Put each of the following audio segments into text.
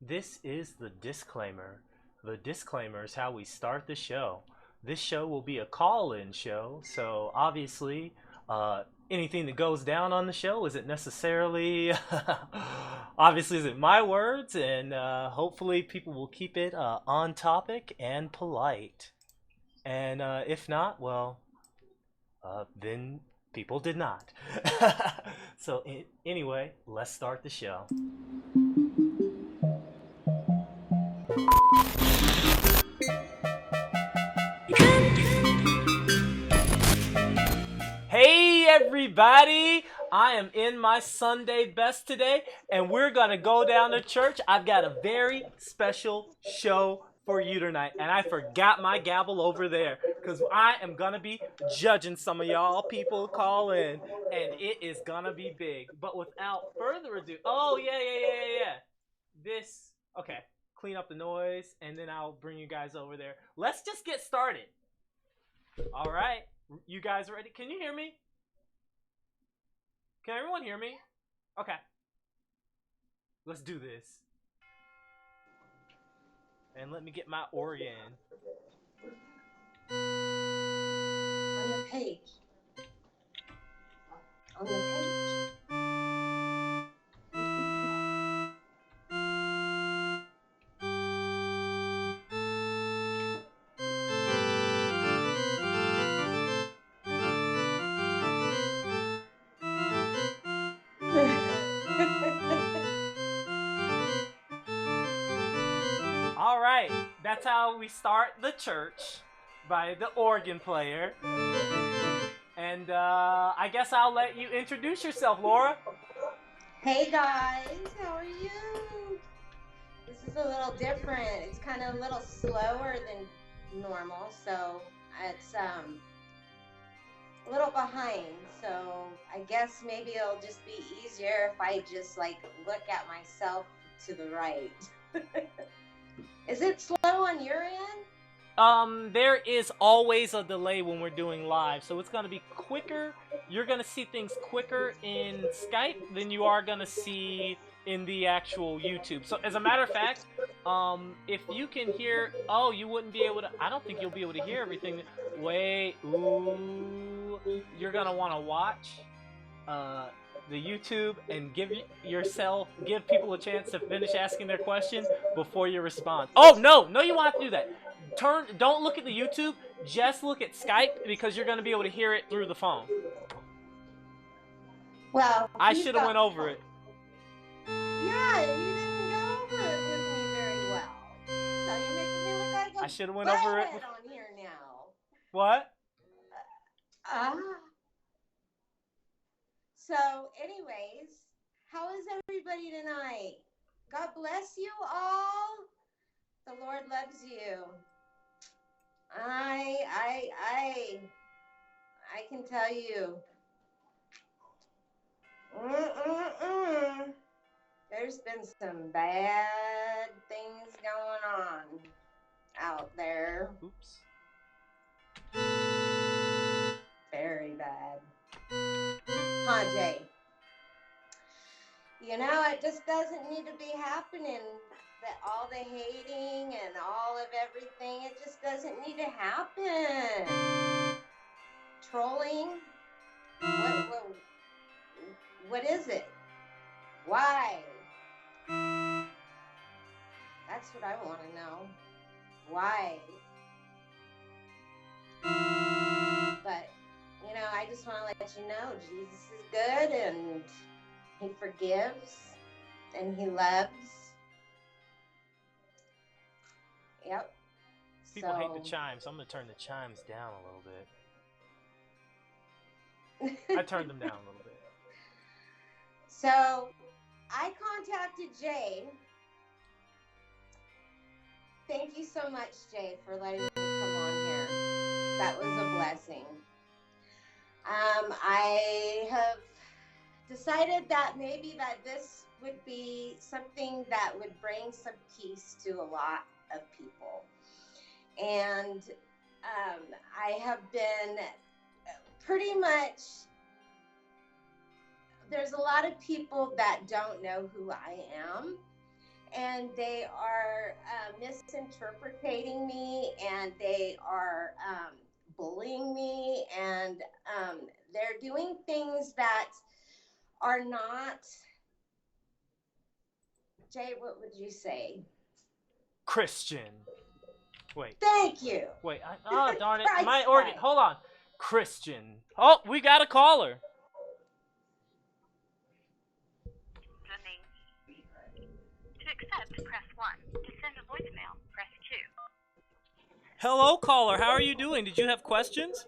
this is the disclaimer. The disclaimer is how we start the show. This show will be a call-in show, so obviously, anything that goes down on the show isn't necessarily, obviously, isn't my words, and hopefully, people will keep it on topic and polite. And if not, well, then people did not. So, anyway, let's start the show. Hey everybody! I am in my Sunday best today, and we're gonna go down to church. I've got a very special show for you tonight, and I forgot my gavel over there because I am gonna be judging some of y'all people call in, and it is gonna be big. But without further ado, oh yeah. Okay, clean up the noise, and then I'll bring you guys over there. Let's just get started. All right. You guys ready? Can you hear me? Can everyone hear me? Okay. Let's do this. And let me get my organ. On the page. On the page. All right. That's how we start the church, by the organ player. And I guess I'll let you introduce yourself, Laura. Hey guys, how are you? This is a little different. It's kind of a little slower than normal, so it's a little behind. So I guess maybe it'll just be easier if I just look at myself to the right. Is it slow on your end? There is always a delay when we're doing live, so it's gonna be quicker. You're gonna see things quicker in Skype than you are gonna see in the actual YouTube. So as a matter of fact, if you can hear, oh, you wouldn't be able to, I don't think you'll be able to hear everything. Wait, ooh, you're gonna wanna watch, the YouTube and give people a chance to finish asking their question before you respond. Oh, no, you won't have to do that. Don't look at the YouTube, just look at Skype because you're going to be able to hear it through the phone. Well, I should have went over it. Yeah, you didn't go over it with me very well. So you're making me look like a I should have went over it on here now. What? So, anyways, how is everybody tonight? God bless you all. The Lord loves you. I can tell you. There's been some bad things going on out there. Oops. Very bad. Huh, Jay? You know, it just doesn't need to be happening. That all the hating and all of everything, it just doesn't need to happen. Trolling? What is it? Why? That's what I want to know. Why? But, you know, I just want to let you know Jesus is good and he forgives and he loves. Yep. People hate the chimes, so I'm going to turn the chimes down a little bit. I turned them down a little bit. So, I contacted Jay. Thank you so much, Jay, for letting me come on here. That was a blessing. I have decided that maybe that this would be something that would bring some peace to a lot of people. And I have been pretty much, there's a lot of people that don't know who I am. and they are misinterpreting me, and they are bullying me, and they're doing things that are not. Jay, what would you say? Christian. Wait. Thank you. Wait. Oh, darn it. Christ My organ. Christ. Hold on. Christian. Oh, we got a caller. To accept, press 1. To send a voicemail, press 2. Hello, caller. How are you doing? Did you have questions?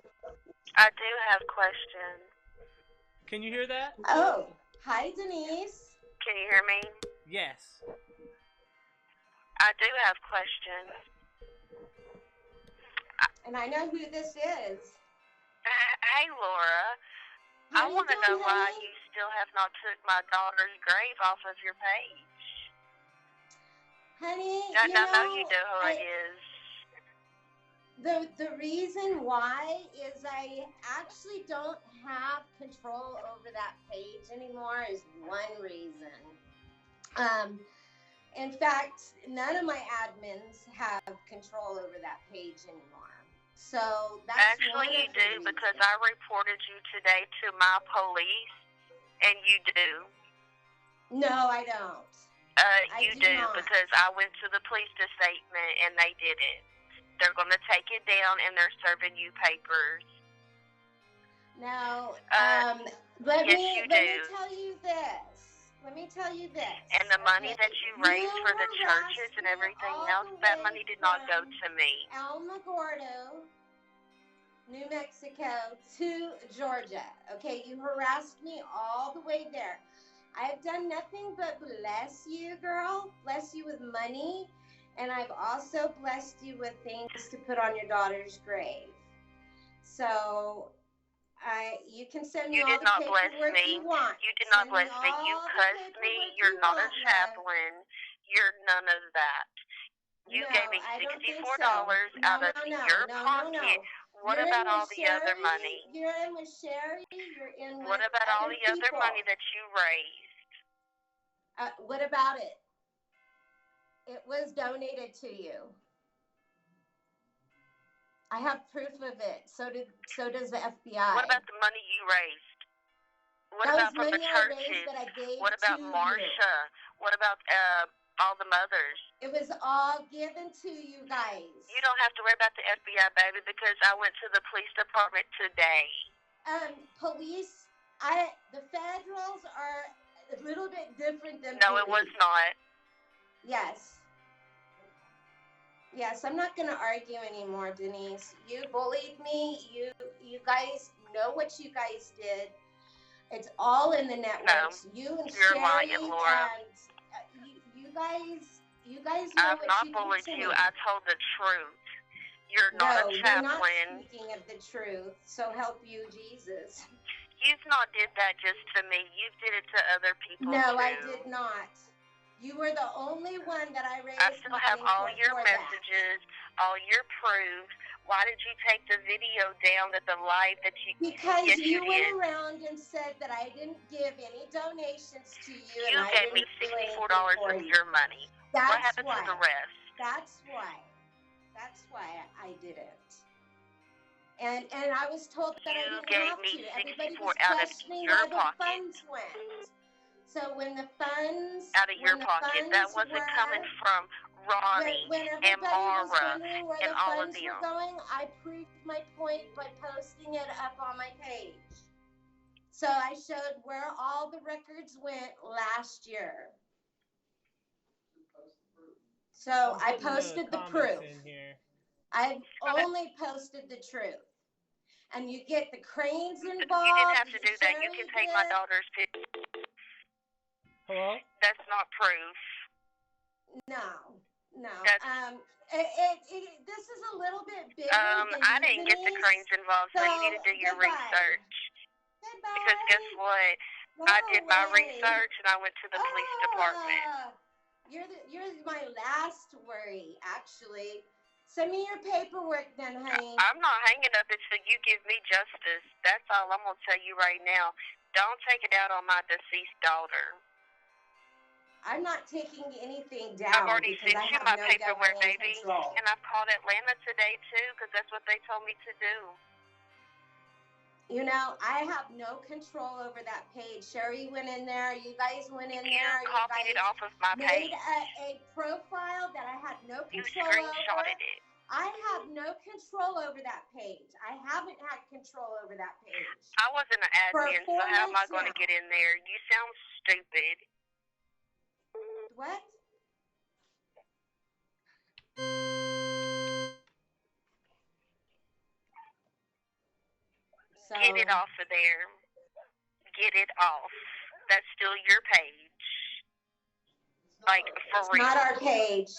I do have questions. Can you hear that? Oh, hi, Denise. Can you hear me? Yes. I do have questions. And I know who this is. Hey, Laura. How I you want to doing, know why honey? you still have not took my daughter's grave off of your page. Honey, I you know know, you know who it is. The reason why is I actually don't have control over that page anymore is one reason. In fact, none of my admins have control over that page anymore. So that's Actually, one you of the do, reasons. because I reported you today to my police, and you do. No, I don't. You do do, not. because I went to the police statement, and they did it. They're going to take it down, and they're serving you papers. Now, yes, let me you tell do. you this. Let me tell you this. And the money okay? that you raised for the harassed churches and me everything all else, the that way money did not go from to me. Alamogordo, New Mexico to Georgia. Okay, you harassed me all the way there. I've done nothing but bless you, girl. Bless you with money. And I've also blessed you with things to put on your daughter's grave. So you can send me You all did the not bless paperwork me. you want. You did not Send bless me. You all the cussed me. paperwork You're you not a want, love. chaplain. You're none of that. You No, gave me I don't think $64 so. out of your pocket. No. What You're about in all with the other Sherry, money? You're in with Sherry. You're in with What about all other the other people. money that you raised? What about it? It was donated to you. I have proof of it. So does the FBI. What about the money you raised? What That about was from the money I churches? raised that I gave What about to you. Marsha? What about all the mothers? It was all given to you guys. You don't have to worry about the FBI, baby, because I went to the police department today. Police, the federals are a little bit different than No, police. it was not. Yes, I'm not going to argue anymore, Denise. You bullied me. You guys know what you guys did. It's all in the networks. No, you and you're Sherry lying, Laura. And you guys know I've what not you bullied did to you. me. I told the truth. You're not a chaplain. You're not speaking of the truth. So help you, Jesus. You've not did that just to me. You did it to other people, No, too. I did not. You were the only one that I raised. I still have all your messages, all your proofs. Why did you take the video down that the live that you... Because yes, you went did. around and said that I didn't give any donations to you. You and gave I me didn't $64 of your money. That's what happened why. to the rest? That's why I did it. And I was told that I didn't have to. Everybody was questioning where the funds went. So when the funds out of your pocket, that wasn't coming from Ronnie and Mara and all of them. Going, I proved my point by posting it up on my page. So I showed where all the records went last year. So I posted the proof. I've only posted the truth. And you get the cranes involved. You didn't have to do that. You can take my daughter's picture. Hello? That's not proof. No. This is a little bit bigger. I didn't get the cranes involved, so you need to do your research. Goodbye. Because guess what? I did my research and I went to the police department. You're my last worry, actually. Send me your paperwork then, honey. I'm not hanging up until you give me justice. That's all I'm going to tell you right now. Don't take it out on my deceased daughter. I'm not taking anything I've down already because sent I you have my no paperwork, governing baby. control. And I've called Atlanta today, too, because that's what they told me to do. You know, I have no control over that page. Sherry went in there. You guys went in there. You copied it off of my made page. a profile that I had no You control over. screenshotted it. I have no control over that page. I haven't had control over that page. I wasn't an admin, so how am I going to get in there? You sound stupid. What? So, get it off of there. Get it off. That's still your page. Like, for real. It's not our page.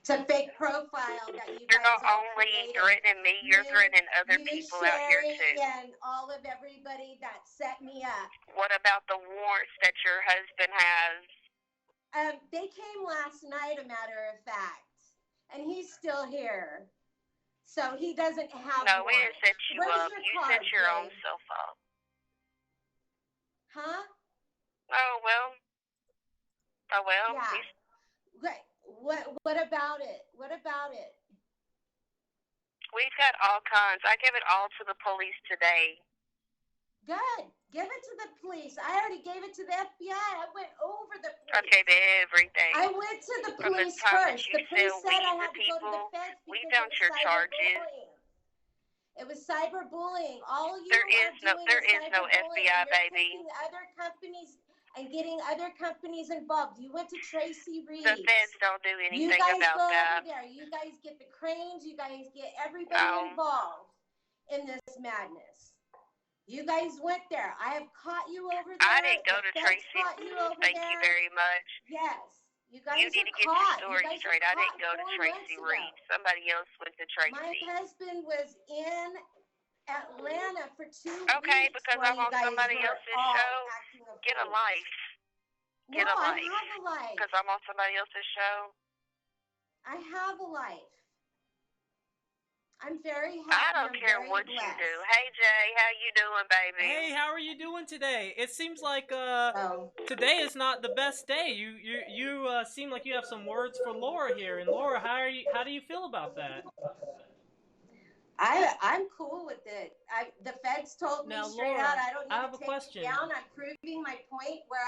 It's a fake profile that you You're guys not only created. threatening me, you're threatening other people out here, too. And all of everybody that set me up. What about the warrants that your husband has? They came last night, a matter of fact. And he's still here. So he doesn't have No, we didn't set you Where's up. your You card, set your Jay? own self up. Huh? Oh, well. Yeah. What about it? What about it? We've got all kinds. I gave it all to the police today. Good. Give it to the police. I already gave it to the FBI. I went over the police. I gave everything. I went to the From the police time first. that The police you said I weed had to to go to the people, feds we because found it was your charges. cyberbullying. It was cyberbullying. All you There is no cyberbullying, FBI, and you're baby. taking other companies and getting other companies involved. You went to Tracy Reed. The feds don't do anything about that. You guys about go that. over there. You guys get the cranes. You guys get everybody involved in this madness. You guys went there. I have caught you over there. I didn't go to The feds Tracy. caught you over Thank there. you very much. Yes. You guys You need to get your caught. story You guys straight. were I didn't go caught to 4 Tracy months Reed. ago. Somebody else went to Tracy. My husband was in Atlanta for 2 Okay, weeks. because I'm on somebody else's show. Get a life. Get a life. I have a life. Because I'm on somebody else's show. I have a life. I'm very happy. I don't care what you do. Hey, Jay, how you doing, baby? Hey, how are you doing today? It seems like today is not the best day. You seem like you have some words for Laura here. And Laura, how do you feel about that? I'm cool with it. The feds told me now, straight Laura, out I don't need I have to a take question. it down. I'm proving my point where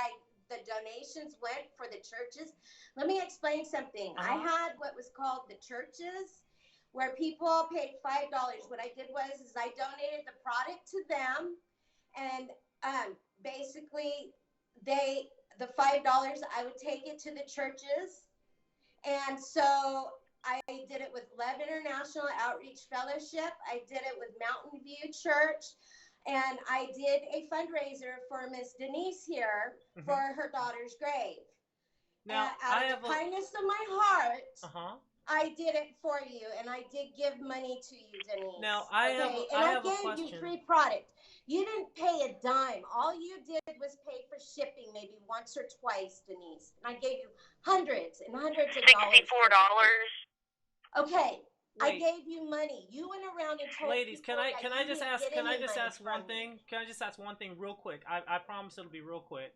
the donations went for the churches. Let me explain something. I had what was called the churches, where people paid $5. What I did was I donated the product to them, and basically the $5 I would take it to the churches, and so I did it with Love International Outreach Fellowship. I did it with Mountain View Church. And I did a fundraiser for Miss Denise here for her daughter's grave. Now, out of the kindness of my heart, I did it for you, and I did give money to you, Denise. Now, I have a question. I gave you free product. You didn't pay a dime. All you did was pay for shipping maybe once or twice, Denise. And I gave you hundreds and hundreds of dollars. $64. Okay. Wait. I gave you money. You went around and told Ladies, can I just ask one me. thing? Can I just ask one thing real quick? I promise it'll be real quick.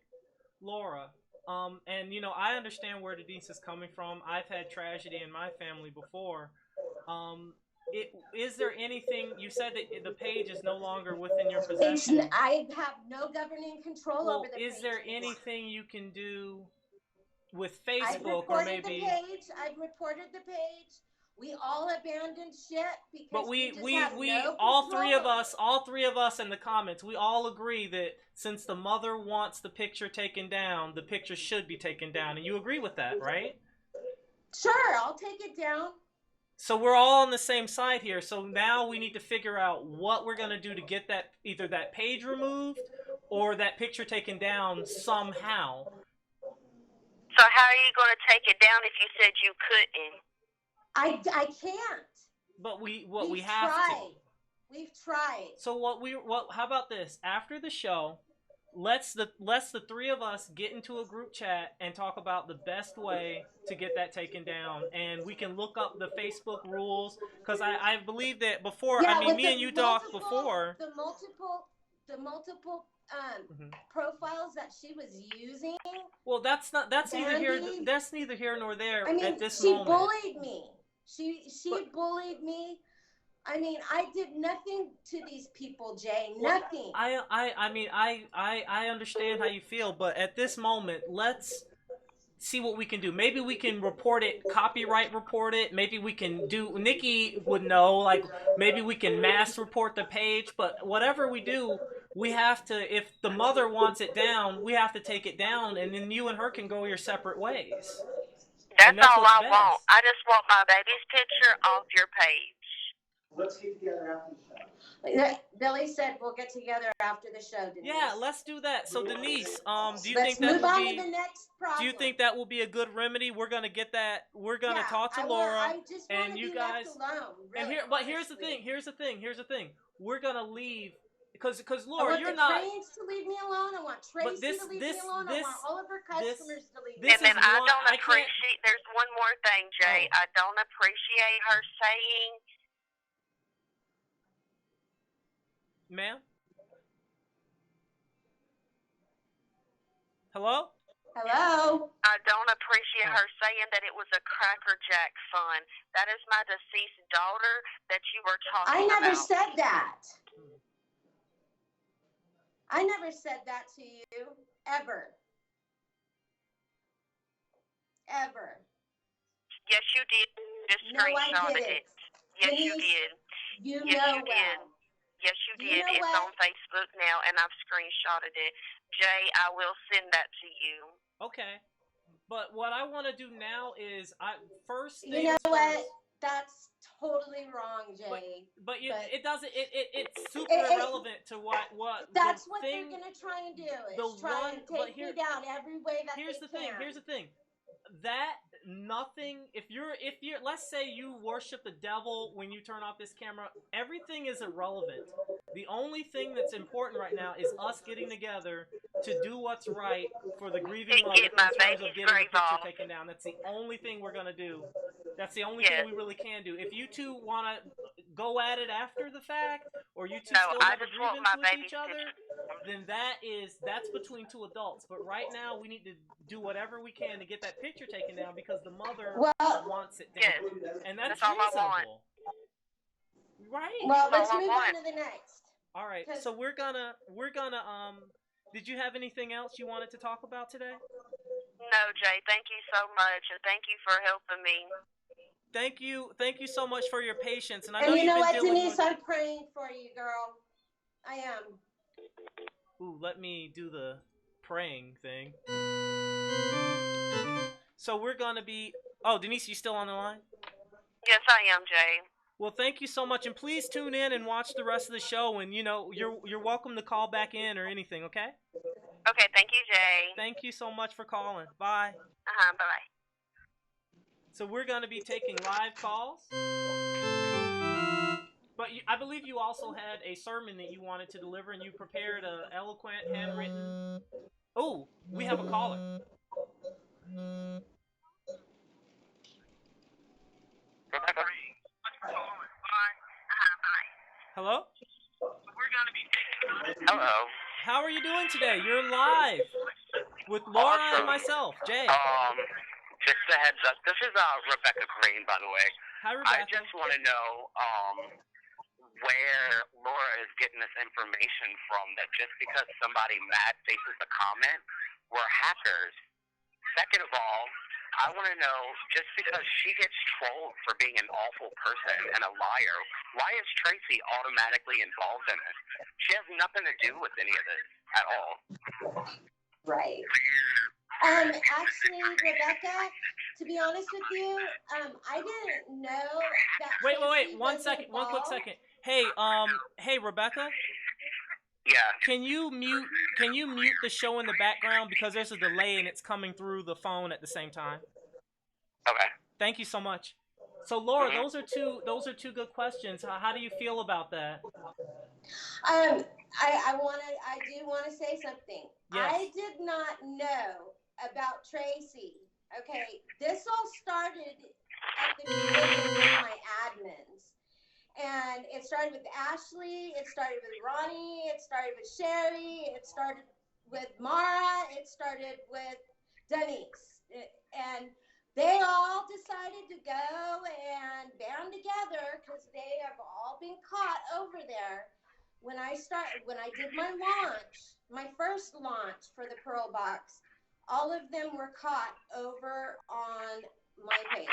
Laura, and you know, I understand where Denise is coming from. I've had tragedy in my family before. Is there anything, you said that the page is no longer within your possession. I have no governing control over the page. Is there anything you can do with Facebook or maybe? I've reported the page. We all abandoned shit because but we no all three of us in the comments, we all agree that since the mother wants the picture taken down, the picture should be taken down. And you agree with that, right? Sure, I'll take it down. So we're all on the same side here. So now we need to figure out what we're going to do to get that, either that page removed or that picture taken down somehow. So how are you going to take it down if you said you couldn't? I can't. But we have to. We've tried. So how about this? After the show, let's the three of us get into a group chat and talk about the best way to get that taken down, and we can look up the Facebook rules, because I believe that before, me and you talked before. The multiple profiles that she was using. Well, that's neither here nor there. I mean, at this she moment. bullied me. She bullied me. I mean, I did nothing to these people, Jay. Nothing. I understand how you feel, but at this moment, let's see what we can do. Maybe we can report it, copyright report it. Maybe we can do. Nikki would know. Like maybe we can mass report the page. But whatever we do, we have to. If the mother wants it down, we have to take it down, and then you and her can go your separate ways. That's all I want. I just want my baby's picture off your page. Let's get together after the show. Billy said we'll get together after the show, Denise. Yeah, let's do that. So Denise, do you let's think that move will on be? To the next problem. Do you think that will be a good remedy? We're gonna get that. We're gonna talk to Laura, and you guys. Alone, really, but here's the thing. Here's the thing. We're gonna leave because Laura, you're not. I want the Trains to leave me alone. I want Tracy to leave me alone. I want all of her customers to leave me alone. And then I don't appreciate. There's one more thing, Jay. I don't appreciate her saying. Ma'am? Hello? Hello? I don't appreciate her saying that it was a Cracker Jack fund. That is my deceased daughter that you were talking about. I never said that. I never said that to you. Ever. Ever. Yes, you did. Just screenshotted it. Yes, Denise, you did. You yes, know you did. well. Yes, you did. It's on Facebook now, and I've screenshotted it. Jay, I will send that to you. Okay. But what I want to do now is, You know what? That's totally wrong, Jay. But it doesn't. It's super irrelevant to what. That's what they're gonna try and do. Is try and take me down every way that Here's the thing. Here's the thing. That nothing. If you're, let's say you worship the devil when you turn off this camera, everything is irrelevant. The only thing that's important right now is us getting together to do what's right for the grieving mother in terms of getting the picture taken down. That's the only thing we're gonna do. That's the only thing we really can do. If you two wanna go at it after the fact, or you two still have a grievance with each other, then that's between two adults. But right now, we need to do whatever we can to get that picture taken down because the mother wants it down, and that's reasonable. Right? Well, let's move on to the next. All right. So we're gonna did you have anything else you wanted to talk about today? No, Jay. Thank you so much, and thank you for helping me. Thank you so much for your patience. And I know you know what, Denise, I'm praying for you, girl. I am. Ooh, let me do the praying thing. So we're gonna be. Oh, Denise, you still on the line? Yes, I am, Jay. Well, thank you so much, and please tune in and watch the rest of the show. And you're welcome to call back in or anything. Okay? Okay. Thank you, Jay. Thank you so much for calling. Bye. Bye. So we're going to be taking live calls. But I believe you also had a sermon that you wanted to deliver, and you prepared an eloquent, handwritten. Oh, we have a caller. Hello? Hello. How are you doing today? You're live with Laura and myself, Jay. Just a heads up. This is Rebecca Green, by the way. Hi, Rebecca. I just want to know where Laura is getting this information from, that just because somebody mad faces a comment, we're hackers. Second of all, I want to know, just because she gets trolled for being an awful person and a liar, why is Tracy automatically involved in it? She has nothing to do with any of this at all. Right. Actually, Rebecca, to be honest with you, I didn't know that. Wait. 1 second. 1 quick second. Hey, Rebecca. Yeah. Can you mute the show in the background because there's a delay and it's coming through the phone at the same time? Okay. Thank you so much. So Laura, those are two good questions. How do you feel about that? I do want to say something. Yes. I did not know about Tracy. Okay, this all started at the beginning with my admins. And it started with Ashley, it started with Ronnie, it started with Sherry, it started with Mara, it started with Denise. And they all decided to go and band together because they have all been caught over there. When I did my launch, my first launch for the Pearl Box, all of them were caught over on my page.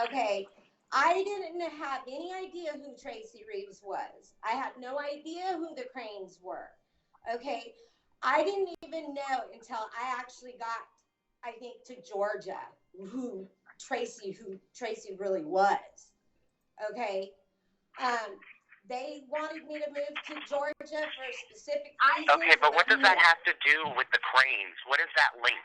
Okay. I didn't have any idea who Tracy Reeves was. I had no idea who the Cranes were. Okay. I didn't even know until I actually got, I think, to Georgia, who Tracy really was. Okay. They wanted me to move to Georgia for a specific reason. Okay, but what does that have to do with the Cranes? What is that link?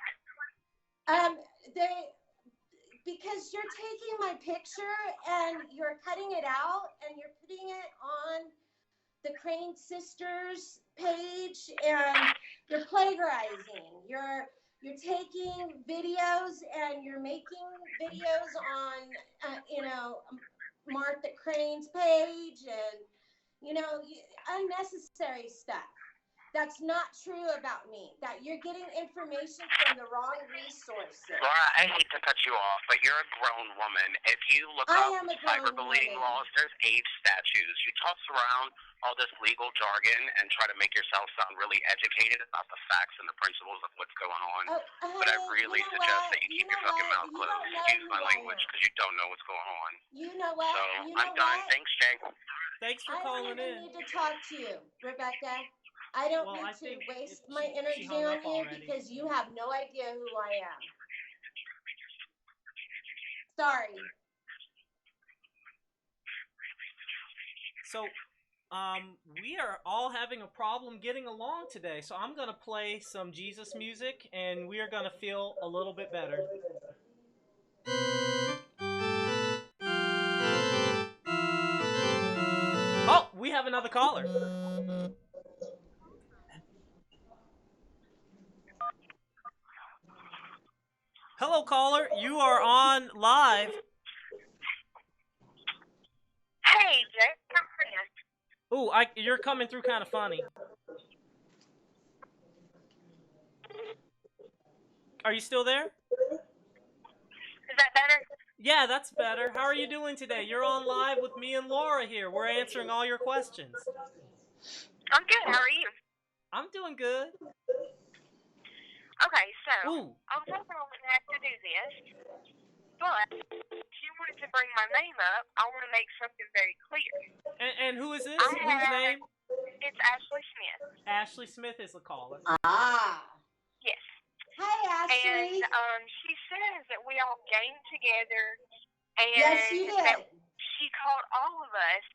Because you're taking my picture and you're cutting it out and you're putting it on the Crane Sisters page and you're plagiarizing. You're taking videos and you're making videos on, Martha Crane's page and, unnecessary stuff. That's not true about me. That you're getting information from the wrong resources. Laura, I hate to cut you off, but you're a grown woman. If you look up cyberbullying laws, there's age statutes. You toss around all this legal jargon and try to make yourself sound really educated about the facts and the principles of what's going on. But I really suggest that you keep your fucking mouth closed. Excuse my language, because you don't know what's going on. You know what? So, I'm done. Thanks, Jay. Thanks for calling in. I don't even need to talk to you, Rebecca. I don't need to waste my energy on you because you have no idea who I am. Sorry. So, we are all having a problem getting along today. So I'm going to play some Jesus music and we are going to feel a little bit better. Oh, we have another caller. Hello, caller. You are on live. Hey, Jay. Ooh, you're coming through kind of funny. Are you still there? Is that better? Yeah, that's better. How are you doing today? You're on live with me and Laura here. We're answering all your questions. I'm good. How are you? I'm doing good. Okay, so Ooh. I was hoping I wouldn't have to do this, but if you wanted to bring my name up, I want to make something very clear. And who is this? Whose name? It's Ashley Smith. Ashley Smith is the caller. Ah. Yes. Hi, Ashley. And she says that we all game together, and yes, you did. that she called all of us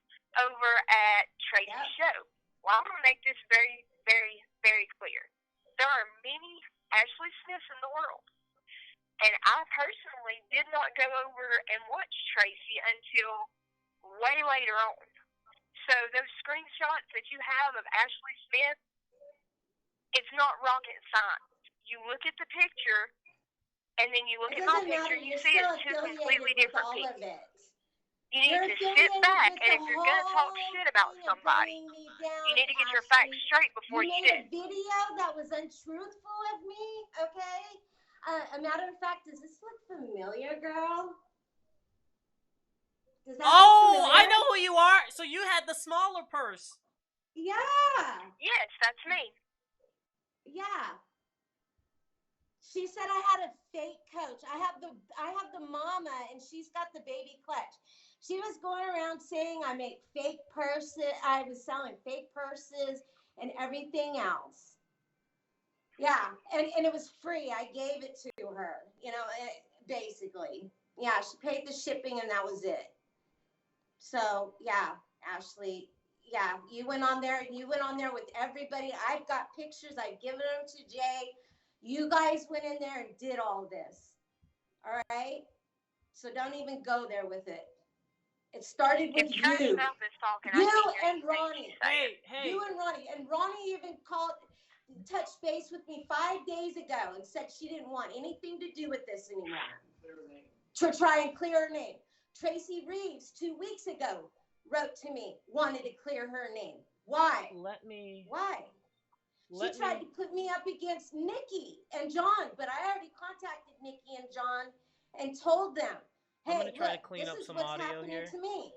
over at Tracy's show. Well, I'm going to make this very, very, very clear. There are many Ashley Smiths in the world, and I personally did not go over and watch Tracy until way later on. So those screenshots that you have of Ashley Smith, it's not rocket science. You look at the picture, and then you look at my picture, and you see it's two completely different people. You need to sit back, and if you're going to talk shit about somebody, you need to get your facts straight before you do. You made a video that was untruthful of me, okay? A matter of fact, does this look familiar, girl? Does that look familiar? I know who you are. So you had the smaller purse. Yeah. Yes, that's me. Yeah. She said I had a fake coach. I have the mama, and she's got the baby clutch. She was going around saying I make fake purses. I was selling fake purses and everything else. Yeah, and it was free. I gave it to her, basically. Yeah, she paid the shipping, and that was it. So, yeah, Ashley, yeah, you went on there with everybody. I've got pictures. I've given them to Jay. You guys went in there and did all this. All right? So don't even go there with it. It started with you. You and Ronnie. Hey. You and Ronnie. And Ronnie even touched base with me 5 days ago and said she didn't want anything to do with this anymore. To try and clear her name. Tracy Reeves, 2 weeks ago, wrote to me, wanted to clear her name. Why? Why? She tried to put me up against Nikki and John, but I already contacted Nikki and John and told them, hey, I'm gonna try look, to clean this up is some what's audio happening here. to me.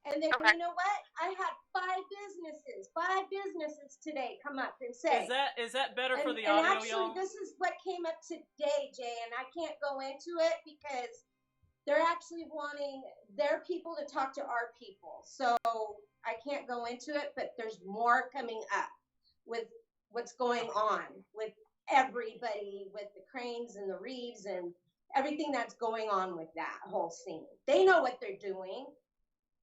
And then, you know what? I had five businesses today come up and say. Is that better for the and audio, actually, y'all? this is what came up today, Jay, and I can't go into it because they're actually wanting their people to talk to our people. So I can't go into it, but there's more coming up with what's going on with everybody, with the Cranes and the Reeves and everything that's going on with that whole scene. They know what they're doing.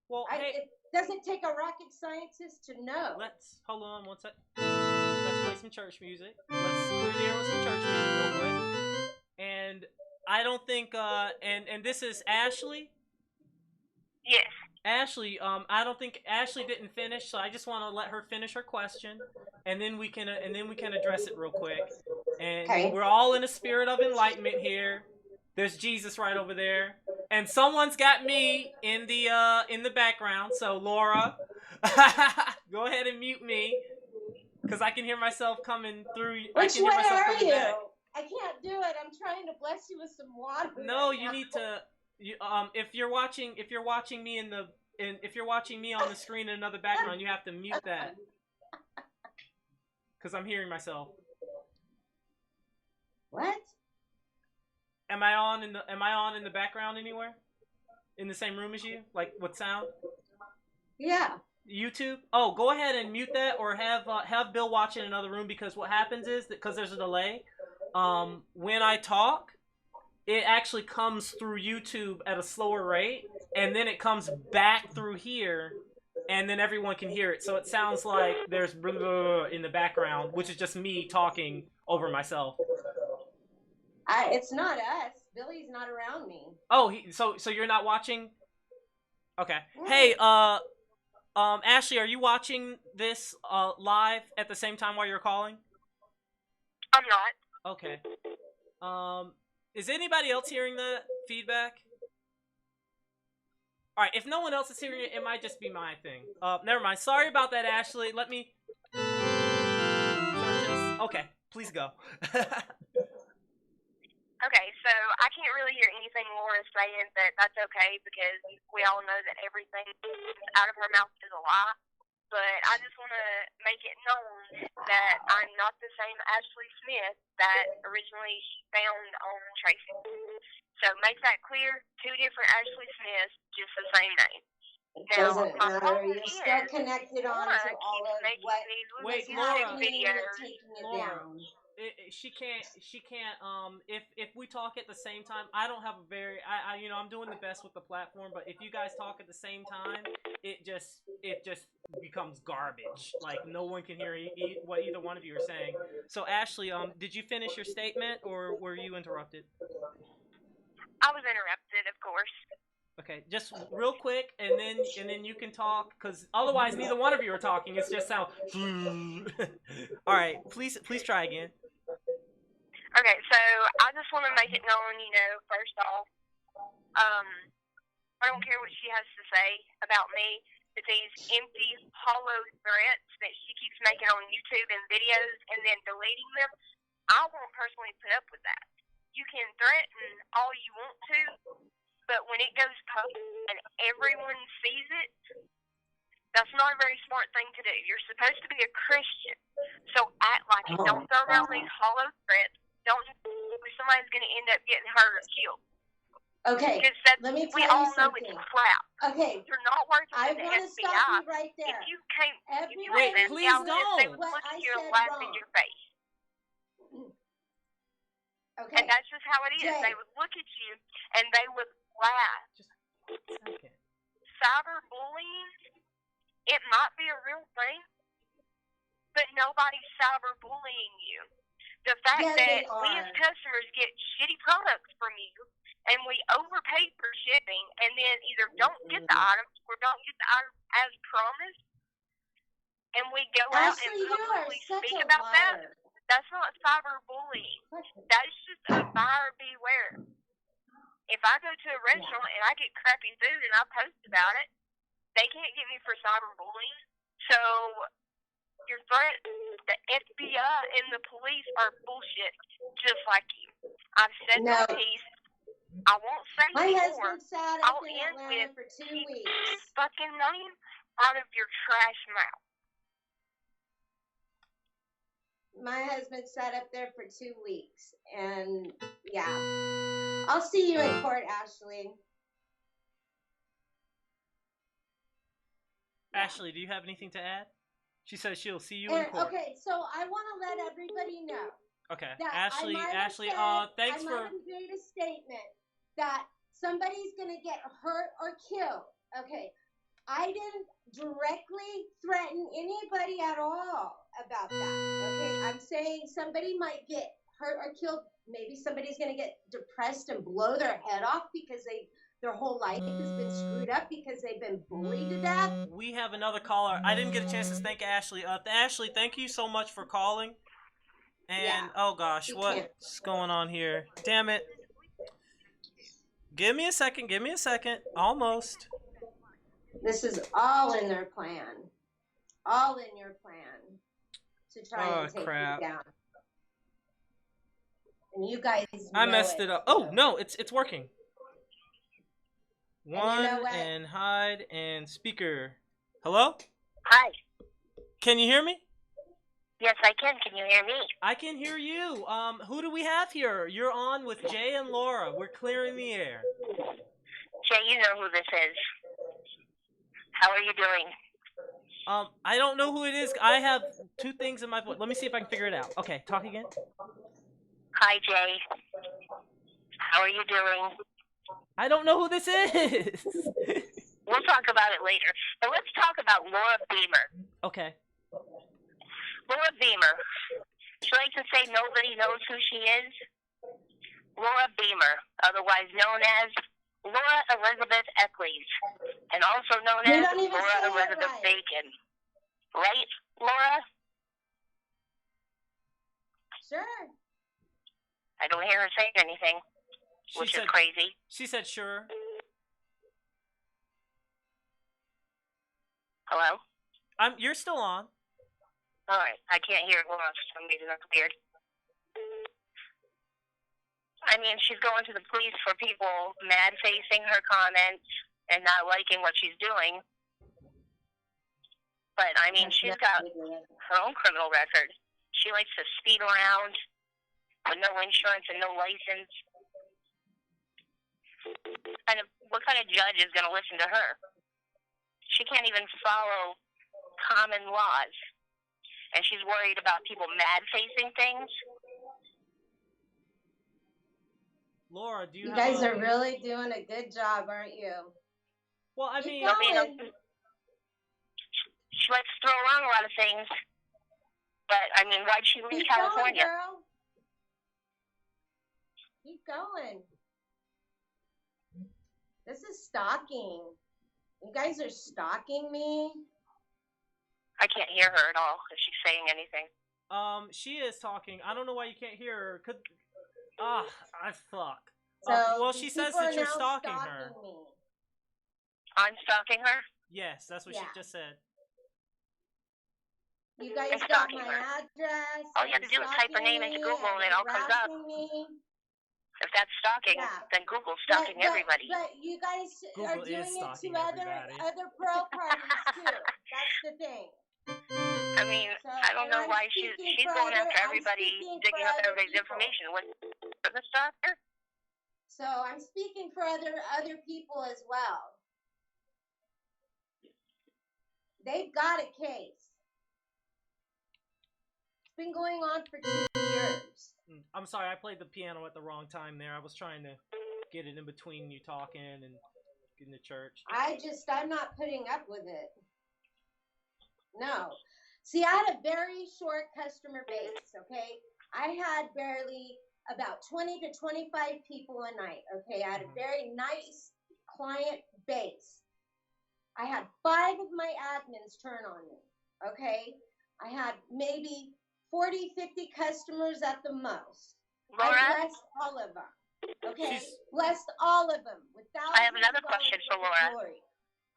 Well, it doesn't take a rocket scientist to know. Let's hold on one sec. Let's play some church music. Let's clear the air with some church music real quick. And I don't think and this is Ashley. Yes. Ashley, I don't think Ashley didn't finish, so I just want to let her finish her question, and then we can address it real quick. And we're all in a spirit of enlightenment here. There's Jesus right over there, and someone's got me in the background. So Laura, go ahead and mute me, because I can hear myself coming through. Which way are you? Back. I can't do it. I'm trying to bless you with some water. No, you need to. If you're watching me if you're watching me on the screen in another background, you have to mute that, because I'm hearing myself. What? Am I on in the background anywhere? In the same room as you? Like with sound? Yeah. YouTube? Oh, go ahead and mute that, or have Bill watch in another room, because what happens is that because there's a delay, when I talk, it actually comes through YouTube at a slower rate, and then it comes back through here, and then everyone can hear it. So it sounds like there's blah, blah, blah in the background, which is just me talking over myself. It's not us. Billy's not around me. Oh, so you're not watching? Okay. Hey, Ashley, are you watching this live at the same time while you're calling? I'm not. Okay. Is anybody else hearing that feedback? All right, if no one else is hearing it, it might just be my thing. Never mind. Sorry about that, Ashley. Let me. Okay, please go. Okay, so I can't really hear anything Laura's saying, but that's okay because we all know that everything out of her mouth is a lie. But I just want to make it known that I'm not the same Ashley Smith that originally found on Tracy. So make that clear. Two different Ashley Smiths, just the same name. Doesn't matter. You're still connected on to all of what. Wait, Laura. Laura. She can't if we talk at the same time, I don't have a very I'm doing the best with the platform, but if you guys talk at the same time, it just becomes garbage. Like no one can hear what either one of you are saying. So Ashley, did you finish your statement, or were you interrupted? I was interrupted, of course. Okay, just real quick, and then you can talk, because otherwise neither one of you are talking. It's just sound. All right, please try again. Okay, so I just want to make it known, first off, I don't care what she has to say about me, but these empty, hollow threats that she keeps making on YouTube and videos and then deleting them, I won't personally put up with that. You can threaten all you want to, but when it goes public and everyone sees it, that's not a very smart thing to do. You're supposed to be a Christian, so act like it. Don't throw around these hollow threats. Don't somebody's going to end up getting hurt or killed. Okay, let me tell you something. It's crap. Okay, you're not working I for the want to FBI. Stop you right there. If you came, wait, please don't. They would look at you and laugh in your face. Okay. And that's just how it is. Jay. They would look at you and they would laugh. Just a second. Cyberbullying, it might be a real thing, but nobody's cyberbullying you. The fact that we as customers get shitty products from you and we overpay for shipping and then either don't get the items or don't get the items as promised, and we go out and publicly speak about that, that's not cyberbullying. That's just a buyer beware. If I go to a restaurant and I get crappy food and I post about it, they can't get me for cyberbullying. So your threat, the FBI and the police are bullshit, just like you. I've said my piece. I won't say my more. husband sat up in Atlanta for 2 weeks. Fucking name out of your trash mouth. My husband sat up there for 2 weeks, and yeah. I'll see you in court, Ashley. Ashley, do you have anything to add? She says she'll see you in court. Okay, so I want to let everybody know. Okay, Ashley, thanks for. I might have made a statement that somebody's going to get hurt or killed. Okay, I didn't directly threaten anybody at all about that. Okay, I'm saying somebody might get hurt or killed. Maybe somebody's going to get depressed and blow their head off because their whole life has been screwed up because they've been bullied to death. We have another caller. I didn't get a chance to thank Ashley. Ashley, thank you so much for calling. And, oh gosh, what's going on here? Damn it. Give me a second. Almost. This is all in their plan. All in your plan to try and take you down. And you guys I messed it up. Oh, no, it's working. One, and, and hide, and speaker. Hello? Hi. Can you hear me? Yes, I can. Can you hear me? I can hear you. Who do we have here? You're on with Jay and Laura. We're clearing the air. Jay, you know who this is. How are you doing? I don't know who it is. I have two things in my voice. Let me see if I can figure it out. Okay, talk again. Hi, Jay. How are you doing? I don't know who this is. We'll talk about it later. But let's talk about Laura Beamer. Okay. Laura Beamer. She likes to say nobody knows who she is. Laura Beamer, otherwise known as Laura Elizabeth Eccles, and also known as Laura Elizabeth Bacon. Right, Laura? Sure. I don't hear her saying anything, which is crazy. She said sure. Hello? You're still on. All right. I can't hear Laura for some reason. That's weird. I mean, she's going to the police for people mad-facing her comments and not liking what she's doing. But, I mean, she's got her own criminal record. She likes to speed around with no insurance and no license. What kind of judge is going to listen to her? She can't even follow common laws. And she's worried about people mad-facing things. Laura, do you guys are really doing a good job, aren't you? Well, I mean, she likes to throw around a lot of things. But, I mean, why'd she leave California? Going, girl. Keep going. This is stalking. You guys are stalking me. I can't hear her at all if she's saying anything. She is talking. I don't know why you can't hear her. Fuck. So, well, she says that you're stalking her. Me. I'm stalking her? Yes, that's what she just said. You guys got my address. All you have to do is type her name into Google and it all comes up. Me. If that's stalking, then Google's stalking everybody. But you guys are doing it to other pro parties too. That's the thing. I mean, I don't know why she's going after everybody, digging up everybody's information. What's the stalker? So I'm speaking for other people as well. They've got a case. It's been going on for 2 years. I'm sorry, I played the piano at the wrong time there. I was trying to get it in between you talking and getting to church. I'm not putting up with it. No. See, I had a very short customer base, okay? I had barely about 20 to 25 people a night, okay? I had a very nice client base. I had 5 of my admins turn on me, okay? I had maybe 40, 50 customers at the most. Laura? I blessed all of them. Okay? Blessed all of them. I have another question for Laura.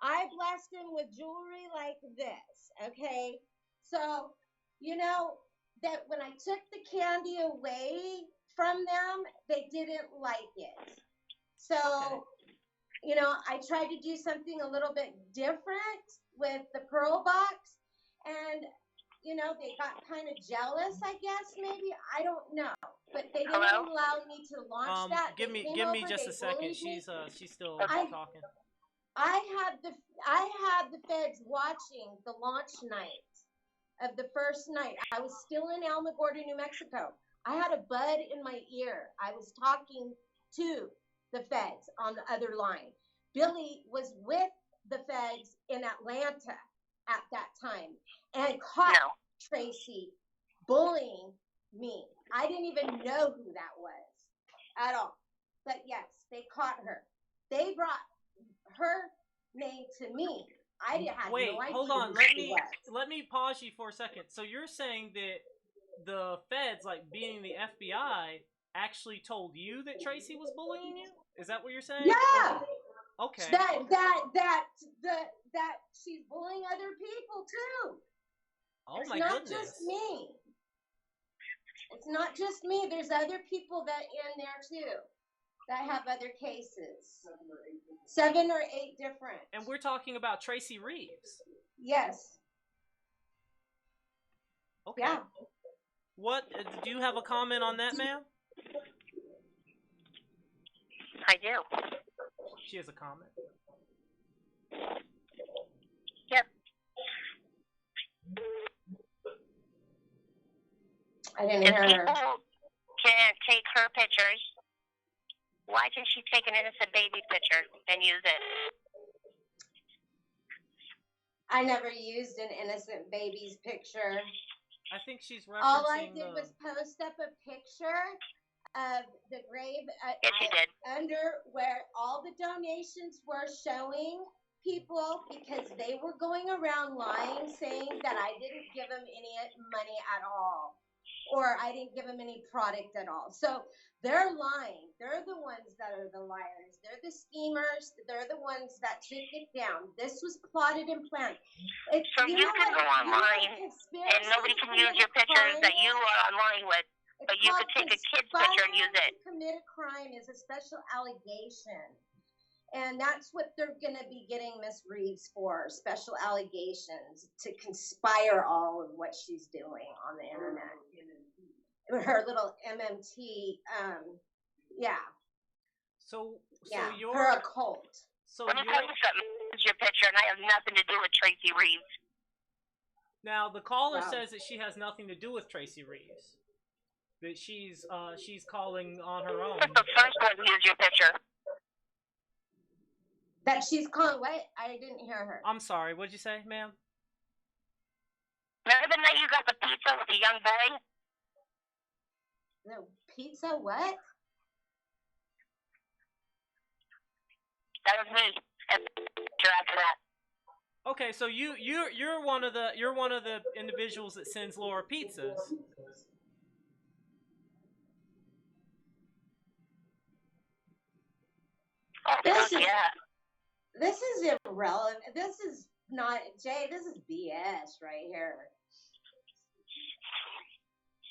I blessed him with jewelry like this, okay? So, you know, that when I took the candy away from them, they didn't like it. So, Okay. you know, I tried to do something a little bit different with the pearl box, and, you know, they got kind of jealous, I guess, maybe. I don't know. But they didn't Hello? allow me to launch that. Give They me came give me over, just they a second. bullied me. She's still I- talking. I had the feds watching the launch night of the first night. I was still in Alamogordo, New Mexico. I had a bud in my ear. I was talking to the feds on the other line. Billy was with the feds in Atlanta at that time and caught No. Tracy bullying me. I didn't even know who that was at all. But yes, they caught her. They brought her name to me. I had Wait, no idea hold on. who Let she me was. let me pause you for a second. So you're saying that the feds, like being the FBI, actually told you that Tracy was bullying you? Is that what you're saying? Yeah. Okay. That she's bullying other people too. Oh It's my not goodness. just me. It's not just me. There's other people that in there too that have other cases. 7 or 8 different. And we're talking about Tracy Reeves. Yes. Okay. Yeah. What do you have a comment on that, ma'am? I do. She has a comment. Yep. I didn't If hear her. people can take her pictures, why can she take an innocent baby picture and use it? I never used an innocent baby's picture. I think she's referencing All I did was post up a picture of the grave Yes, you did. under where all the donations were showing people, because they were going around lying, saying that I didn't give them any money at all, or I didn't give them any product at all. So they're lying. They're the ones that are the liars. They're the schemers. They're the ones that took it down. This was plotted and planned. So you can go online and nobody can use your pictures that you are online with, but you could take a kid's picture and use it. Commit a crime is a special allegation. And that's what they're going to be getting Miss Reeves for, special allegations to conspire all of what she's doing on the internet. Her little MMT, yeah. So Yeah, you're her occult. So Let me tell you something. This is your picture, and I have nothing to do with Tracy Reeves. now the caller Wow. says that she has nothing to do with Tracy Reeves. That she's calling on her own. That's the first one to use your picture. That she's calling, what? I didn't hear her. I'm sorry. What'd you say, ma'am? Remember the night you got the pizza with the young boy? No, pizza, what? That was me. And after that. Okay, so you're one of the individuals that sends Laura pizzas. Oh, This fuck is- yeah. This is irrelevant. This is not, Jay, this is BS right here.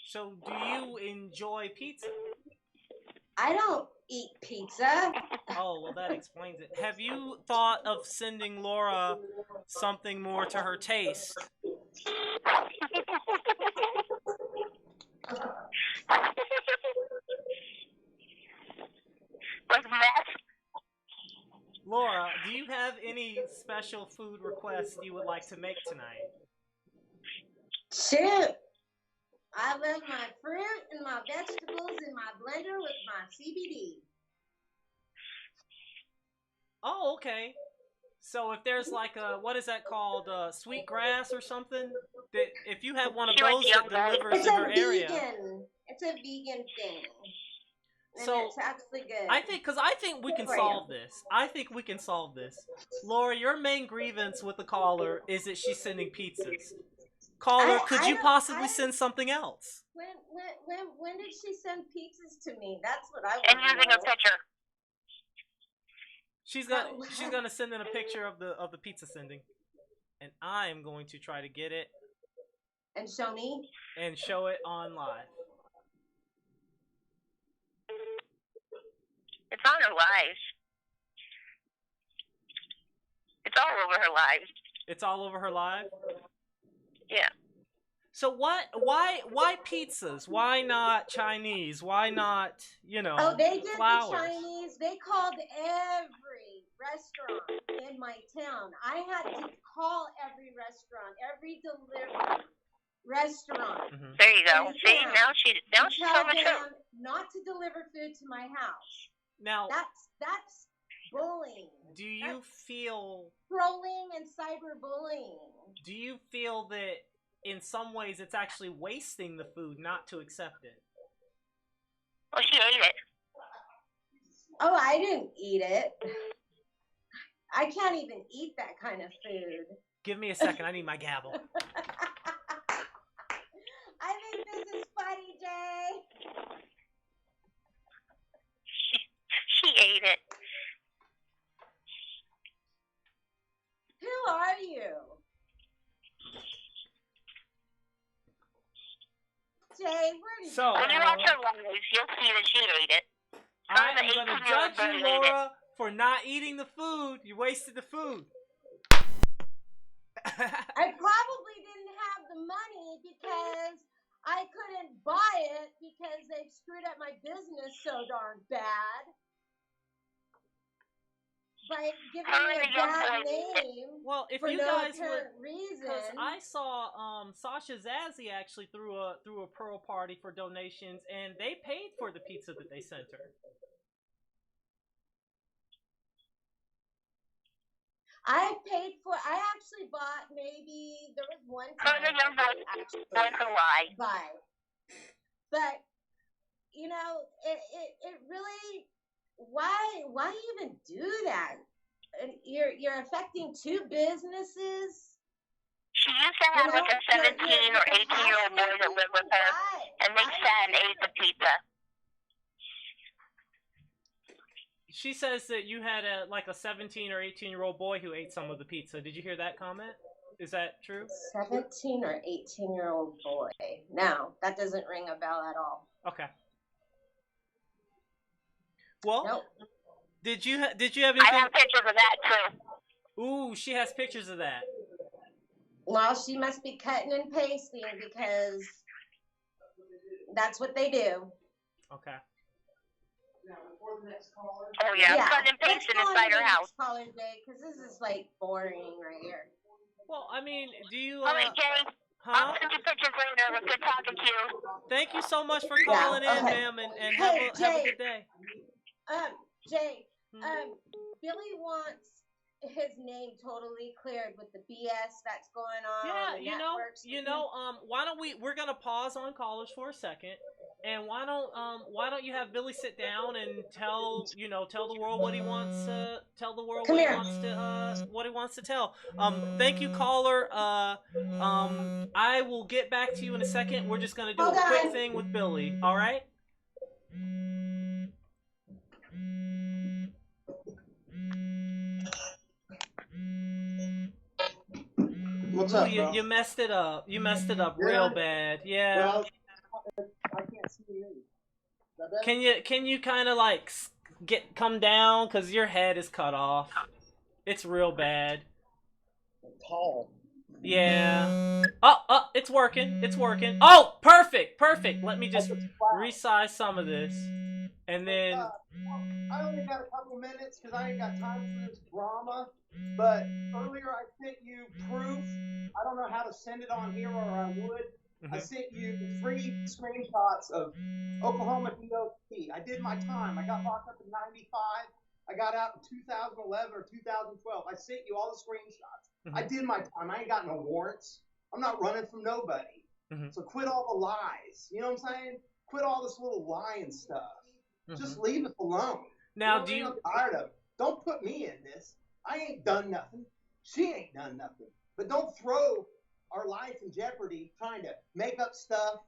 So do you enjoy pizza? I don't eat pizza. Oh, well that explains it. Have you thought of sending Laura something more to her taste? Like meth? Laura, do you have any special food requests you would like to make tonight? Shoot. I love my fruit and my vegetables in my blender with my CBD. Oh, okay. So if there's like a, what is that called, sweet grass or something? That if you have one of She those likes that young boys. delivers It's in a her area. vegan. It's a vegan thing. And So, it's actually good. I think we can For you. solve this. I think we can solve this. Laura, your main grievance with the caller is that she's sending pizzas. Caller, could you possibly send something else? When did she send pizzas to me? That's what I And want to using know. a picture. She's gonna send in a picture of the pizza sending, and I am going to try to get it And show me. and show it on live. It's on her live. It's all over her live. It's all over her live. Yeah. So why pizzas? Why not Chinese? Why not, Oh, they did flowers? the Chinese. They called every restaurant in my town. I had to call every restaurant, every delivery restaurant. Mm-hmm. There you go. And See, yeah. now she's Tell telling the truth. them not to deliver food to my house. Now, That's bullying. do you feel Trolling and cyberbullying. do you feel that in some ways it's actually wasting the food not to accept it? Well, she ate it. Oh, I didn't eat it. I can't even eat that kind of food. Give me a second. I need my gavel. I think this is funny, Jay. She ate it. Who are you? Jay, where did So, When you watch her lives, you'll see that she ate it. I am going to 18-year-old judge you, girl ate it. Laura, for not eating the food. You wasted the food. I probably didn't have the money because I couldn't buy it because they've screwed up my business so darn bad by giving me a bad name Well, if for you no guys would, apparent reason. because I saw Sasha Zazzy actually threw a pearl party for donations, and they paid for the pizza that they sent her. I paid for. I actually bought maybe there was one Her time and young boy actually went to lie. buy, but it really. Why even do that? You're affecting two businesses. She used to have like a 17 or 18-year-old boy that lived with her, and they sat and ate the pizza. She says that you had a 17 or 18-year-old boy who ate some of the pizza. Did you hear that comment? Is that true? 17 or 18-year-old boy. No, that doesn't ring a bell at all. Okay. Well, Nope. did you have anything? I have pictures of that too. Ooh, she has pictures of that. Well, she must be cutting and pasting because that's what they do. Okay. Now, before the next caller. Oh yeah, cut and let's pasted go on inside to her the house. next Caller Day, because this is like boring right here. Well, I mean, do you? All right, Jay. Huh? I'll send you pictures later. It was good talking to you. Thank you so much for calling in, okay. ma'am, and Hey, have a Jay. good day. Jay, Hmm. Billy wants his name totally cleared with the BS that's going on. Yeah, the you networks. know, why don't we're gonna pause on callers for a second, and why don't you have Billy sit down and tell the world what he wants to tell the world Come what here. he wants to tell. Thank you, caller. I will get back to you in a second. We're just gonna do Hold a quick on. thing with Billy. All right. What's Ooh, up, bro? you messed it up. You messed it up real bad. Yeah. Well, I can't see you. Is that better? Can you kind of like come down, cause your head is cut off. It's real bad. Tall. Yeah. Oh, it's working. It's working. Oh, perfect. Let me just resize some of this, and then. I only got a couple minutes because I ain't got time for this drama. But earlier I sent you proof. I don't know how to send it on here, or I would. I sent you 3 screenshots of Oklahoma DOT. I did my time. I got locked up in 95. I got out in 2011 or 2012. I sent you all the screenshots. I did my time. I ain't got no warrants. I'm not running from nobody. So quit all the lies. You know what I'm saying? Quit all this little lying stuff. Just leave it alone. Now, I'm tired of it. Don't put me in this. I ain't done nothing. She ain't done nothing. But don't throw our life in jeopardy trying to make up stuff,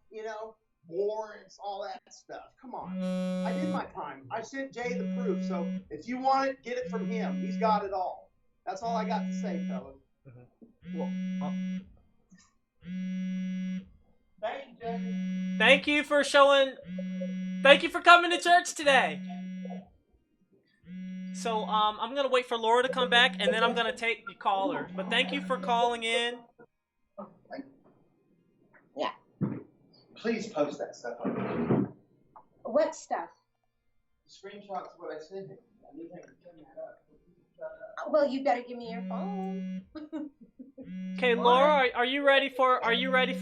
warrants, all that stuff. Come on. I did my time. I sent Jay the proof. So if you want it, get it from him. He's got it all. That's all I got to say, fellas. Cool. Thank you, Jay. Thank you for showing. Thank you for coming to church today. So I'm gonna wait for Laura to come back, and then I'm gonna take the caller. But thank you for calling in. Yeah. Please post that stuff on. What stuff? Screenshots of what I sent him. I need him to send that up. Well, you better give me your phone. Okay, Laura, are you ready for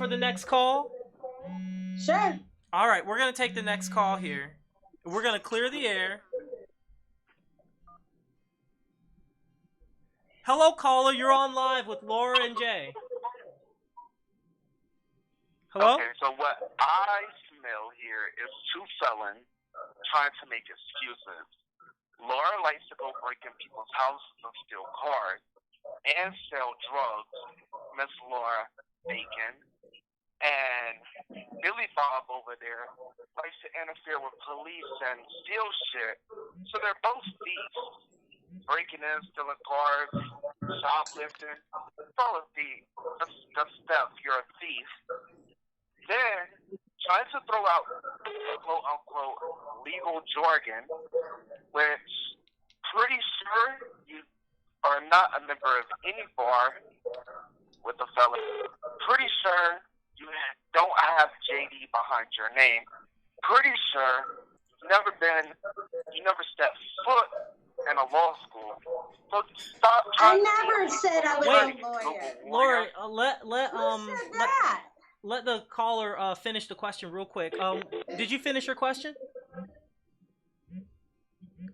the next call? Sure. All right, we're gonna take the next call here. We're gonna clear the air. Hello, caller. You're on live with Laura and Jay. Hello? Okay, so what I smell here is two felons trying to make excuses. Laura likes to go break in people's houses and steal cars and sell drugs, Miss Laura Bacon. And Billy Bob over there likes to interfere with police and steal shit. So they're both thieves. Breaking in, stealing cars, shoplifting. It's all a thief. That's theft. You're a thief. Then, trying to throw out quote-unquote legal jargon, which pretty sure you are not a member of any bar with a fella. Pretty sure you don't have JD behind your name. Pretty sure you never stepped foot in a law school. So stop trying I never said I was a lawyer. Laura, Who said that? let the caller finish the question real quick. Did you finish your question?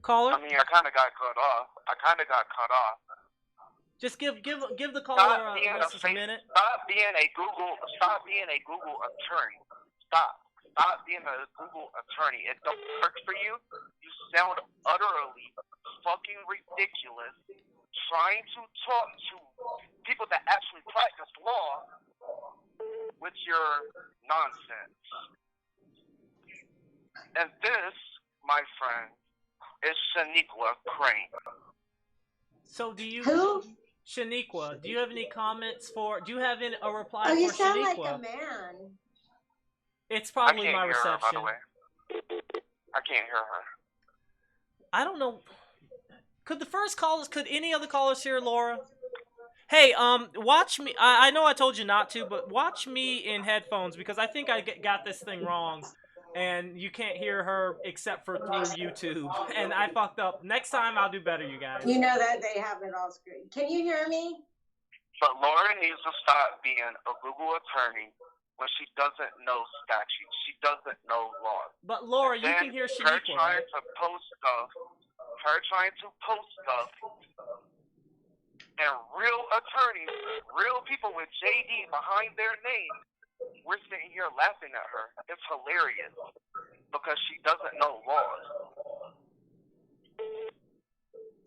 Caller? I mean, I kind of got cut off. Just give the caller a minute. Stop being a Google attorney. Stop being a Google attorney. It don't work for you. You sound utterly fucking ridiculous trying to talk to people that actually practice law with your nonsense. And this, my friend, is Shaniqua Crane. So do you... Who? Shaniqua, do you have any comments for... Do you have a reply Oh, for Shaniqua? you sound like a man. It's probably my reception. I can't hear her, by the way. I can't hear her. I don't know. Could any other callers hear Laura? Hey, watch me. I know I told you not to, but watch me in headphones because I think I got this thing wrong. And you can't hear her except for through YouTube. And I fucked up. Next time I'll do better, you guys. You know that they have it all screwed. Can you hear me? But Laura needs to stop being a Google attorney when she doesn't know statutes. She doesn't know laws. But Laura, you can hear Shaniqua. Her trying to post stuff, and real attorneys, real people with JD behind their name, we're sitting here laughing at her. It's hilarious because she doesn't know laws.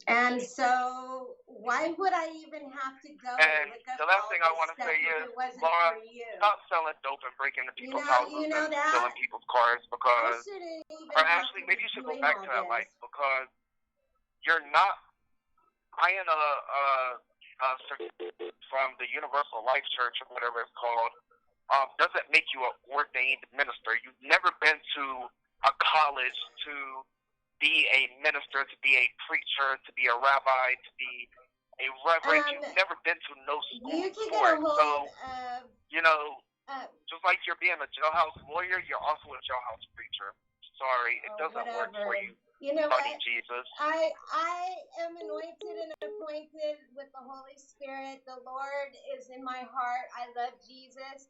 And so, why would I even have to go and look up the last all thing this I want to stuff say if is, it wasn't Laura, for you? stop selling dope and breaking into people's houses you know and that? stealing people's cars I because, shouldn't even or have actually, to maybe you should go doing back all to that this. life because you're not buying a certificate from the Universal Life Church or whatever it's called. Doesn't make you an ordained minister. You've never been to a college to be a minister, to be a preacher, to be a rabbi, to be a reverend. You've never been to no school You can for get a it. hold So, of... you know, just like you're being a jailhouse lawyer, you're also a jailhouse preacher. Sorry, it doesn't work for you. You know Buddy what? Jesus. I am anointed and appointed with the Holy Spirit. The Lord is in my heart. I love Jesus.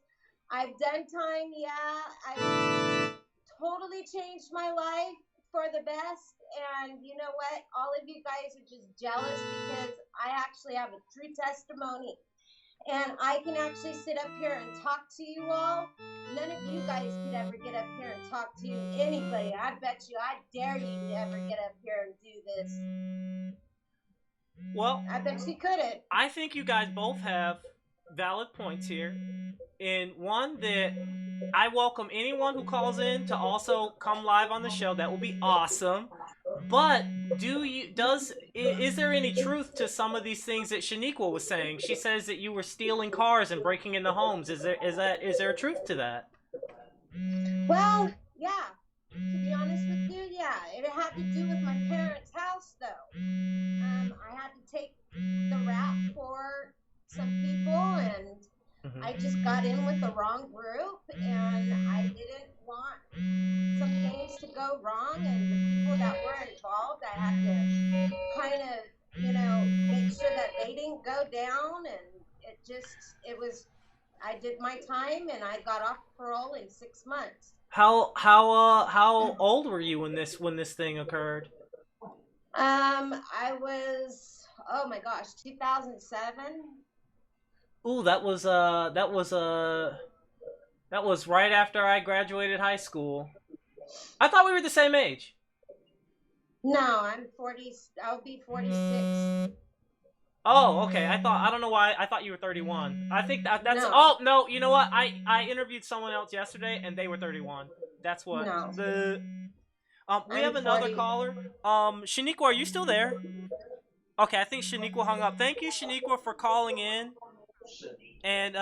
I've done time, yeah. I've totally changed my life for the best. And you know what? All of you guys are just jealous because I actually have a true testimony. And I can actually sit up here and talk to you all. None of you guys could ever get up here and talk to anybody. I bet you, I dare you to ever get up here and do this. Well, I bet you couldn't. I think you guys both have valid points here. And one, that I welcome anyone who calls in to also come live on the show. That will be awesome. But is there any truth to some of these things that Shaniqua was saying? She says that you were stealing cars and breaking into homes. Is there a truth to that? Well, yeah. To be honest with you, yeah. It had to do with my parents' house, though. I had to take the rap for some people, and I just got in with the wrong group, and I didn't want some things to go wrong, and the people that were involved, I had to kind of, make sure that they didn't go down, and I did my time, and I got off parole in 6 months. How old were you when this thing occurred? I was, oh my gosh, 2007. Ooh, that was right after I graduated high school. I thought we were the same age. No, I'm 40. I'll be 46. Oh, okay. I don't know why. I thought you were 31. I think that's. No. Oh no, you know what? I interviewed someone else yesterday, and they were 31. That's what No. we have another 40. caller. Shaniqua, are you still there? Okay, I think Shaniqua hung up. Thank you, Shaniqua, for calling in. And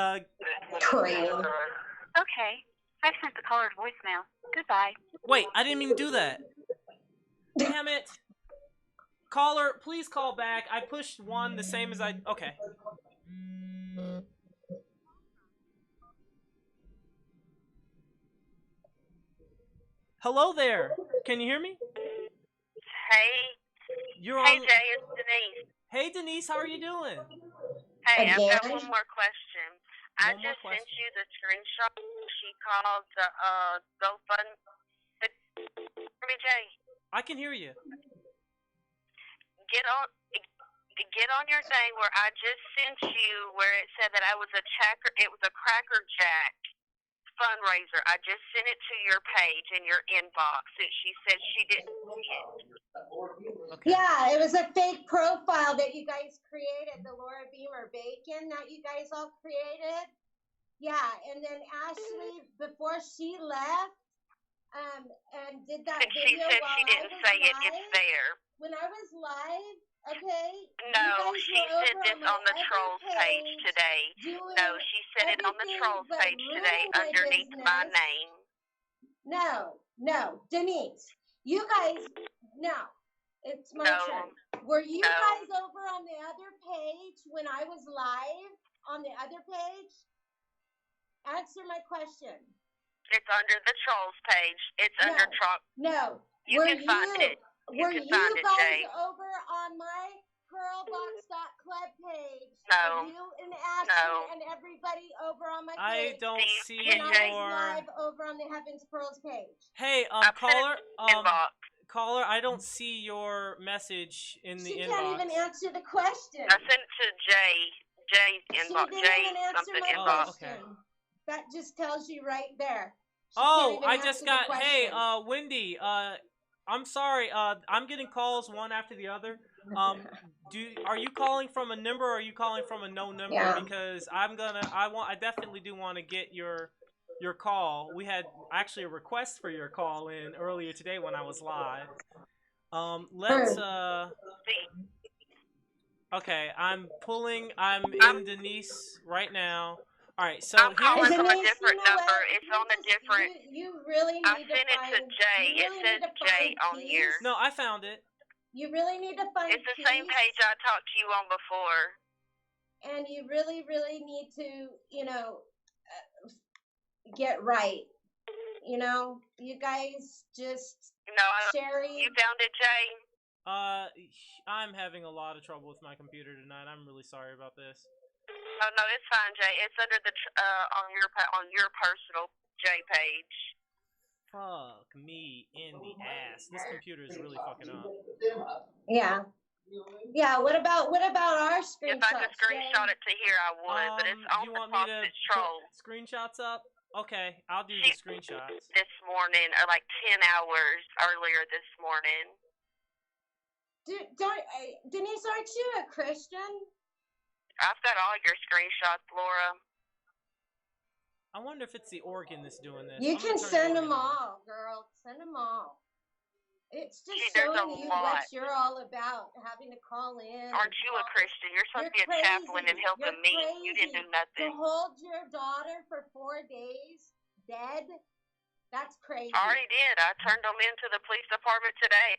Crazy. Okay. I've sent the caller's voicemail. Goodbye. Wait, I didn't mean to do that. Damn it. Caller, please call back. I pushed 1 the same as I... Okay. Hello there. Can you hear me? Hey. You're Hey, on... Jay, it's Denise. Hey, Denise, how are you doing? Hey, I've got Again? one more question. I One more just sent question. you the screenshot she called the GoFund. For me, Jay. I can hear you. Get on your thing where I just sent you where it said that I was a checker. It was a Cracker Jack fundraiser. I just sent it to your page in your inbox. She said she didn't see it. Okay. Yeah, it was a fake profile that you guys created, the Laura Beamer Bacon that you guys all created. Yeah, and then Ashley, before she left, and did that And she video said while she didn't say it. live, It's there. when I was live, okay? No, you she guys said were this over on the my TrollZ other page today. doing No, she said it on the everything TrollZ but page today ruining my underneath my business. name. No, Denise, you guys, no, it's my No. turn. Were you No. guys over on the other page when I was live on the other page? Answer my question. It's under the TrollZ page. It's No. under Troll. No. You can find it. Were can you find it, guys Jay. over on my Pearlbox.club page? No. Were you and Ashley No. and everybody over on my I page? don't See, see when I was your... live over on the Heavens Pearls page. Hey, I've caller, sent it inbox. caller, I don't see your message in the She inbox. can't even answer the question. I sent it to Jay's inbox. She didn't Jay even answer something my inbox. question. Okay. That just tells you right there. She Oh, can't even I answer just the got... Hey, question. Wendy, I'm sorry, I'm getting calls one after the other. Are you calling from a number or are you calling from a no number? Yeah. Because I definitely do want to get your call. We had actually a request for your call in earlier today when I was live. Okay, I'm in Denise right now. All right, so I'm calling from a Denise, different you know number. what? It's on a different. You really I need sent to it find. to Jay. You It really says need to Jay find on peace. here. No, I found it. You really need to find It's the peace, same page I talked to you on before. and you really, really need to, get right. You guys just No, Sherry. you found it, Jay. I'm having a lot of trouble with my computer tonight. I'm really sorry about this. Oh no, it's fine, Jay. It's under the on your personal Jay page. Fuck me in the ass. This computer is really fucking up. Yeah. Yeah. What about our screenshots? If I could screenshot it to here, I would. But it's on You the want me top. to It's put Troll. screenshots up? Okay, I'll do the screenshots. This morning, or like 10 hours earlier this morning. Denise, aren't you a Christian? I've got all your screenshots, Laura. I wonder if it's the organ that's doing this. You I'm gonna can turn the send organ them on. all, girl. Send them all. It's just Gee, there's showing a you lot. what you're all about, having to call in. Aren't you a Christian? You're supposed to be a chaplain and helping me. You didn't do To nothing. hold your daughter for 4 days dead, that's crazy. I already did. I turned them into the police department today.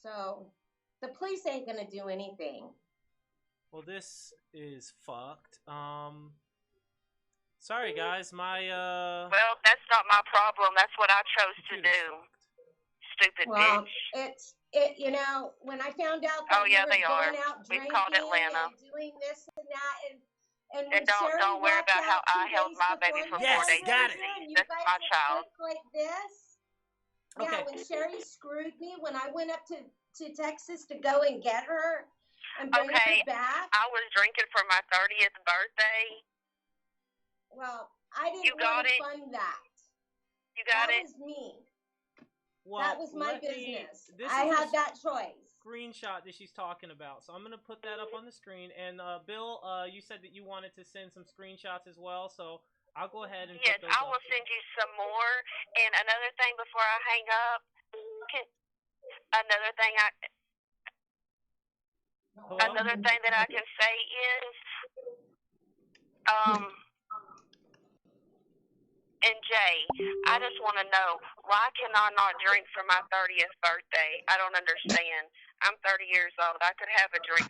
So the police ain't gonna do anything. Well, this is fucked. Sorry guys, my Well, that's not my problem. That's what I chose to computer's do. fucked. Stupid Well, bitch. you know, when I found out that Oh, yeah, you were they are. going out We've drinking called Atlanta. and doing this and that, and And don't worry about how I held my baby for 4 Yes, days. got it. That's my child. Like this. Okay. Yeah, when Sherry screwed me, when I went up to Texas to go and get her and bring Okay, her back. I was drinking for my 30th birthday. Well, I didn't You got want to it? fund that. You got That it? was me. Well, That was my let me- business. this I is had a that choice. screenshot that she's talking about. So I'm gonna put that up on the screen. And Bill, you said that you wanted to send some screenshots as well, so I'll go ahead and Yes, put those I up. will send you some more. And another thing before I hang up, another thing Hello? that I can say is, and Jay, I just want to know, why can I not drink for my 30th birthday? I don't understand. I'm 30 years old. I could have a drink,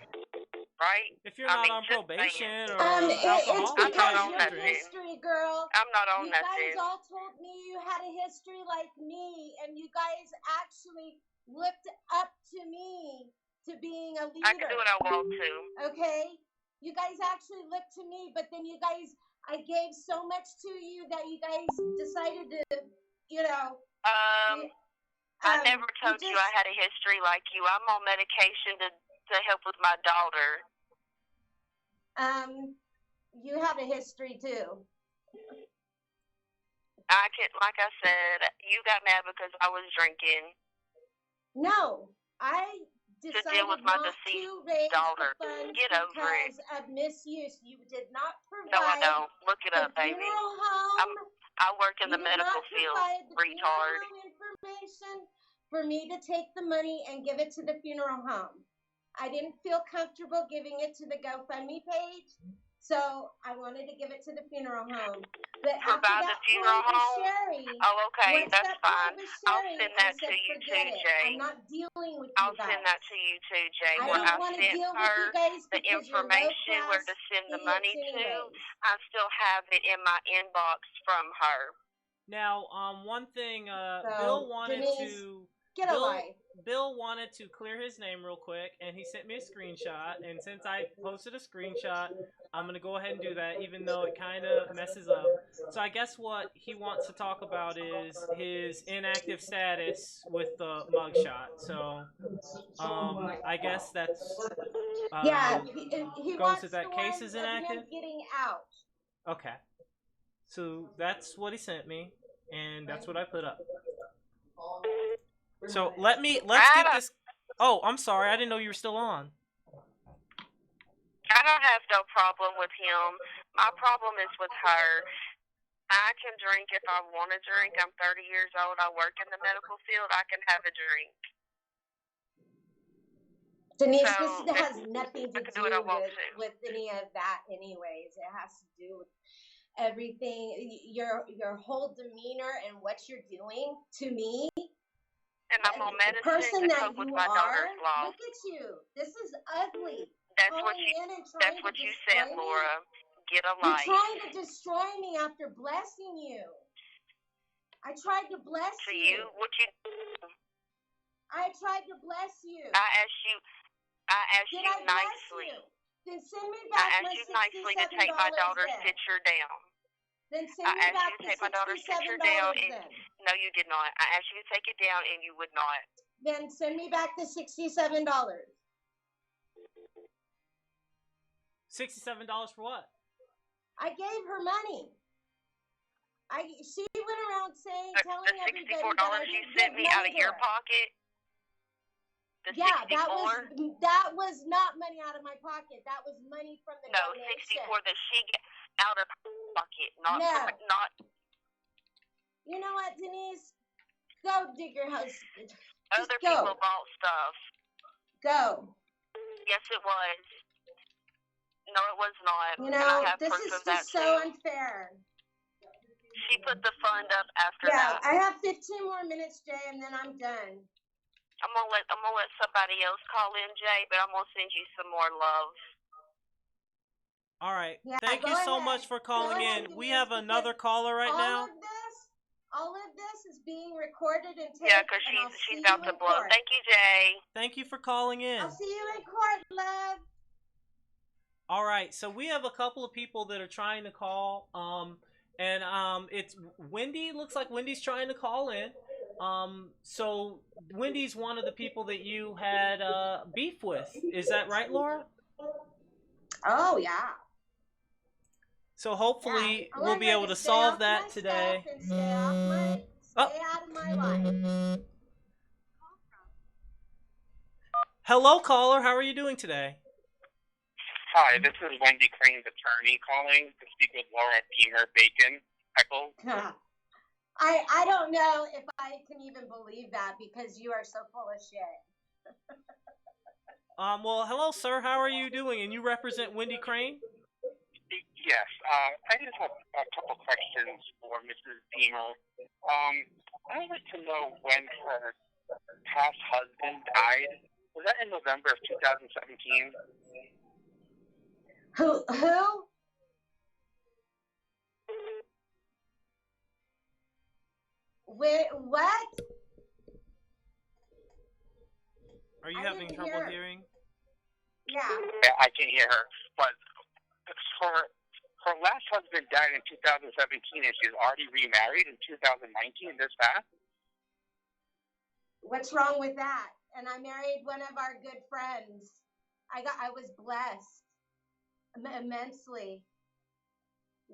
right? If you're not on just probation or It's alcohol, I'm not because on your nothing. history, girl. I'm not on You guys nothing. all told me you had a history like me, and you guys actually looked up to me to being a leader. I can do what I want to. Okay? You guys actually looked to me, but then you guys, I gave so much to you that you guys decided to, you know. I never told you I had a history like you. I'm on medication to help with my daughter. You have a history too. Like I said, you got mad because I was drinking. No, I decided deal with my not deceased to raise daughter. the funds Get over it. because of misuse. You did not provide No, I don't. Look it the up, baby. funeral home. I work in You the did medical not field, provide the retard. funeral home information for me to take the money and give it to the funeral home. I didn't feel comfortable giving it to the GoFundMe page, so I wanted to give it to the funeral home. But Provide the funeral home? Sherry, Oh, okay, once that's that fine. point with I'll Sherry, send I that said, to you too, forget it. Jay. I'm not dealing with I'll you guys. send that to you too, Jay. I When don't I want to sent deal with her you guys the because you're low information where to class send the idiots money to, anyways. I still have it in my inbox from her. Now, one thing, So, Bill wanted Denise, to Get a life. Bill wanted to clear his name real quick, and he sent me a screenshot. And since I posted a screenshot, I'm gonna go ahead and do that, even though it kind of messes up. So I guess what he wants to talk about is his inactive status with the mugshot. So, I guess that's Yeah, he goes wants with that the case ones is of inactive. him getting out. Okay, so that's what he sent me, and that's what I put up. So let's get this. Oh, I'm sorry, I didn't know you were still on. I don't have no problem with him. My problem is with her. I can drink if I want to drink. I'm 30 years old. I work in the medical field. I can have a drink. Denise, So, this has nothing to I can do do what I want with any of that anyways. It has to do with everything, your whole demeanor and what you're doing to me. And I'm on The medicine person to that cope with you my are, daughter's loss. look at you. This is ugly. That's what Calling in and trying That's what to you destroy said, me. Laura. Get a You're life. trying to destroy me after blessing you. I tried to bless To you, what you? I tried to bless you. I asked you Did I bless nicely. you? Then send me I back my asked you nicely to take my $67 daughter's then. picture down. Then send I me asked back you to the take my daughter's picture down, $67 and then. no, you did not. I asked you to take it down, and you would not. Then send me back the $67. $67 for what? I gave her money. She went around telling The everybody $64 that I you didn't sent give me out money of to your her. pocket. The Yeah, 64? that was not money out of my pocket. That was money from the No, donation. 64 that she got out of her pocket, not No. from, not. You know what, Denise? Go dig your house. Other people bought stuff. Go. Yes, it was. No, it was not. You and know, I have this proof is of that just so too. unfair. She put the fund up after Yeah, that. I have 15 more minutes, Jay, and then I'm done. I'm gonna let somebody else call in, Jay, but I'm gonna send you some more love. All right. Yeah, Thank you so much for calling in. We have another caller right now. All of this is being recorded and taped. Yeah, because she's about to blow. Thank you, Jay. Thank you for calling in. I'll see you in court, love. All right, so we have a couple of people that are trying to call. It's Wendy. Looks like Wendy's trying to call in. So Wendy's one of the people that you had beef with. Is that right, Laura? Oh yeah. So hopefully we'll be able to solve that today. Stay out of my life. Hello, caller. How are you doing today? Hi, this is Wendy Crane's attorney calling to speak with Laura Beamer Bacon. Heckle. I don't know if I can even believe that because you are so full of shit. Well, hello, sir. How are you doing? And you represent Wendy Crane? Yes. I just have a couple questions for Mrs. Beamer. I would like to know when her past husband died. Was that in November of 2017? Who? Wait, what? Are you having trouble hearing? Yeah. Yeah, I can hear her. But her last husband died in 2017, and she's already remarried in 2019. This past. What's wrong with that? And I married one of our good friends. I was blessed immensely.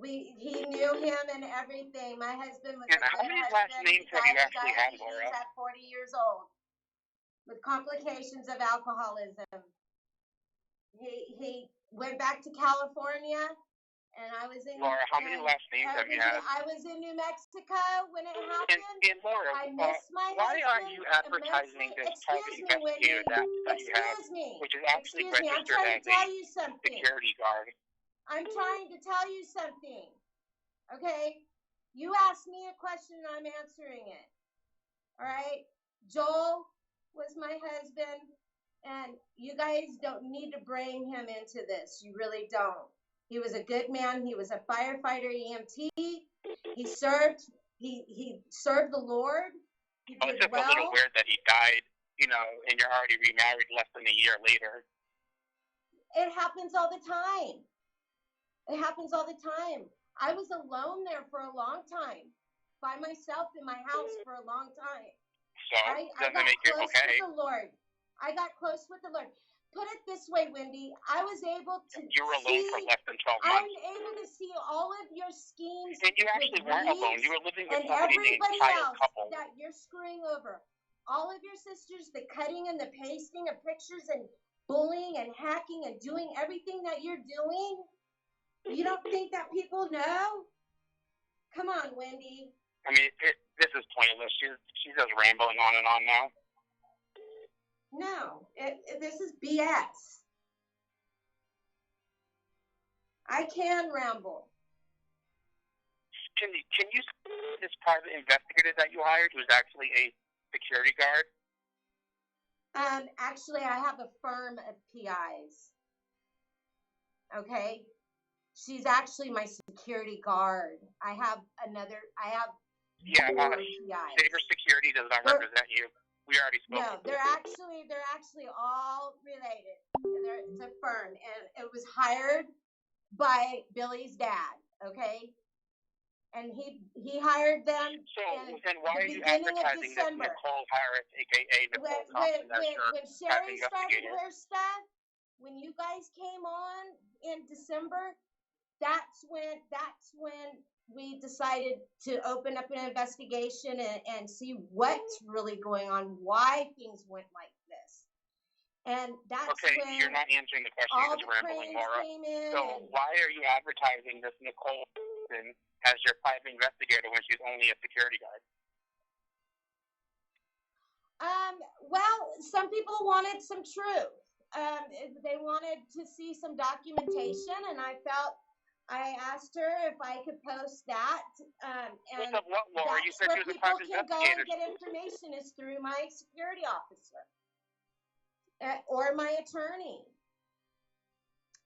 He knew him and everything. My husband was. And how many last names have you actually had, Laura? He's at 40 years old with complications of alcoholism. He went back to California, and I was in. Laura, how many last names have you had? I was in New Mexico when it happened. And Laura, I missed my why husband aren't you advertising this private investigator that you have, which is actually registered as a security guard? I'm trying to tell you something. Okay? You asked me a question and I'm answering it. All right? Joel was my husband, and you guys don't need to bring him into this. You really don't. He was a good man. He was a firefighter EMT. He served the Lord. He did it's just well. a little weird that he died, and you're already remarried less than a year later. It happens all the time. It happens all the time. I was alone there for a long time, by myself in my house for a long time. So, I got close with the Lord. I got close with the Lord. Put it this way, Wendy. I was able to You were alone for less than 12 months. I'm able to see all of your schemes. And you actually weren't alone. You were living with and somebody named everybody else couple. that you're screwing over. All of your sisters, the cutting and the pasting of pictures and bullying and hacking and doing everything that you're doing. You don't think that people know? Come on, Wendy. I mean, this is pointless. She's just rambling on and on now. No, this is BS. I can ramble. Can you see this private investigator that you hired, who's actually a security guard? Actually, I have a firm of PIs. Okay. She's actually my security guard. I have Yeah, PIs. Saber Security does not represent you. We already spoke. No, they're actually all related. It's a firm, and it was hired by Billy's dad. Okay, and he hired them. So then why are you advertising this Nicole Harris, aka Nicole Thompson, when Sherry started her stuff, when you guys came on in December, that's when we decided to open up an investigation and see what's really going on, why things went like this. And that's Okay, when you're not answering the question. all You're just the rambling, cranes Laura. came in. So why are you advertising this Nicole person as your private investigator when she's only a security guard? Well, some people wanted some truth. They wanted to see some documentation, and I asked her if I could post that. And Of what, Laura? You that's said where she was a people private can go investigator. and get information is through my security officer or my attorney.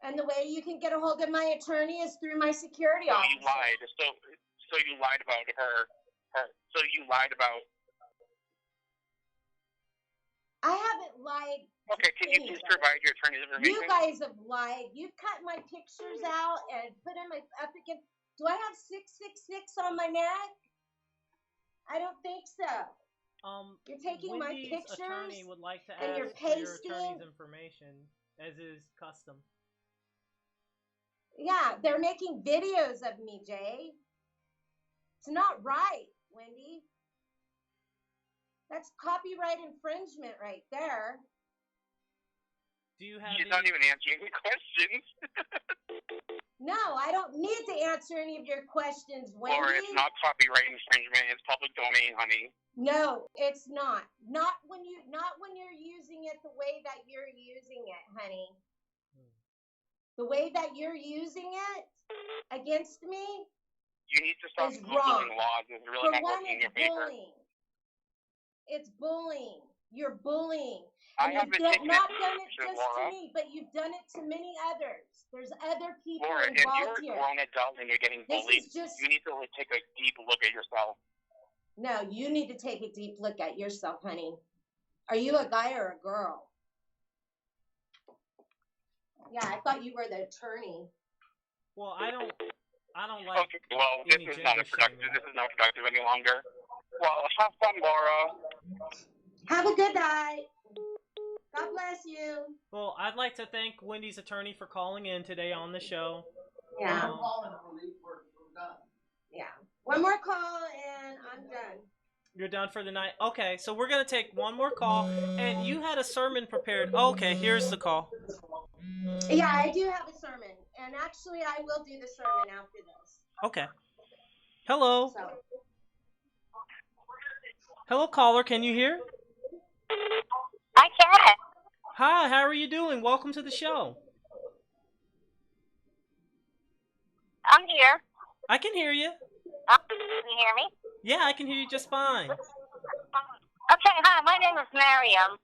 And the way you can get a hold of my attorney is through my security officer. You lied. So you lied about her. So you lied about. I haven't lied. Okay, can you please provide your attorney's information? You guys have lied. You've cut my pictures out and put them up again. Do I have 666 on my neck? I don't think so. You're taking Wendy's my pictures attorney would like to and you're ask for your pasting. attorney's information, as is custom. Yeah, they're making videos of me, Jay. It's not right, Wendy. That's copyright infringement right there. Do you have? She's not even answering the questions. No, I don't need to answer any of your questions, Wendy. Laura, it's not copyright infringement. It's public domain, honey. No, it's not. Not when you're using it the way that you're using it, honey. The way that you're using it against me You need to stop is Googling wrong. laws. It's really For not one, working in it's your favor. bullying. It's bullying. You're bullying. I And haven't you've taken not it done it just Laura. to me, but you've done it to many others. There's other people Laura, if involved you're a here. grown adult and you're getting This bullied, is just you need to take a deep look at yourself. no. You need to take a deep look at yourself, honey. Are you a guy or a girl? Yeah, I thought you were the attorney. Well, I don't like. Okay, well, this any is not gender productive. shaming. This is not productive any longer. Well, have fun, Laura. Have a good night. God bless you. Well, I'd like to thank Wendy's attorney for calling in today on the show. Yeah. Yeah. One more call and I'm done. You're done for the night? Okay, so we're going to take one more call. And you had a sermon prepared. Okay, here's the call. Yeah, I do have a sermon. And actually, I will do the sermon after this. Okay. Hello. So. Hello, caller. Can you hear? I can. Hi, how are you doing? Welcome to the show. I'm here. I can hear you. Can you hear me? Yeah, I can hear you just fine. Okay, hi. My name is Miriam.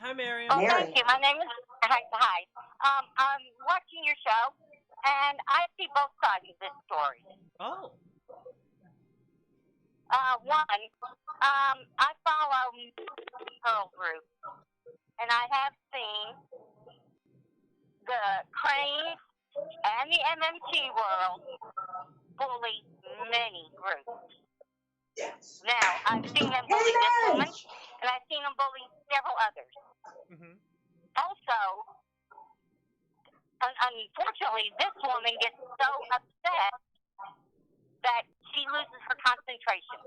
Hi, Miriam. Oh, thank you. My name is hi. I'm watching your show, and I see both sides of this story. Oh. One, I follow Pearl Group, and I have seen the Crane and the MMT world bully many groups. Yes. Now, I've seen them bully this woman, and I've seen them bully several others. Mm-hmm. Also, unfortunately, this woman gets so upset that she loses her concentration.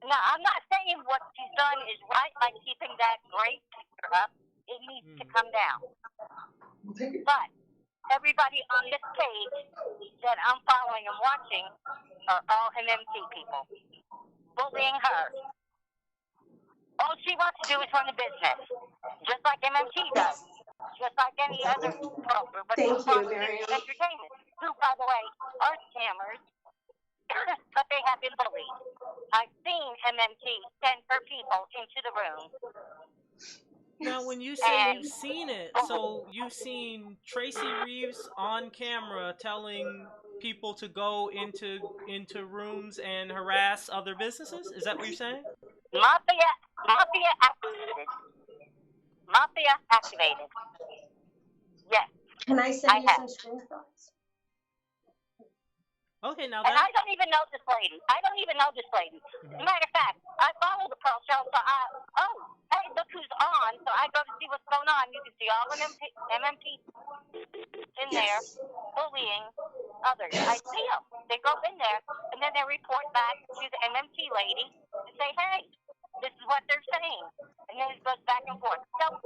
Now, I'm not saying what she's done is right by keeping that great picture up. It needs to come down. But everybody on this page that I'm following and watching are all MMT people bullying her. All she wants to do is run a business, just like MMT does, just like any other program. But Thank you, Miriam. Entertainment, who, by the way, are scammers, but they have been bullied. I've seen MMT send her people into the room. Now, when you say you've seen it, so you've seen Tracy Reeves on camera telling people to go into rooms and harass other businesses? Is that what you're saying? Mafia activated. Yes. Can I send you some screenshots? Okay, now And that... I don't even know this lady. As a matter of fact, I follow the Pearl Show, so hey, look who's on. So I go to see what's going on. You can see all MMP in there bullying others. I see them. They go in there, and then they report back to the MMT lady and say, hey, this is what they're saying. And then it goes back and forth. So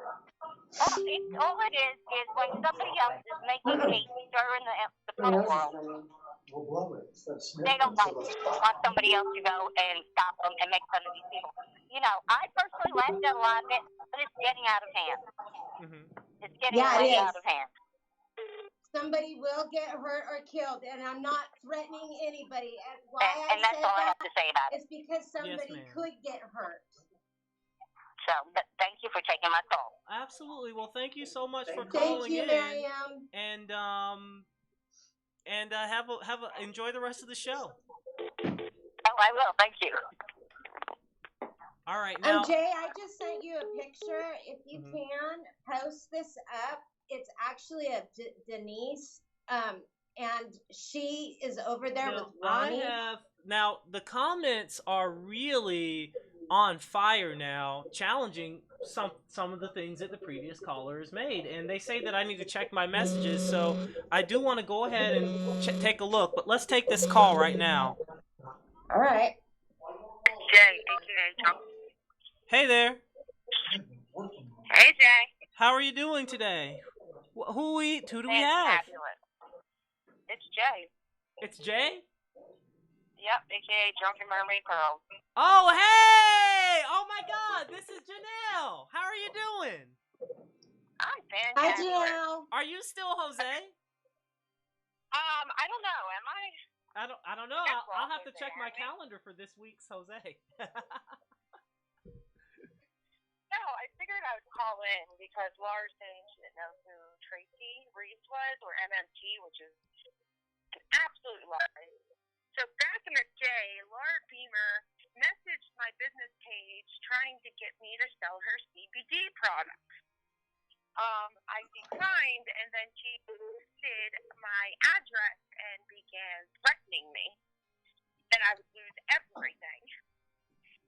All it is when somebody else is making a stir in the porn world, they don't like it. They want somebody else to go and stop them and make fun of these people. You know, I personally laughed at a lot of it, but it's getting out of hand. It's getting way out of hand. Somebody will get hurt or killed, and I'm not threatening anybody. And why and that's all I have to say about it is because somebody could get hurt. So, thank you for taking my call. Absolutely. Well, thank you so much for calling in. Thank you, Miriam. And enjoy the rest of the show. Oh, I will. Thank you. All right, now. Jay, I just sent you a picture. If you can, post this up. It's actually a Denise, and she is over there with Ronnie. Now, the comments are really on fire now, challenging some of the things that the previous callers made, and they say that I need to check my messages, so I do want to go ahead and take a look, but let's take this call right now. All right. Jay, hey there. Hey, Jay. How are you doing today? Who do we have? It's Jay. It's Jay? Yep, aka Drunken Mermaid Pearl. Oh, hey! Oh my God, this is Janelle. How are you doing? I'm fantastic. Hi, Janelle. Are you still Jose? I don't know. Am I? I don't know. I'll have to check my calendar for this week's Jose. No, I figured I would call in because Larson didn't know who Tracy Reeves was, or MMT, which is an absolute lie. So back in the day, Laura Beamer messaged my business page trying to get me to sell her CBD products. I declined, and then she posted my address and began threatening me that I would lose everything.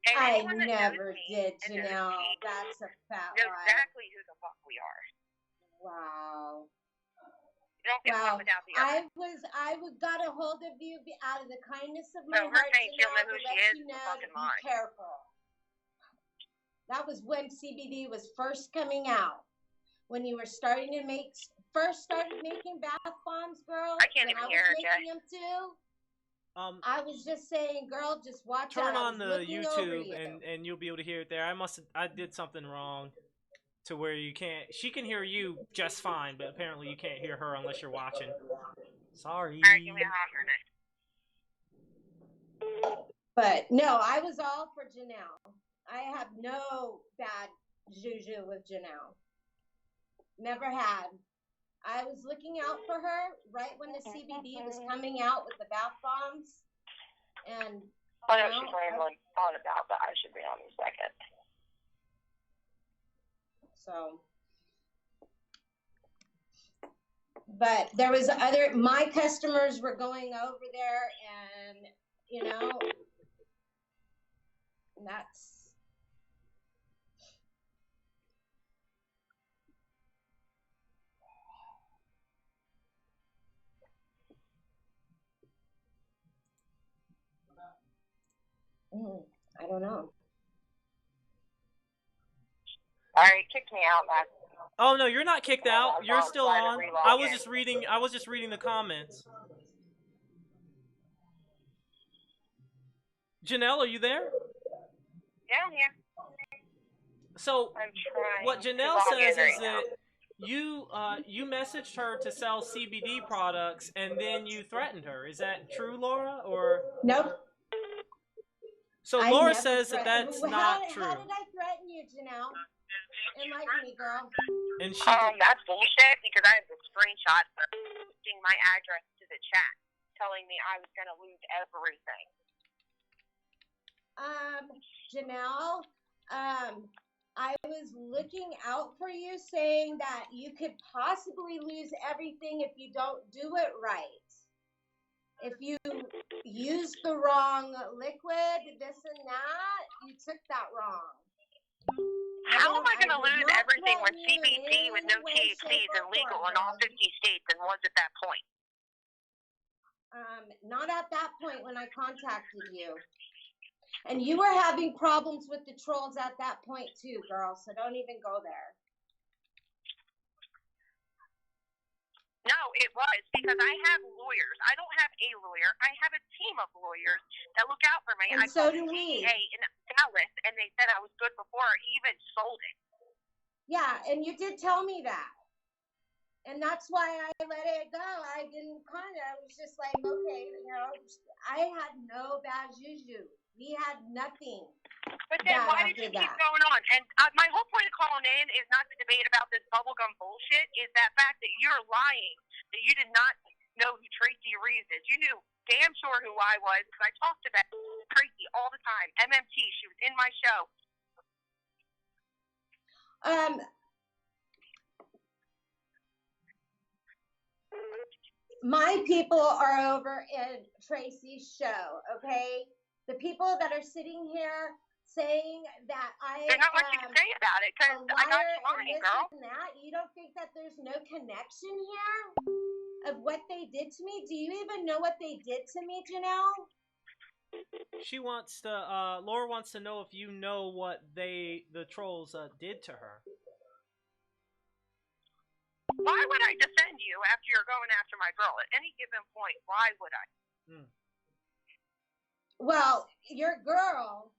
And I never did, Janelle. That's a fat lie. Know exactly who the fuck we are. Wow. Wow. I got a hold of you out of the kindness of my heart, Janelle, to let you know to be careful. That was when CBD was first coming out. When you were starting to started making bath bombs, girl. I can't even hear her, Jay. Them too. I was just saying, girl, just watch out. Turn on the YouTube and you'll be able to hear it there. I did something wrong to where she can hear you just fine, but apparently you can't hear her unless you're watching. Sorry. All right, give me a minute. But no, I was all for Janelle. I have no bad juju with Janelle. Never had. I was looking out for her right when the CBD was coming out with the bath bombs. And I know she's rambling on about that. I should be on in a second. So, but there was my customers were going over there, and that's. I don't know. All right, kicked me out, man. Oh no, you're not kicked out. You're still on. I was just reading the comments. Janelle, are you there? Yeah, I'm here. So what Janelle says is that you messaged her to sell CBD products and then you threatened her. Is that true, Laura? Or nope. So Laura says that that's not true. How did I threaten you, Janelle? Enlighten me, girl. And that's bullshit because I have the screenshot posting my address to the chat, telling me I was going to lose everything. Janelle, I was looking out for you, saying that you could possibly lose everything if you don't do it right. If you use the wrong liquid, this and that, you took that wrong. How am I going to lose everything when CBD with no THC is illegal in all 50 states and was at that point? Not at that point when I contacted you. And you were having problems with the trolls at that point too, girl, so don't even go there. No, it was because I have lawyers. I don't have a lawyer. I have a team of lawyers that look out for me. And I so called do the we. DEA in Dallas, and they said I was good before I even sold it. Yeah, and you did tell me that. And that's why I let it go. I didn't I was just like, okay, I had no bad juju. We had nothing. But then why did you keep going on? And my whole point of calling in is not to debate about this bubblegum bullshit, is that fact that you're lying, that you did not know who Tracy Reeves is. You knew damn sure who I was, because I talked about Tracy all the time. MMT, she was in my show. My people are over in Tracy's show, okay? The people that are sitting here saying that There's not much you can say about it, because I got you lying, girl. That. You don't think that there's no connection here of what they did to me? Do you even know what they did to me, Janelle? She wants to, Laura wants to know if you know what the trolls did to her. Why would I defend you after you're going after my girl? At any given point, why would I? Well, your girl...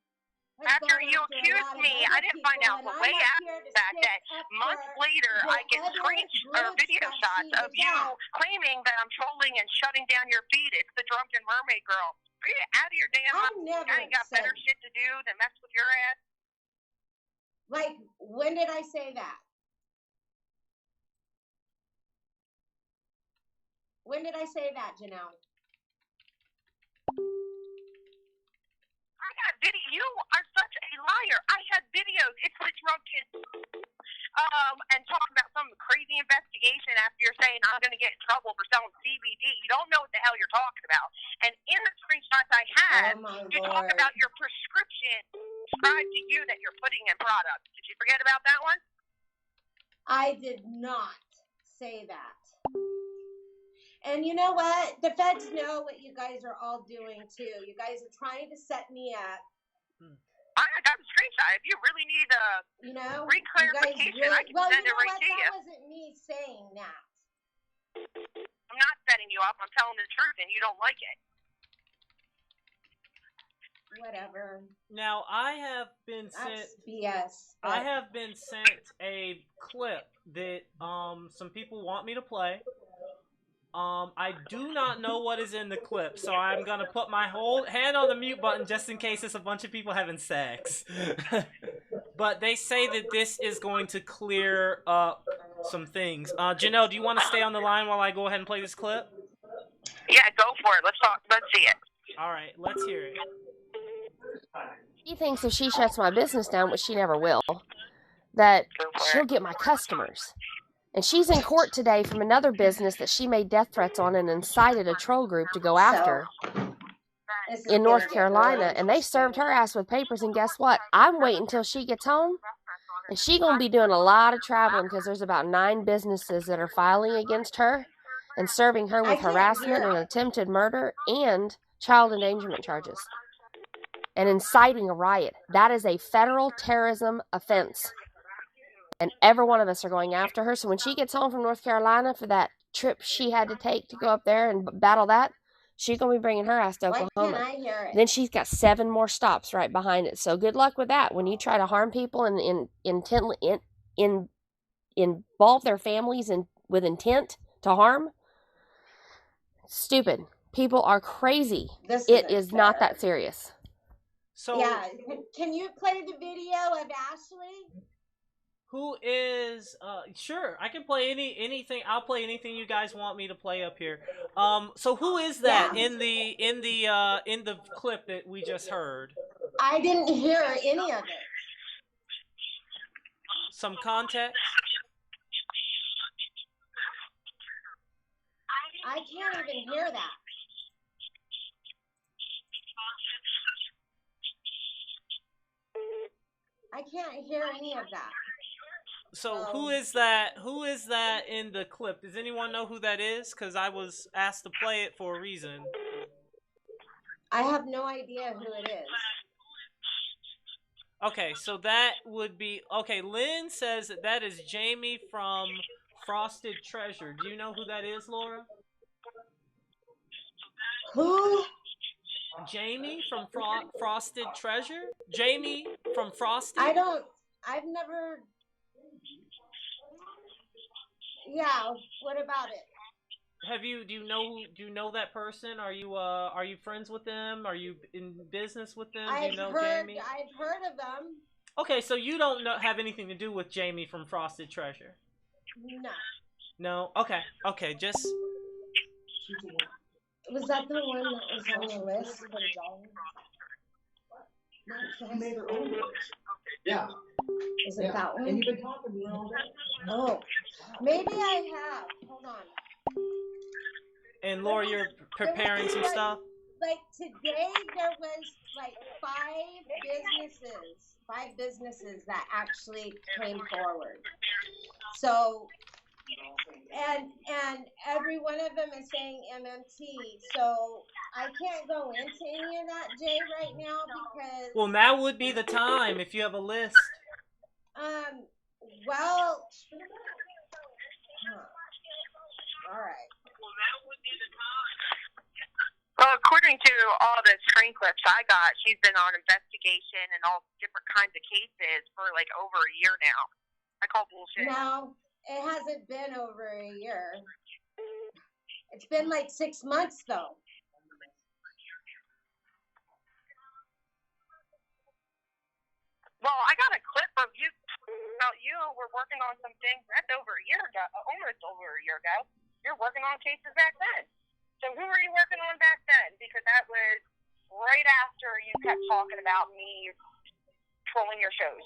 After you accused me, I didn't find out the way after that months later I get video shots of you claiming that I'm trolling and shutting down your feed. It's the drunken mermaid girl. Are you out of your damn mind? I ain't got better shit to do than mess with your ass. Like, when did I say that? When did I say that, Janelle? I got video. You are such a liar. I had videos. It's the drunk kid. And talking about some crazy investigation after you're saying I'm going to get in trouble for selling CBD. You don't know what the hell you're talking about. And in the screenshots I had, you talk about your prescription described to you that you're putting in products. Did you forget about that one? I did not say that. And you know what? The feds know what you guys are all doing, too. You guys are trying to set me up. I got the screenshot. If you really need a re-clarification, I can send it right to you. That wasn't me saying that. I'm not setting you up. I'm telling the truth, and you don't like it. Whatever. Now, I have been sent... That's BS. I have been sent a clip that some people want me to play. I do not know what is in the clip, so I'm gonna put my whole hand on the mute button just in case it's a bunch of people having sex. But they say that this is going to clear up some things. Janelle, do you want to stay on the line while I go ahead and play this clip? Yeah, go for it. Let's talk. Let's see it. All right, let's hear it. She thinks if she shuts my business down, which she never will, that she'll get my customers. And she's in court today from another business that she made death threats on and incited a troll group to go after in North Carolina. And they served her ass with papers. And guess what? I'm waiting until she gets home. And she going to be doing a lot of traveling because there's about 9 businesses that are filing against her and serving her with harassment and attempted murder and child endangerment charges. And inciting a riot. That is a federal terrorism offense. And every one of us are going after her. So when she gets home from North Carolina for that trip she had to take to go up there and battle that, she's going to be bringing her ass to Oklahoma. Why can't I hear it? Then she's got 7 more stops right behind it. So good luck with that. When you try to harm people and intently involve their families with intent to harm, stupid. People are crazy. It is not that serious. So yeah, can you play the video of Ashley? Who is sure, I can play anything. I'll play anything you guys want me to play up here. So who is that in the clip that we just heard? I didn't hear any of it. Some context? I can't even hear that. I can't hear any of that. So who is that? Who is that in the clip? Does anyone know who that is? Because I was asked to play it for a reason. I have no idea who it is. Okay, so that would be... Okay, Lynn says that is Jamie from Frosted Treasure. Do you know who that is, Laura? Who? Jamie from Frosted Treasure? Jamie from Frosted? I've never. Yeah, what about it? Do you know that person? Are you friends with them? Are you in business with them? Do you know Jamie? I've heard of them. Okay, so you don't have anything to do with Jamie from Frosted Treasure? No. No? Okay, just... Was that the one that was on the list for the Made her own list. Yeah. Is it that one? And you've been talking to her all day. Oh, maybe I have. Hold on. And Laura, you're preparing some stuff? Like today, there was like five businesses that actually came forward. So, and every one of them is saying MMT. So I can't go into any of that, Jay, right now because. Well, now would be the time if you have a list. Well. All right. Well, according to all the screen clips I got, she's been on investigation and all different kinds of cases for like over a year now. I call bullshit. No, it hasn't been over a year. It's been like 6 months though. Well, I got a clip from you about you were working on some things that's over a year ago, almost over a year ago. You're working on cases back then. So who were you working on back then? Because that was right after you kept talking about me trolling your shows.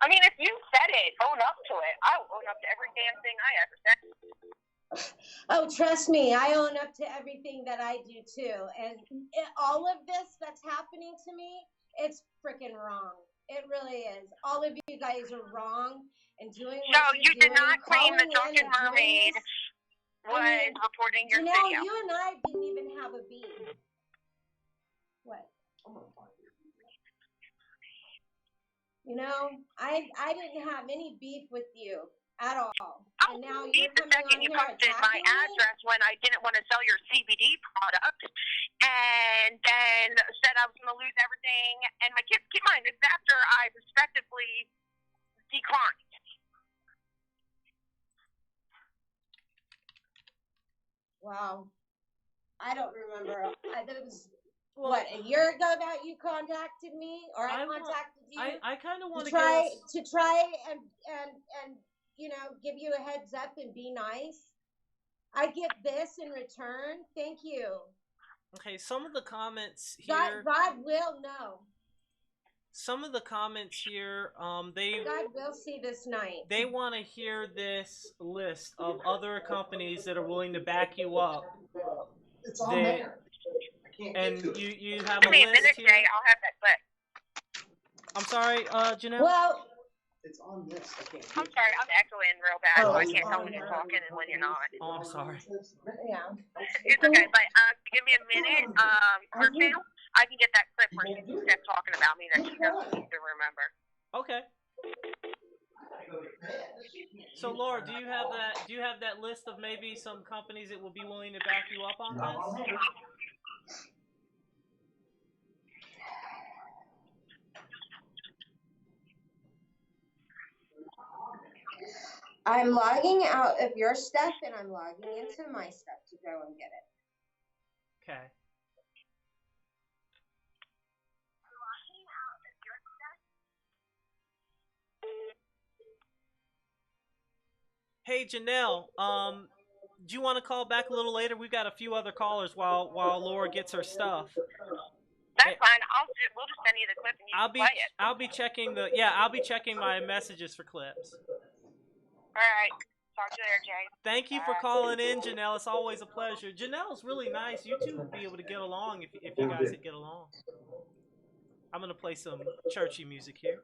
I mean, if you said it, own up to it. I'll own up to every damn thing I ever said. Oh, trust me, I own up to everything that I do too. And all of this that's happening to me, it's freaking wrong. It really is. All of you guys are wrong and doing what No, you you're did not claim the Drunken Mermaid was reporting your video. You and I didn't even have a beef. What? You know, I didn't have any beef with you at all. And now you're coming on you here posted my address when I didn't want to sell your CBD product, and then said I was going to lose everything. And my kids, keep in mind, it's after I respectively declined. Wow. I don't remember. It was, what, a year ago that you contacted me? Or I contacted you? I kind of want to try and you know, give you a heads up and be nice. I get this in return. Thank you. Okay, some of the comments here... God will know. Some of the comments here, God will see this night. They want to hear this list of other companies that are willing to back you up. It's on there. And you have Give me a minute, here. Jay. I'll have that clip. I'm sorry, Janelle? Well... It's on this. I'm sorry, I'm echoing real bad, so I can't tell when you're talking and when you're not. Oh, I'm sorry. Yeah. It's okay, but give me a minute or two. I can get that clip where she kept talking about me that she doesn't seem to remember. Okay. So, Laura, do you have that list of maybe some companies that will be willing to back you up on this? I'm logging out of your stuff and I'm logging into my stuff to go and get it. Okay. Hey, Janelle, do you want to call back a little later? We've got a few other callers while Laura gets her stuff. That's fine. We'll just send you the clip and you can play it. I'll be checking my messages for clips. All right. Talk to you later, Jay. Thank you for calling in, Janelle. It's always a pleasure. Janelle's really nice. You two would be able to get along if you guys could get along. I'm gonna play some churchy music here.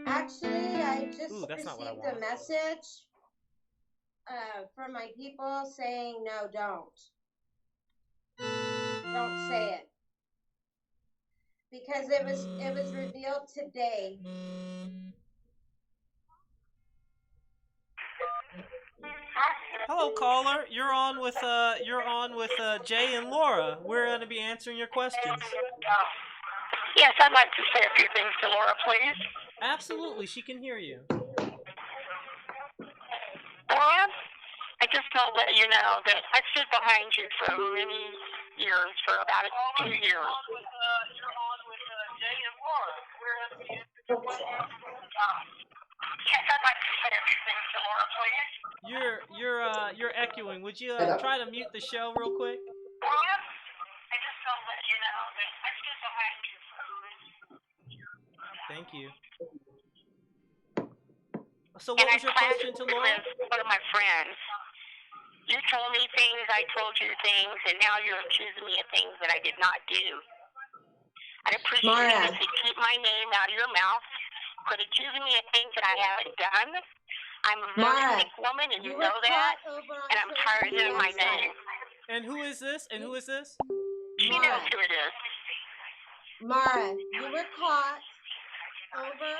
Actually, I just received a message from my people saying no, don't say it, because it was revealed today Hello, caller. You're on with Jay and Laura. We're going to be answering your questions. Yes, I'd like to say a few things to Laura, please. Absolutely, she can hear you. Laura, I just want to let you know that I stood behind you for many years, for about 2 years. You're on with Jay and Laura. We're going to be answering your questions. Yes, I'd like to say a few things to Laura, please. You're echoing. Would you try to mute the show real quick? Laura, I just want to let you know that I stood behind you for many years. Thank you. So what was your question to Laura? One of my friends. You told me things, I told you things, and now you're accusing me of things that I did not do. I'd appreciate it if you keep my name out of your mouth. Quit accusing me of things that I haven't done. I'm a very sick woman, and you know that, and I'm tired of hearing my name. And who is this? And who is this? She knows who it is. Mara, you were caught over.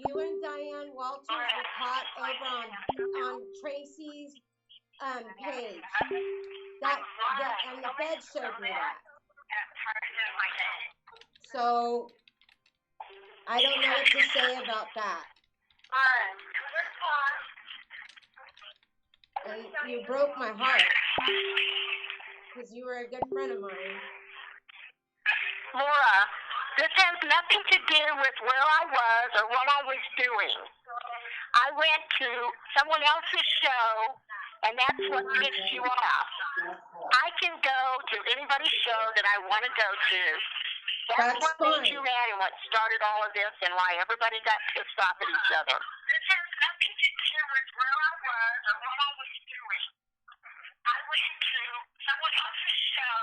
You and Diane Walters were caught over on Tracy's page. And the Fed showed me that. So I don't know what to say about that. And you broke my heart because you were a good friend of mine. Laura, this has nothing to do with where I was or what I was doing. I went to someone else's show, and that's what pissed you off. I can go to anybody's show that I want to go to. That's what made you mad and what started all of this and why everybody got pissed off at each other. This has nothing to do with where I was or what I was doing. I went to someone else's show,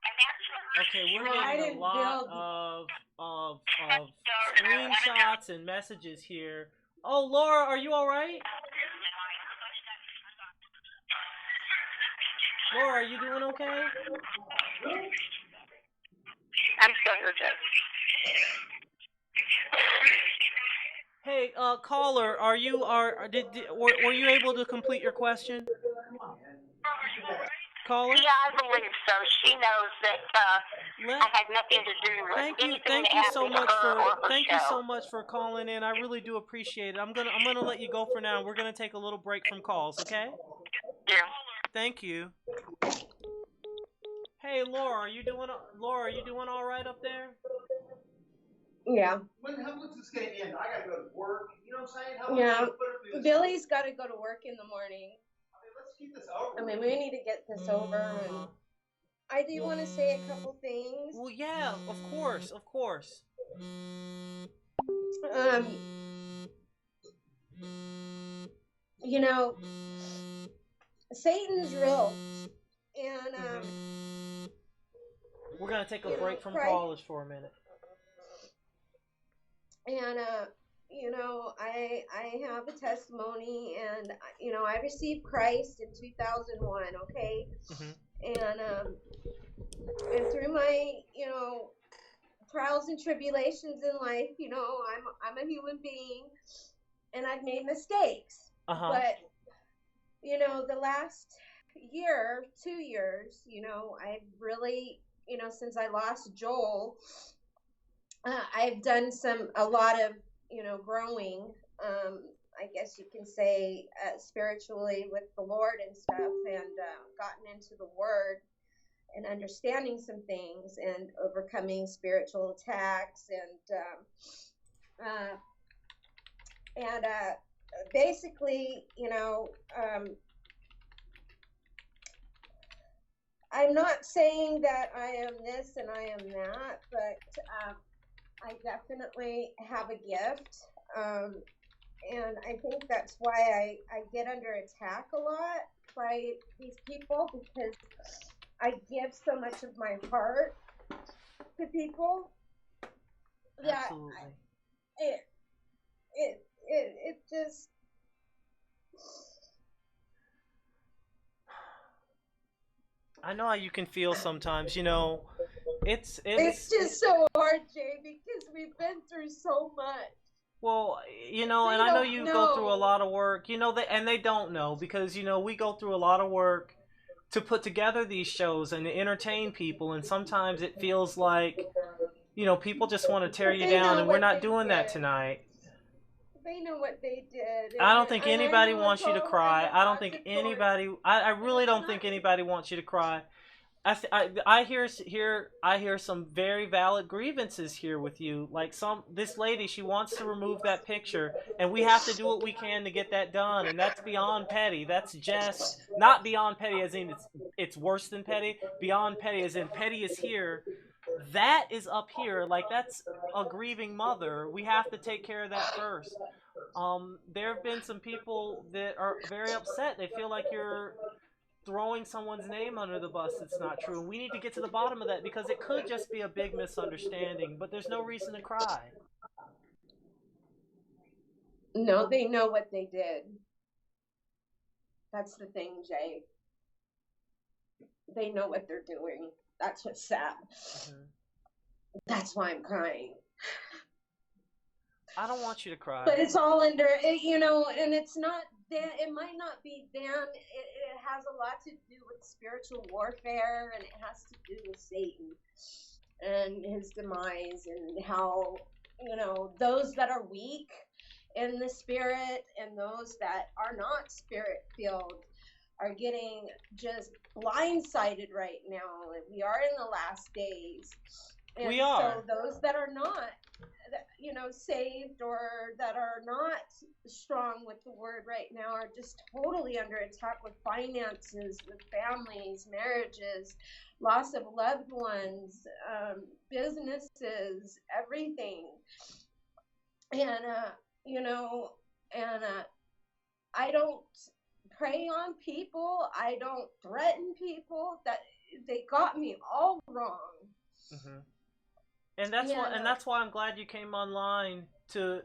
and that's what Okay, we're getting a lot of screenshots and messages here. Oh, Laura, are you all right? Laura, are you doing okay? I'm still here, Jeff. Hey, caller, were you able to complete your question? Caller? Yeah, I believe so. She knows that I had nothing to do with anything thank that you happened so to much her for or her thank show. you so much for calling in. I really do appreciate it. I'm gonna let you go for now. We're gonna take a little break from calls, okay? Yeah. Thank you. Hey, Laura, are you doing all right up there? Yeah. When's this gonna end? I gotta go to work. You know what I'm saying? Yeah. Billy's got to go to work in the morning. Let's keep this over. I mean, we need to get this over. And I do want to say a couple things. Well, yeah, of course. You know, Satan's real, and we're gonna take a break from callers for a minute. And you know, I have a testimony, and you know, I received Christ in 2001. Okay, and through my trials and tribulations in life, I'm a human being, and I've made mistakes. But the last year, 2 years, I've really, since I lost Joel, I've done a lot of growing, I guess you can say, spiritually with the Lord and stuff, and gotten into the Word and understanding some things and overcoming spiritual attacks, and basically, I'm not saying that I am this and I am that, but I definitely have a gift, and I think that's why I get under attack a lot by these people, because I give so much of my heart to people. Absolutely. It just. I know how you can feel sometimes, It's just so hard, Jay, because we've been through so much. Well, you know, They and I know don't you go through a know. lot of work, you know, and they don't know because, you know, we go through a lot of work to put together these shows and to entertain people, and sometimes it feels like, you know, people just want to tear But you they down, know and we're what not they doing that did. tonight. They know what they did, I don't think and I anybody know wants you to cry. I don't think anybody. I really it's don't not. think anybody wants you to cry. I hear some very valid grievances here with you. Like this lady, she wants to remove that picture, and we have to do what we can to get that done. And that's beyond petty. That's just not beyond petty as in it's worse than petty. Beyond petty as in petty is here. That is up here. Like that's a grieving mother. We have to take care of that first. There have been some people that are very upset. They feel like you're throwing someone's name under the bus that's not true. And we need to get to the bottom of that because it could just be a big misunderstanding, but there's no reason to cry. No, they know what they did. That's the thing, Jay. They know what they're doing. That's what's sad. Mm-hmm. That's why I'm crying. I don't want you to cry. But it's all under, you know, and it's not them. It might not be them. It has a lot to do with spiritual warfare, and it has to do with Satan and his demise, and how, you know, those that are weak in the spirit and those that are not spirit filled are getting just blindsided right now. We are in the last days. And we are. So those that are not, you know, saved or that are not strong with the word right now are just totally under attack with finances, with families, marriages, loss of loved ones, businesses, everything. And, you know, and I don't prey on people. I don't threaten people. That they got me all wrong. Mm-hmm. And that's why I'm glad you came online to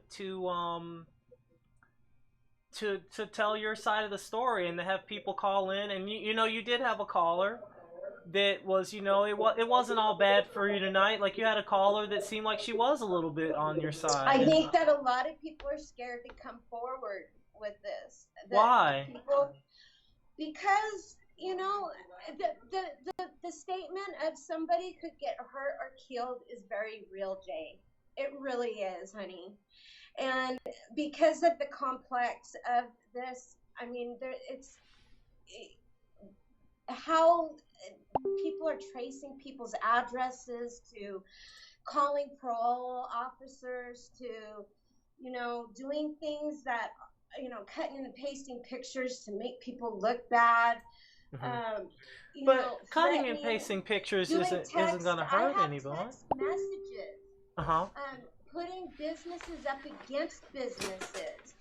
tell your side of the story and to have people call in. And you know, you did have a caller that was, you know, it wasn't all bad for you tonight. Like you had a caller that seemed like she was a little bit on your side. I think that a lot of people are scared to come forward with this. Why? Because, you know, the statement of somebody could get hurt or killed is very real, Jay. It really is, honey. And because of the complex of this, I mean, how people are tracing people's addresses to calling parole officers to, you know, doing things that, you know, cutting and pasting pictures to make people look bad. Mm-hmm. But cutting and pasting pictures isn't going to hurt anybody. Text messages. Putting businesses up against businesses.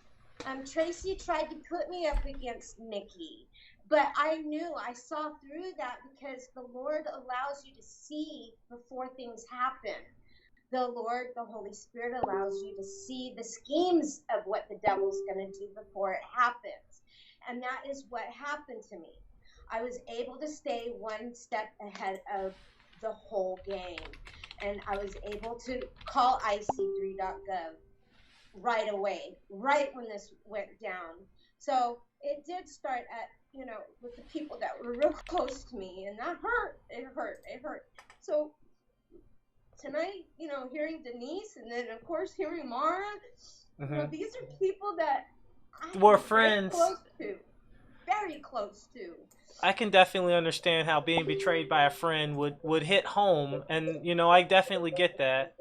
Tracy tried to put me up against Nikki, but I saw through that because the Lord allows you to see before things happen. The Lord, the Holy Spirit allows you to see the schemes of what the devil's going to do before it happens. And that is what happened to me. I was able to stay one step ahead of the whole game. And I was able to call IC3.gov right away, right when this went down. So it did start at, you know, with the people that were real close to me, and that hurt. It hurt. So tonight, you know, hearing Denise, and then of course hearing Mara, you know, these are people that we're friends. Very close to. I can definitely understand how being betrayed by a friend would hit home, and you know, I definitely get that.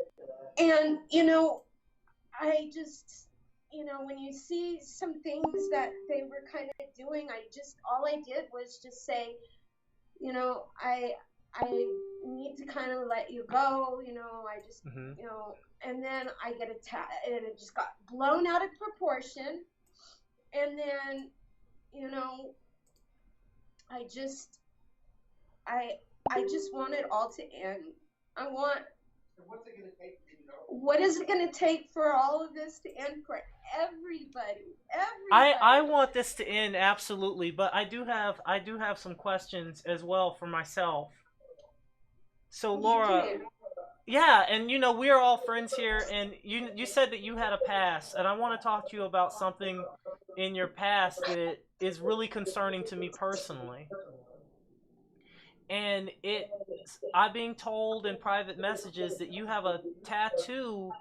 And you know, I just, you know, when you see some things that they were kind of doing, all I did was just say, you know, I need to kind of let you go, you know, I just, you know, and then I get attacked, and it just got blown out of proportion, and then, you know, I just want it all to end. What is it going to take for all of this to end for everybody? I want this to end absolutely, but I do have some questions as well for myself. So Laura, Yeah, and you know we're all friends here, and you said that you had a past, and I want to talk to you about something in your past that is really concerning to me personally. And I'm being told in private messages that you have a tattoo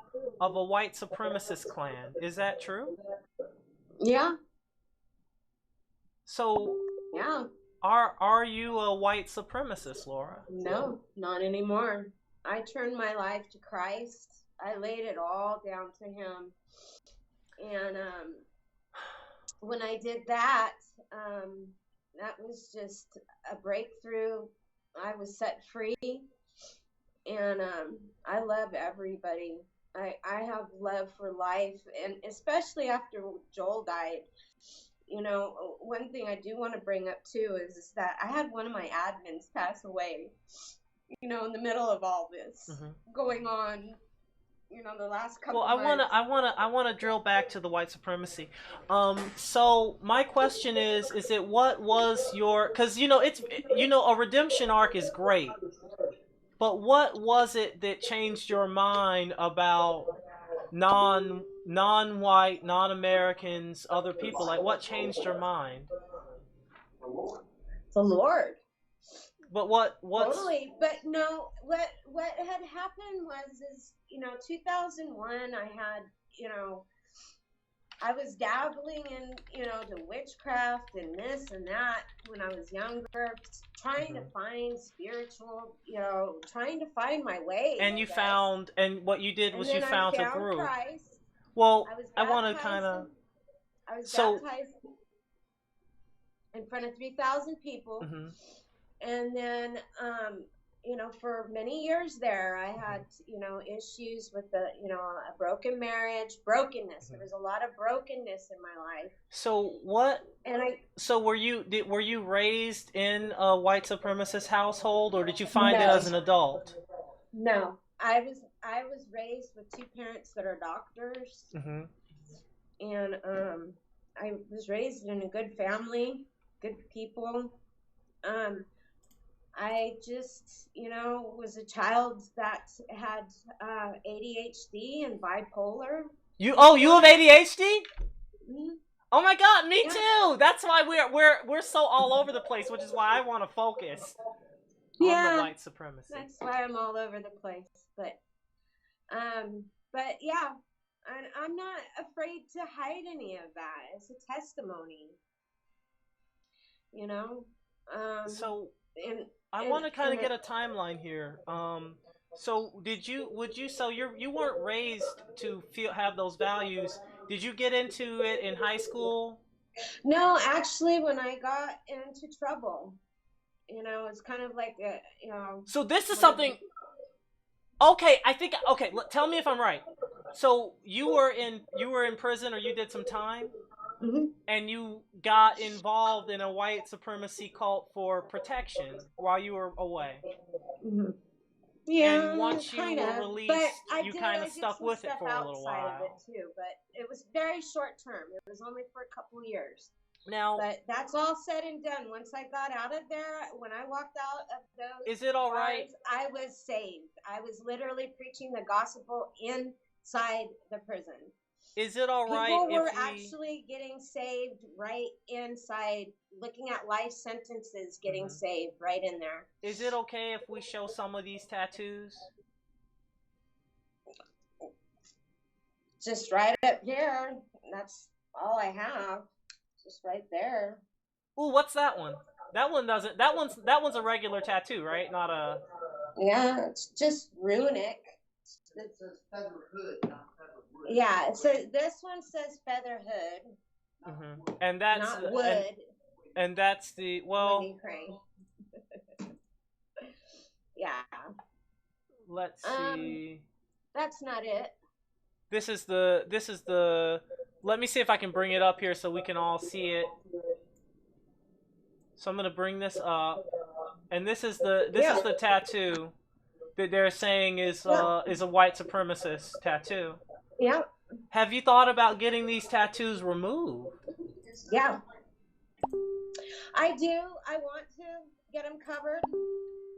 of a white supremacist clan. Is that true? Yeah. So, Yeah. are you a white supremacist, Laura? No, not anymore. I turned my life to Christ. I laid it all down to Him, and when I did that, that was just a breakthrough. I was set free, and I love everybody. I have love for life, and especially after Joel died. You know, one thing I do want to bring up too is that I had one of my admins pass away. You know, in the middle of all this going on. You know, the last couple. Well, I wanna drill back to the white supremacy. So my question is it what was your? Because you know a redemption arc is great, but what was it that changed your mind about non-white, non-Americans, other people? Like, what changed your mind? The Lord. But what Totally, but no, what had happened was 2001. I had I was dabbling in the witchcraft and this and that when I was younger, trying to find spiritual, trying to find my way. And you found, and what you did was you found a group. Christ. Well, I want to kind of. I was baptized in front of 3,000 people. And then, for many years there, I had, issues with a broken marriage, brokenness. There was a lot of brokenness in my life. So were you raised in a white supremacist household, or did you find it as an adult? No, I was raised with two parents that are doctors, and I was raised in a good family, good people. I just, was a child that had ADHD and bipolar. You have ADHD? Oh my God, me too. That's why we're so all over the place, which is why I want to focus on the white supremacy. That's why I'm all over the place. But yeah, and I'm not afraid to hide any of that. It's a testimony, So. I want to kind of get a timeline here. So you weren't raised to have those values. Did you get into it in high school? No, actually, when I got into trouble, it's kind of like So this is something. Okay, tell me if I'm right. So you were in prison, or you did some time? And you got involved in a white supremacy cult for protection while you were away. Yeah, and once you were released, you kind of stuck with it for a little while. Of it too, but it was very short term. It was only for a couple years. Now, but that's all said and done. Once I got out of there, when I walked out of those, is it all right? I was saved. I was literally preaching the gospel inside the prison. Is it all right? People were actually getting saved right inside, looking at life sentences, getting saved right in there. Is it okay if we show some of these tattoos? Just right up here. That's all I have. Just right there. Ooh, what's that one? That one doesn't. That one's a regular tattoo, right? Not a. Yeah, it's just runic. It says feather hood, not feather wood. Yeah, so this one says feather hood. And that's not wood. And that's the yeah. Let's see. That's not it. This is the. Let me see if I can bring it up here so we can all see it. So I'm gonna bring this up, and this is the tattoo that they're saying is a white supremacist tattoo. Yeah. Have you thought about getting these tattoos removed? Yeah. I do. I want to get them covered.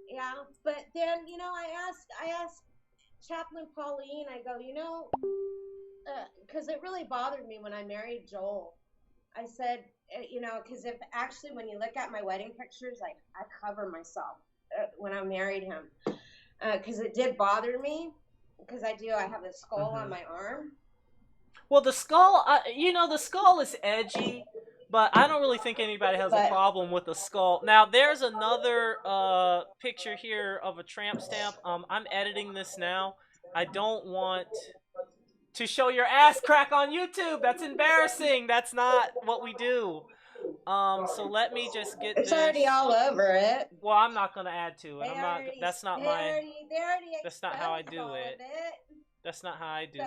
Yeah, but then I asked Chaplain Pauline, I go, because it really bothered me when I married Joel. I said, because if actually when you look at my wedding pictures, I cover myself when I married him, because it did bother me, because I have a skull on my arm. Well, the skull, the skull is edgy, but I don't really think anybody has a problem with the skull. Now, there's another picture here of a tramp stamp. I'm editing this now. I don't want to show your ass crack on YouTube. That's embarrassing. That's not what we do. So let me just get it's this. It's already all over it. Well, I'm not gonna add to it. That's not how I do it. That's not how I do things.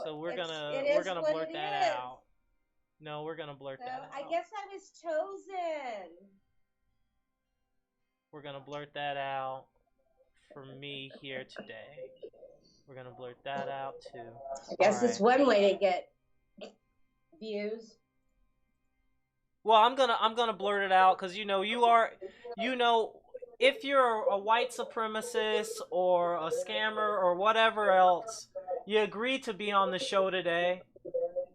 So we're gonna blurt that out. No, we're gonna blurt that out. I guess I was chosen. We're gonna blurt that out for me here today. We're gonna blurt that out too. I guess it's one way to get views. Well, I'm gonna blurt it out because if you're a white supremacist or a scammer or whatever else, you agreed to be on the show today,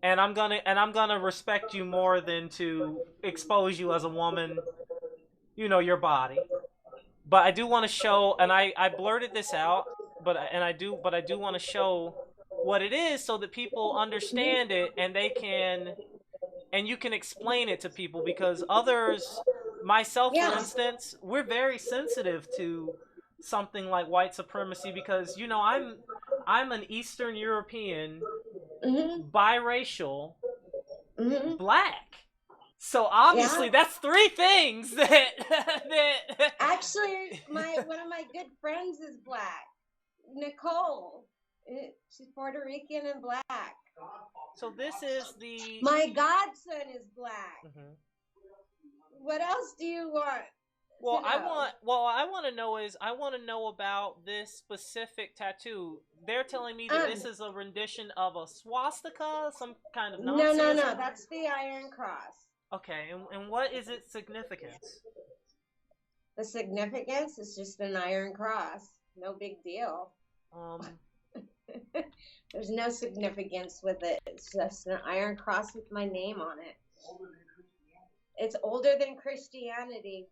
and I'm gonna respect you more than to expose you as a woman, your body. But I do want to show, and I blurted this out, but I do want to show what it is so that people understand it and you can explain it to people, because others, myself for instance, we're very sensitive to something like white supremacy because I'm an Eastern European, biracial, black. So obviously that's three things that actually one of my good friends is black. Nicole. She's Puerto Rican and black. So this is my godson is black. What else do you want? I want to know about this specific tattoo. They're telling me that this is a rendition of a swastika, some kind of nonsense. No, that's the Iron Cross. Okay, and what is its significance? The significance is just an Iron Cross. No big deal. There's no significance with it. It's just an Iron Cross with my name on it. It's older than Christianity.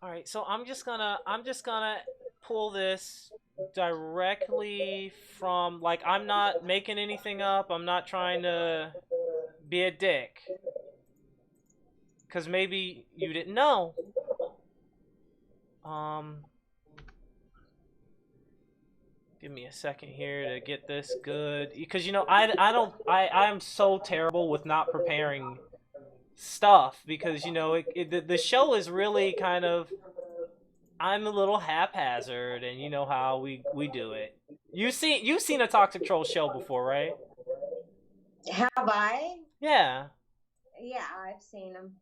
All right, so I'm just gonna pull this directly from, I'm not making anything up. I'm not trying to be a dick, because maybe you didn't know. Give me a second here to get this good, because I am so terrible with not preparing stuff, because the show is really kind of, I'm a little haphazard, and you know how we do it. You've seen a Toxic Troll show before, right? Have I? Yeah. Yeah, I've seen them.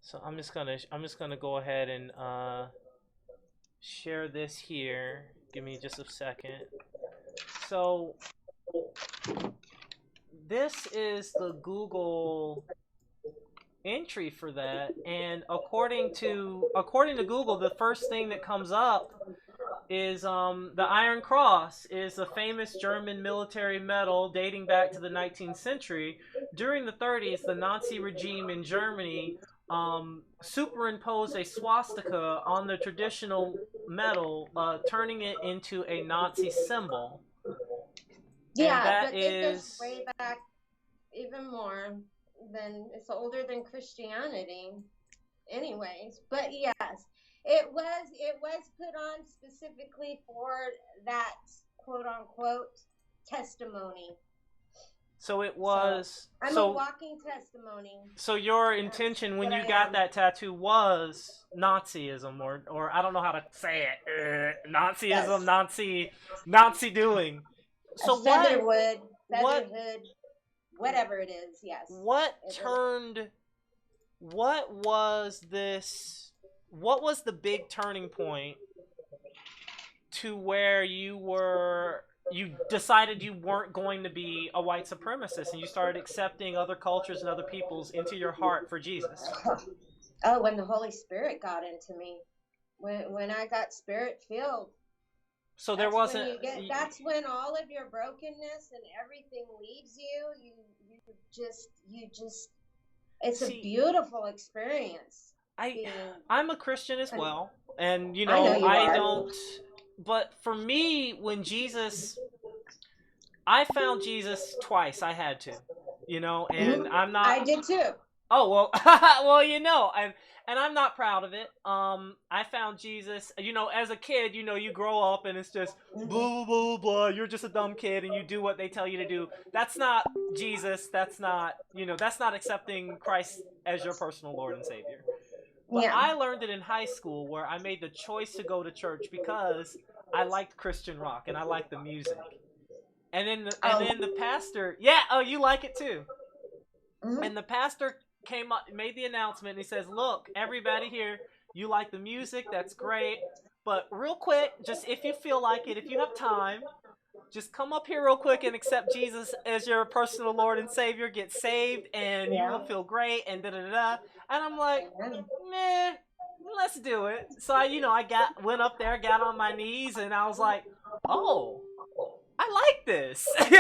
So I'm just gonna go ahead and share this here. Give me just a second. So this is the Google entry for that, and according to Google, the first thing that comes up is the Iron Cross is a famous German military medal dating back to the 19th century. During the 30s, the Nazi regime in Germany superimposed a swastika on the traditional medal, turning it into a Nazi symbol. Yeah, but it goes way back even more than, it's older than Christianity anyways. But yes, it was put on specifically for that quote unquote testimony. So it was. I'm a walking testimony. So your intention when you got that tattoo was Nazism, or I don't know how to say it. Nazism, yes. Nazi doing. So featherwood, whatever it is. Yes. What was this? What was the big turning point to where you decided you weren't going to be a white supremacist and you started accepting other cultures and other peoples into your heart for Jesus? Oh, when the Holy Spirit got into me. when I got spirit filled. So there wasn't. That's when all of your brokenness and everything leaves you. You just. It's a beautiful experience. I'm a Christian as well, and you know, I know you are. don't. But for me, when I found Jesus twice. I had to, you know, and I'm not. I did too. Oh well, well, you know, and I'm not proud of it. I found Jesus. You know, as a kid, you know, you grow up and it's just blah blah blah blah. You're just a dumb kid, and you do what they tell you to do. That's not Jesus. That's not, you know, that's not accepting Christ as your personal Lord and Savior. But I learned it in high school, where I made the choice to go to church because I liked Christian rock and I liked the music. And then the pastor, you like it too. And the pastor came up, made the announcement, and he says, "Look, everybody here, you like the music, that's great, but real quick, just if you feel like it, if you have time, just come up here real quick and accept Jesus as your personal Lord and Savior, get saved, and you will feel great." And da da da. And I'm like, meh, let's do it. So I went up there, got on my knees, and I was like, oh, I like this. You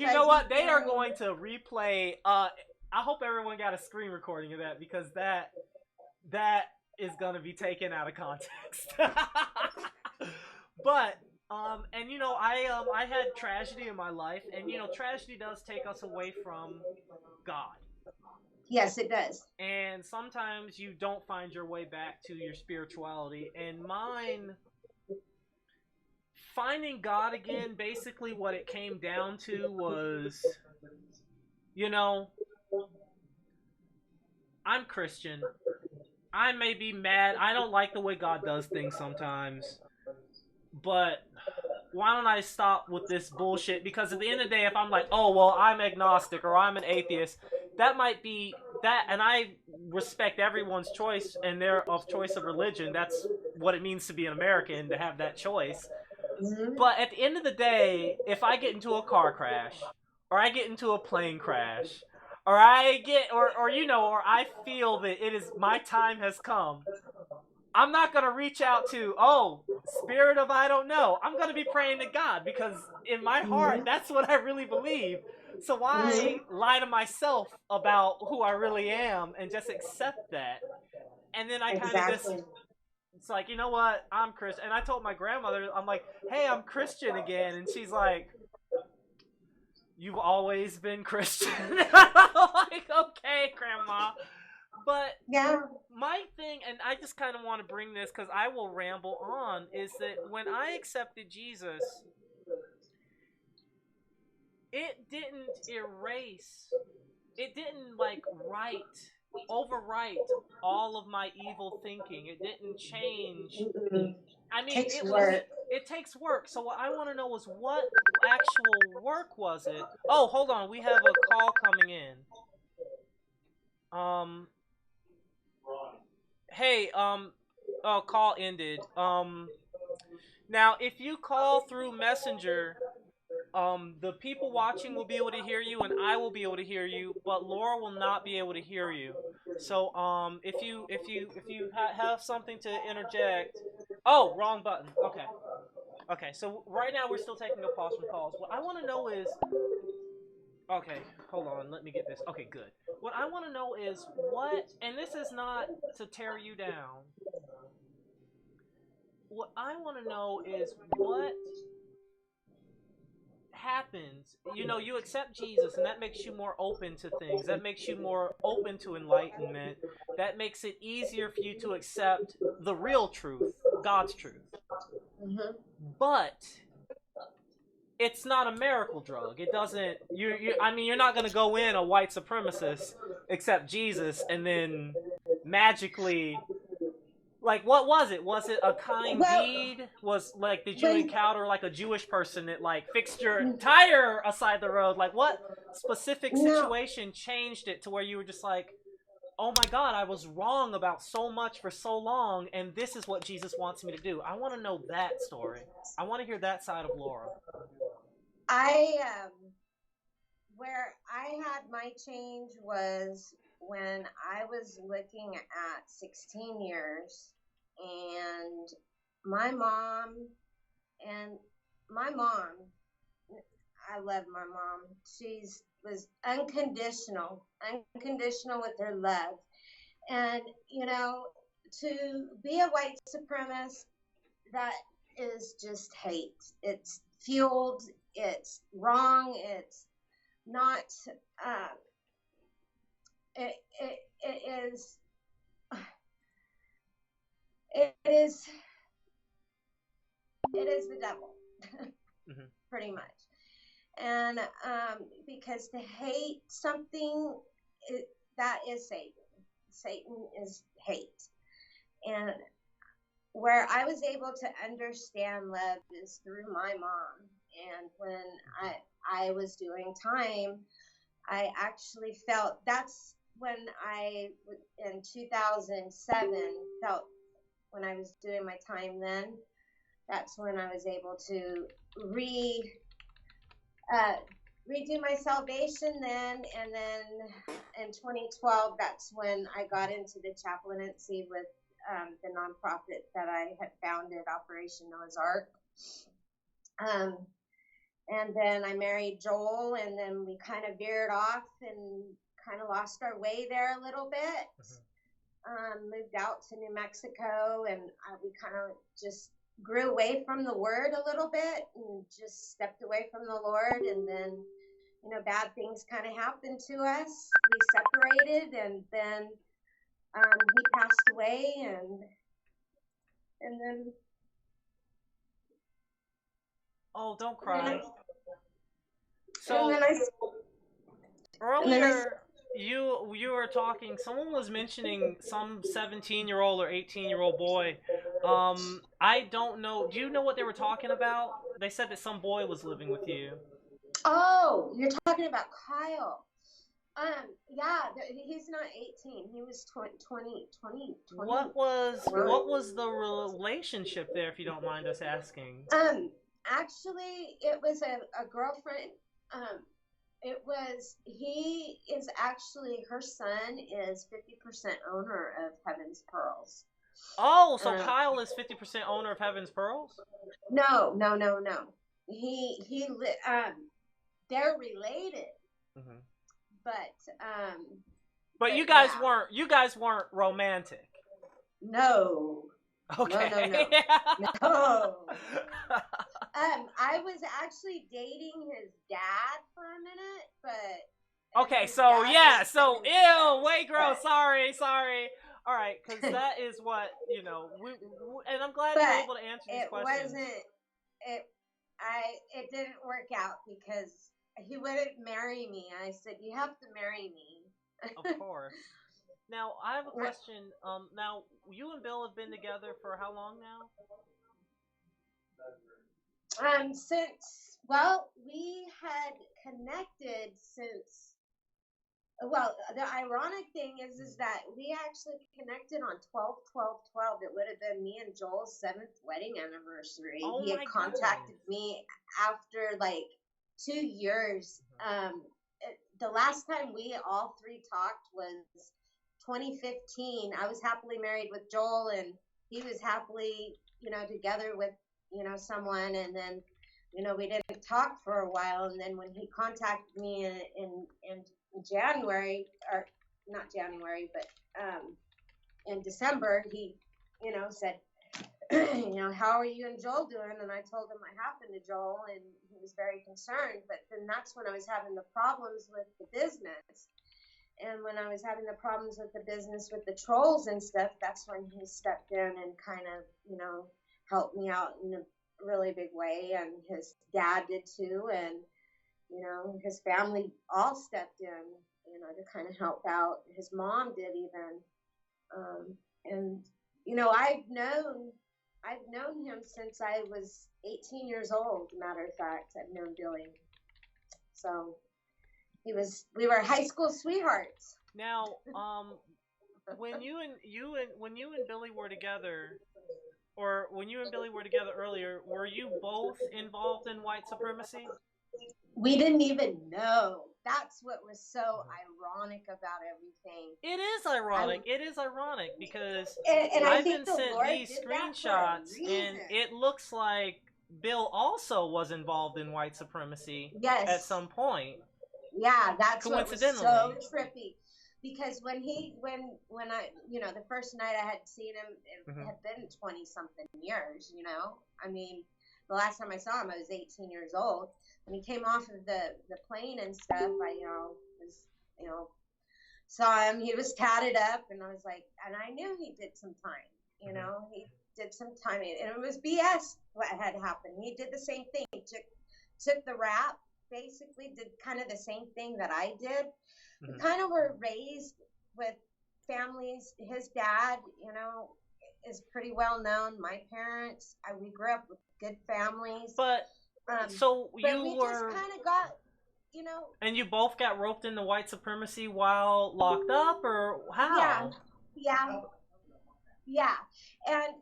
know what? They are going to replay. I hope everyone got a screen recording of that, because that is going to be taken out of context. But and you know, I had tragedy in my life, and you know, tragedy does take us away from God. Yes, it does. And sometimes you don't find your way back to your spirituality. And mine, finding God again, basically what it came down to was, you know, I'm Christian. I may be mad. I don't like the way God does things sometimes. But why don't I stop with this bullshit? Because at the end of the day, if I'm like, oh, well, I'm agnostic or I'm an atheist, that might be that, and I respect everyone's choice and their choice of religion. That's what it means to be an American, to have that choice. But at the end of the day, if I get into a car crash, or I get into a plane crash, or I get, or you know, or I feel that it is my time has come, I'm not going to reach out to, oh, spirit of I don't know. I'm going to be praying to God, because in my heart, that's what I really believe. So why lie to myself about who I really am and just accept that? And then I kind of just, it's like, you know what? I'm Christian. And I told my grandmother, I'm like, hey, I'm Christian again. And she's like, you've always been Christian. I'm like, okay, Grandma. But my thing, and I just kind of want to bring this because I will ramble on, is that when I accepted Jesus, it didn't erase, it didn't like overwrite all of my evil thinking. It didn't change. I mean, it takes work. So what I want to know is, what actual work was it? Oh, hold on, we have a call coming in. Hey, call ended. Now if you call through Messenger, the people watching will be able to hear you, and I will be able to hear you, but Laura will not be able to hear you. So, if you have something to interject. Oh, wrong button. Okay. So right now we're still taking a pause from calls. What I want to know is, okay, hold on, let me get this. Okay, good. What I want to know is what, and this is not to tear you down. What I want to know is what happens. You know, you accept Jesus, and that makes you more open to things. That makes you more open to enlightenment. That makes it easier for you to accept the real truth, God's truth. But it's not a miracle drug. It doesn't. I mean, you're not going to go in a white supremacist, accept Jesus, and then magically. Like, what was it? Was it a kind deed? Was, like, did you encounter, like, a Jewish person that, like, fixed your tire aside the road? Like, what specific situation changed it to where you were just like, oh my God, I was wrong about so much for so long, and this is what Jesus wants me to do? I want to know that story. I want to hear that side of Laura. Where I had my change was when I was looking at 16 years, and my mom, I love my mom. Was unconditional with her love. And, you know, to be a white supremacist, that is just hate. It's fueled, it's wrong, it's not, it is, it is the devil, pretty much. And because to hate something, that is Satan. Satan is hate. And where I was able to understand love is through my mom. And when I was doing time, I actually felt, that's when I, in 2007, felt, when I was doing my time then, that's when I was able to redo my salvation then. And then in 2012, that's when I got into the chaplaincy with the nonprofit that I had founded, Operation Noah's Ark. And then I married Joel, and then we kind of veered off and kind of lost our way there a little bit. Moved out to New Mexico, and we kind of just grew away from the word a little bit and just stepped away from the Lord. And then, you know, bad things kind of happened to us. We separated, and then he passed away, and then. Oh, don't cry. Earlier, you were talking. Someone was mentioning some 17-year-old or 18-year-old boy. I don't know. Do you know what they were talking about? They said that some boy was living with you. Oh, you're talking about Kyle. Yeah, he's not 18. He was 20. What was the relationship there, if you don't mind us asking? Actually, it was a girlfriend. He is actually, her son is 50% owner of Heaven's Pearls. Oh, so Kyle is 50% owner of Heaven's Pearls? No. They're related. But you guys weren't romantic. No. Okay. No. I was actually dating his dad for a minute, but okay, so yeah, so ew, way gross. Sorry. All right, because that is what, you know. And I'm glad you're able to answer these questions. It didn't work out because he wouldn't marry me. I said, "You have to marry me." Of course. Now I have a question. Now you and Bill have been together for how long now? We had connected since. Well, the ironic thing is that we actually connected on 12/12/12. It would have been me and Joel's 7th wedding anniversary. Oh, he had contacted me after like 2 years. The last time we all three talked was 2015. I was happily married with Joel, and he was happily, you know, together with, you know, someone. And then, you know, we didn't talk for a while. And then when he contacted me in January, or not January, but in December, he, you know, said, you know, how are you and Joel doing? And I told him what happened to Joel, and he was very concerned. But then that's when I was having the problems with the business. And when I was having the problems with the business with the trolls and stuff, that's when he stepped in and kind of, you know, helped me out in a really big way. And his dad did too. And, you know, his family all stepped in, you know, to kind of help out. His mom did even. And, you know, I've known him since I was 18 years old. Matter of fact, I've known Billy. So we were high school sweethearts. Now, when you and Billy were together, or when you and Billy were together earlier, were you both involved in white supremacy? We didn't even know. that's what was so ironic about everything. It is ironic. It is ironic because And I I've think been the sent Lord these did that for a screenshots, and reason. it looks like Bill also was involved in white supremacy Yes. at some point. Yeah, that's what was so Coincidentally. trippy. Because when I, you know, the first night I had seen him, it Mhm. had been 20 something years, you know. I mean, the last time I saw him, I was 18 years old. When he came off of the plane and stuff, I, saw him. He was tatted up, and I was like, and I knew he did some time, you know. He did some time, and it was BS what had happened. He did the same thing. He took the rap, basically did kind of the same thing that I did. We kind of were raised with families. His dad, you know, is pretty well known. My parents, we grew up with good families. But so but you we were, just kind of got, you know. and you both got roped into white supremacy while locked up, or how? Yeah. And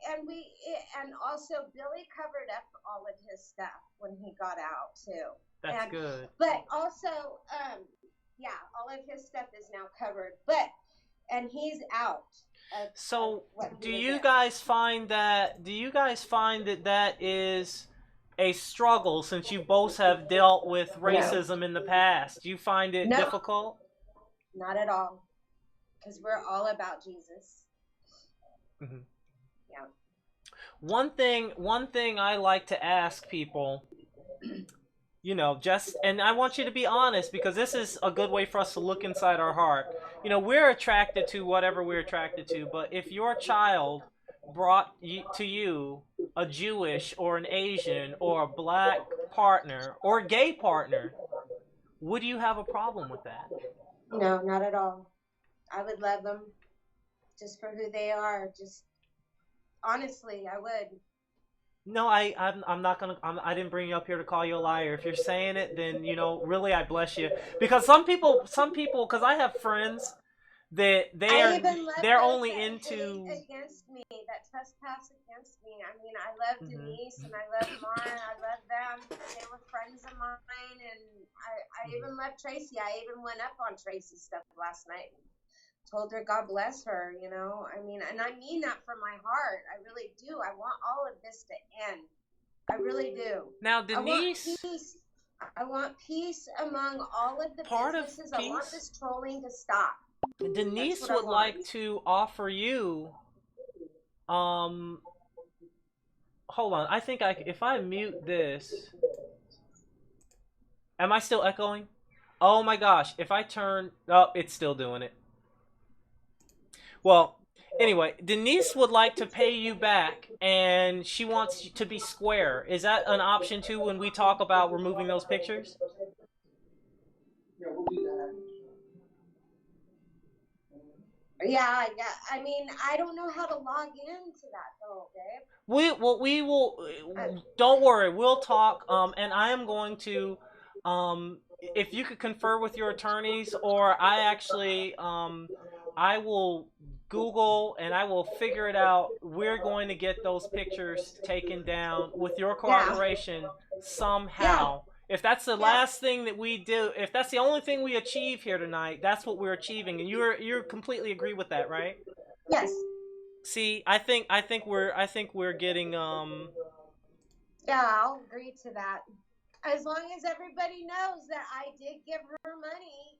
also Billy covered up all of his stuff when he got out too. That's good. But also, all of his stuff is now covered. And he's out. So, do you guys find that that is a struggle, since you both have dealt with racism in the past? Do you find it difficult? Not at all. Because we're all about Jesus. Mm-hmm. Yeah. One thing I like to ask people, you know, and I want you to be honest, because this is a good way for us to look inside our heart. You know, we're attracted to whatever we're attracted to, but if your child brought to you a Jewish or an Asian or a black partner or a gay partner, would you have a problem with that? No, not at all. I would love them just for who they are. Just honestly, I would. No, I'm not gonna. I didn't bring you up here to call you a liar. If you're saying it, then, you know, really, I bless you. Because some people, because I have friends that they're only into against me, that trespass against me. I mean, I love Denise and I love Mara. I love them. They were friends of mine, and I even love Tracy. I even went up on Tracy's stuff last night. Told her God bless her, you know. I mean, and I mean that from my heart. I really do. I want all of this to end. I really do. Now, Denise, I want peace among all of the businesses. I want this trolling to stop. Denise would like to offer you. Hold on. I think if I mute this, am I still echoing? Oh my gosh! If I turn, oh, it's still doing it. Well, anyway, Denise would like to pay you back, and she wants you to be square. Is that an option too when we talk about removing those pictures? Yeah, we'll do that. Yeah. I mean, I don't know how to log into that though, babe. We will. Don't worry. We'll talk. And I am going to. If you could confer with your attorneys, or I actually, I will Google and I will figure it out. We're going to get those pictures taken down with your cooperation somehow. If that's the last thing that we do, if that's the only thing we achieve here tonight, that's what we're achieving, and you completely agree with that, right? Yes. See, I think we're getting Yeah, I'll agree to that. As long as everybody knows that I did give her money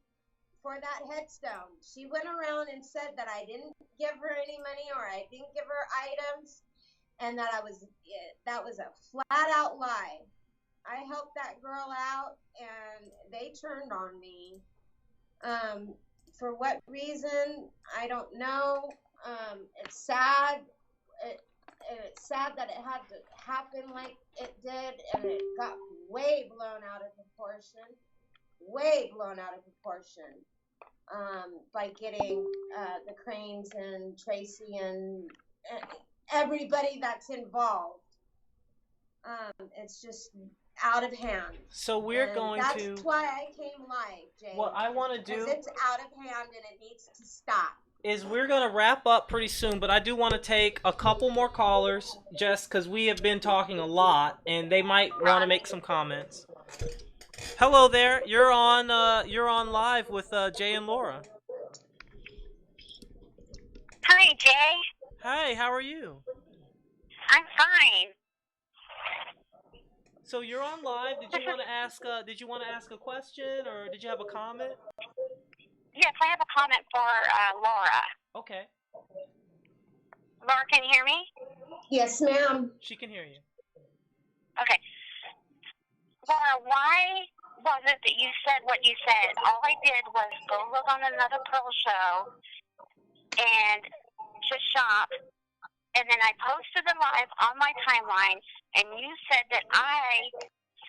for that headstone. She went around and said that I didn't give her any money or I didn't give her items, and that that was a flat out lie. I helped that girl out, and they turned on me. For what reason, I don't know. It's sad. It's sad that it had to happen like it did, and it got way blown out of proportion. By getting the Cranes and Tracy and everybody that's involved. It's just out of hand. So we're going to. That's why I came live, Jay. What I want to do. Because it's out of hand and it needs to stop. Is we're going to wrap up pretty soon, but I do want to take a couple more callers just because we have been talking a lot and they might want to make some comments. Hello there. You're on live with Jay and Laura. Hi, Jay. Hi, how are you? I'm fine. So you're on live. Did you want to ask a question, or did you have a comment? Yes, I have a comment for Laura. Okay. Laura, can you hear me? Yes, ma'am. She can hear you. Okay. Laura, why was it that you said what you said? All I did was go look on another Pearl show and just shop, and then I posted it live on my timeline, and you said that I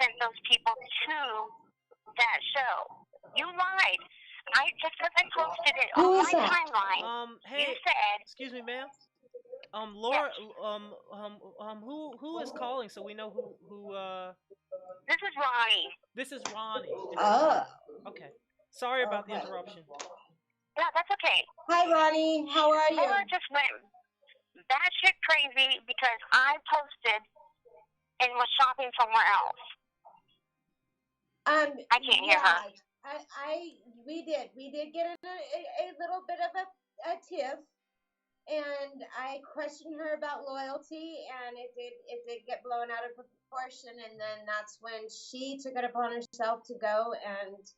sent those people to that show. You lied. Just because I posted it Who on is my that? timeline, Hey, you said... excuse me, ma'am. Laura, Yes. who is calling so we know who This is Ronnie. This is Ronnie. Oh. Okay. Sorry about the Okay. interruption. Yeah, that's okay. Hi, Ronnie. How are you? Laura just went batshit crazy because I posted and was shopping somewhere else. I can't hear her. We did get a little bit of a tiff, and I questioned her about loyalty, and it did get blown out of proportion, and then that's when she took it upon herself to go and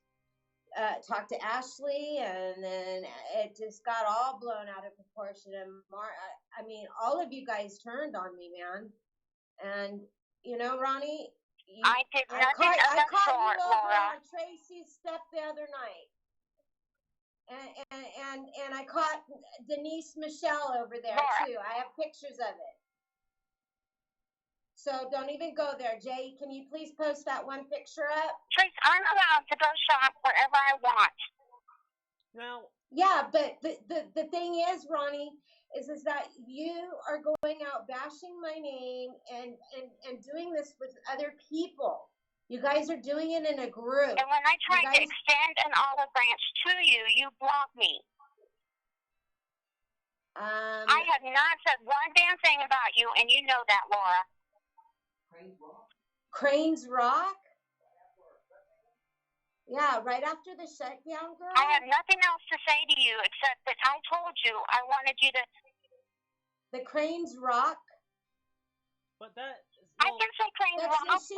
talk to Ashley, and then it just got all blown out of proportion. And I mean, all of you guys turned on me, man. And you know, Ronnie, I did nothing of that sort, Laura. On Tracy's stuff the other night, and I caught Denise Michelle over there Laura. too. I have pictures of it. So don't even go there, Jay. Can you please post that one picture up? Trace, I'm allowed to go shop wherever I want. Now. Yeah, but the thing is, Ronnie, is that you are going out bashing my name and doing this with other people. You guys are doing it in a group. And when I tried to extend an olive branch to you, you blocked me. I have not said one damn thing about you, and you know that, Laura. Cranes Rock? Yeah, right after the shutdown, girl. I have nothing else to say to you except that I told you I wanted you to... The Cranes Rock? But that... I can say Cranes Rock. She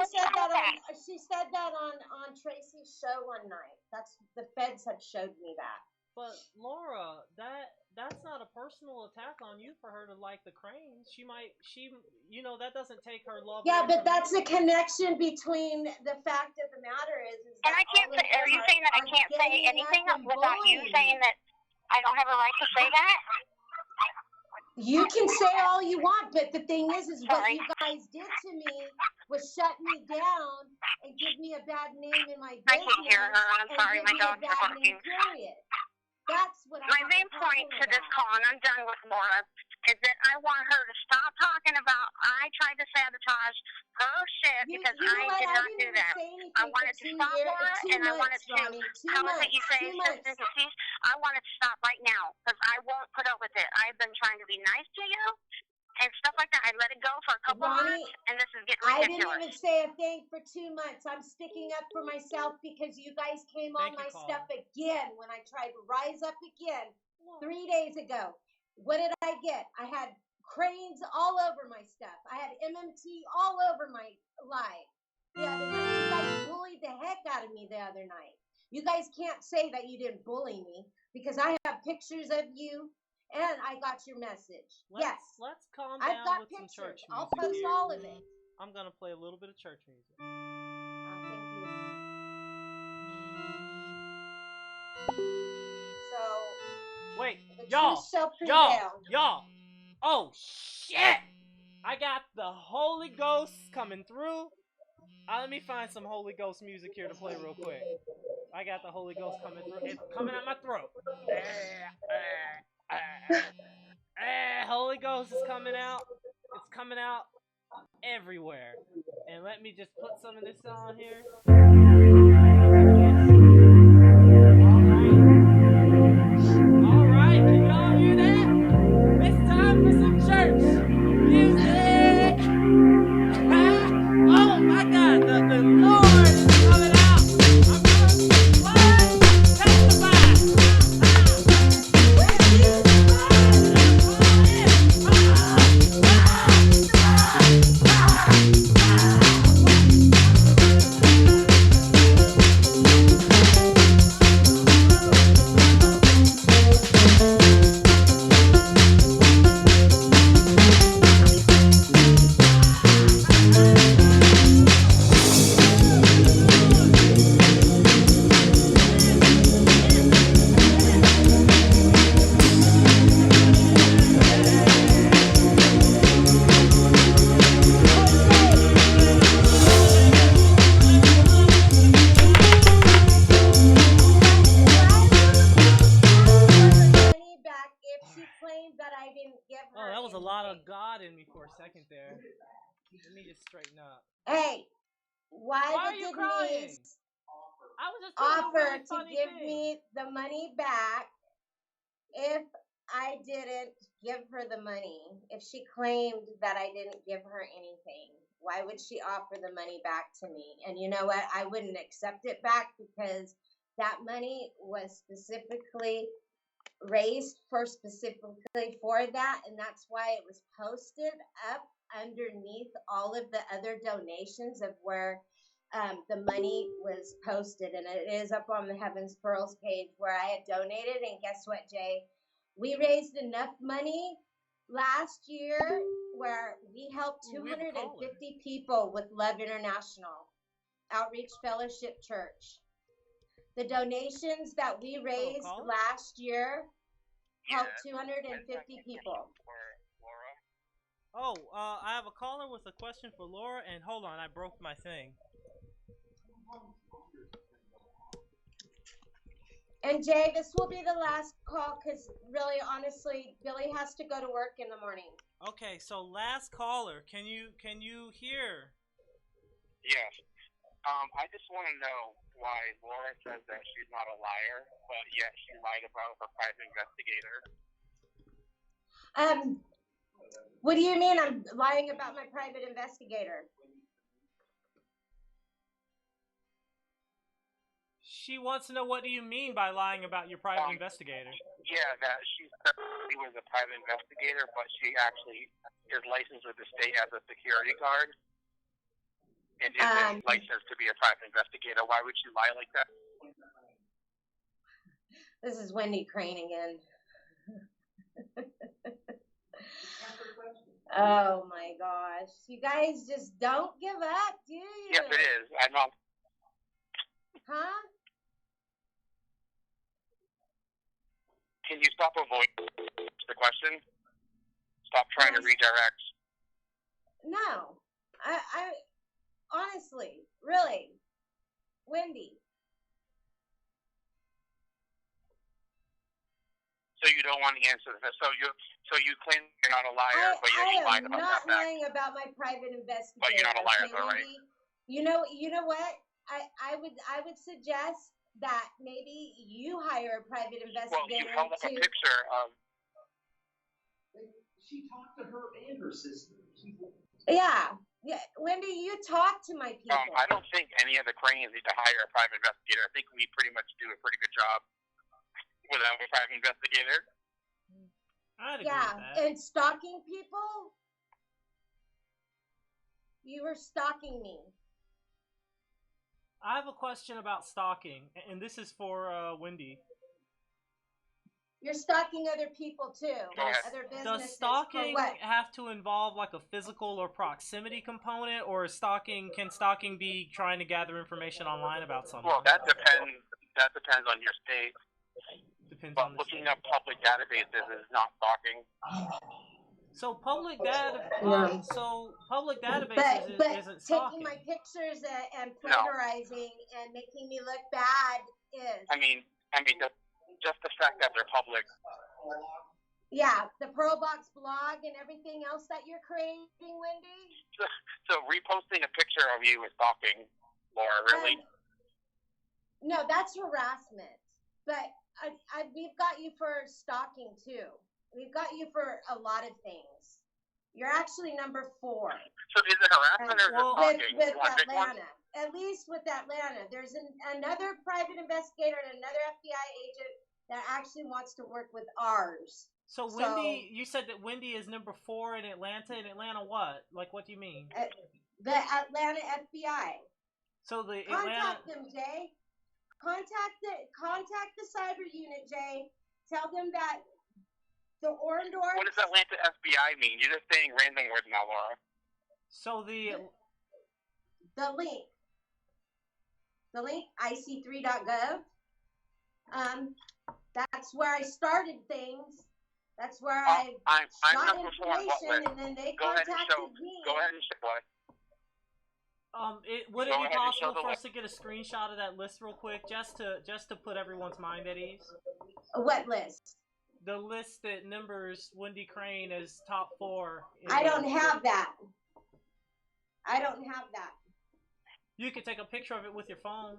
said that on Tracy's show one night. The feds had showed me that. But Laura, that's not a personal attack on you for her to like the Cranes. That doesn't take her love. Yeah, but that's the connection between the fact of the matter is and I can't say, are you saying that I can't say anything without you saying that I don't have a right to say that? You can say all you want, but the thing is what you guys did to me was shut me down and give me a bad name in my business. I can't hear her. I'm sorry, my dogs are barking. That's what my main point to this call, and I'm done with Laura, is that I want her to stop talking about I tried to sabotage her shit because I did not do that. I wanted to stop Laura, and I wanted to, how is it you say, I wanted to stop right now because I won't put up with it. I've been trying to be nice to you and stuff like that. I let it go for a couple months, and this is getting ridiculous. I didn't even say a thing for 2 months. I'm sticking up for myself because you guys came on my stuff again when I tried to rise up again 3 days ago. What did I get? I had cranes all over my stuff. I had MMT all over my live the other night. You guys bullied the heck out of me the other night. You guys can't say that you didn't bully me because I have pictures of you. And I got your message. Let's calm down with some church music. I'll post all of it. I'm going to play a little bit of church music. Thank you. So, wait, y'all. Oh, shit. I got the Holy Ghost coming through. Let me find some Holy Ghost music here to play real quick. I got the Holy Ghost coming through. It's coming out my throat. Holy Ghost is coming out. It's coming out everywhere. And let me just put some of this on here. Alright, can y'all hear that? It's time for some church music. Oh my God, the Lord is coming out. that I didn't give her. Oh, that was a lot of anything. God in me for a second there. Let me just straighten up. Hey, why are the you crying? Denise I was just doing a offer really to funny give thing. me the money back if I didn't give her the money? If she claimed that I didn't give her anything, why would she offer the money back to me? And you know what? I wouldn't accept it back because that money was specifically raised specifically for that, and that's why it was posted up underneath all of the other donations of where the money was posted, and it is up on the Heavens Pearls page where I had donated. And guess what, Jay? We raised enough money last year where we helped Ooh, we have a 250 people with Love International Outreach Fellowship Church. The donations that we raised last year helped 250 people. Oh, I have a caller with a question for Laura, and hold on, I broke my thing. And Jay, this will be the last call because really, honestly, Billy has to go to work in the morning. Okay, so last caller, can you hear? Yes. I just want to know why Laura says that she's not a liar, but yet she lied about her private investigator. What do you mean I'm lying about my private investigator? She wants to know, what do you mean by lying about your private investigator? Yeah, that she said she was a private investigator, but she actually is licensed with the state as a security guard and isn't licensed to be a private investigator. Why would she lie like that? This is Wendy Crane again. Oh my gosh. You guys just don't give up, do you? Yes, it is. I'm not. Huh? Can you stop avoiding the question? Stop trying to redirect. No. I honestly, really, Wendy. So you don't want to answer this. So you claim you're not a liar, but you lied about that. I am not lying about my private investigator. But you're not a liar, okay, though, right? You know what? I would suggest that maybe you hire a private investigator. Well, you held up a picture of. She talked to her and her sister. Yeah, Wendy, you talk to my people. I don't think any of the Cranes need to hire a private investigator. I think we pretty much do a pretty good job without a private investigator. I'd agree with that. And stalking people. You were stalking me. I have a question about stalking, and this is for Wendy. You're stalking other people too. Other businesses. Does stalking have to involve like a physical or proximity component, or can stalking be trying to gather information online about something? Well, that depends. That depends on your state. Depends but on the looking state. up public databases is not stalking. So public databases isn't stalking. Taking my pictures and plagiarizing and making me look bad is. I mean, just the fact that they're public. Yeah, the Pearlbox blog and everything else that you're creating, Wendy. So reposting a picture of you is stalking, Laura, really? No, that's harassment. But we've got you for stalking too. We've got you for a lot of things. You're actually number 4. So is it harassment or is it stalking? With Atlanta. At least with Atlanta. There's another private investigator and another FBI agent that actually wants to work with ours. So Wendy, you said that Wendy is number 4 in Atlanta. In Atlanta what? Like, what do you mean? The Atlanta FBI. So the Contact them, Jay. Contact the cyber unit, Jay. Tell them that the Orndorff. What does Atlanta FBI mean? You're just saying random words now, Laura. So the link, ic3.gov. That's where I started things. That's where I got information, and then they contacted me. Go ahead and show what. Would it be possible for us to get a screenshot of that list real quick, just to put everyone's mind at ease? What list? the list that numbers Wendy Crane as top 4. I don't have that. I don't have that. You can take a picture of it with your phone.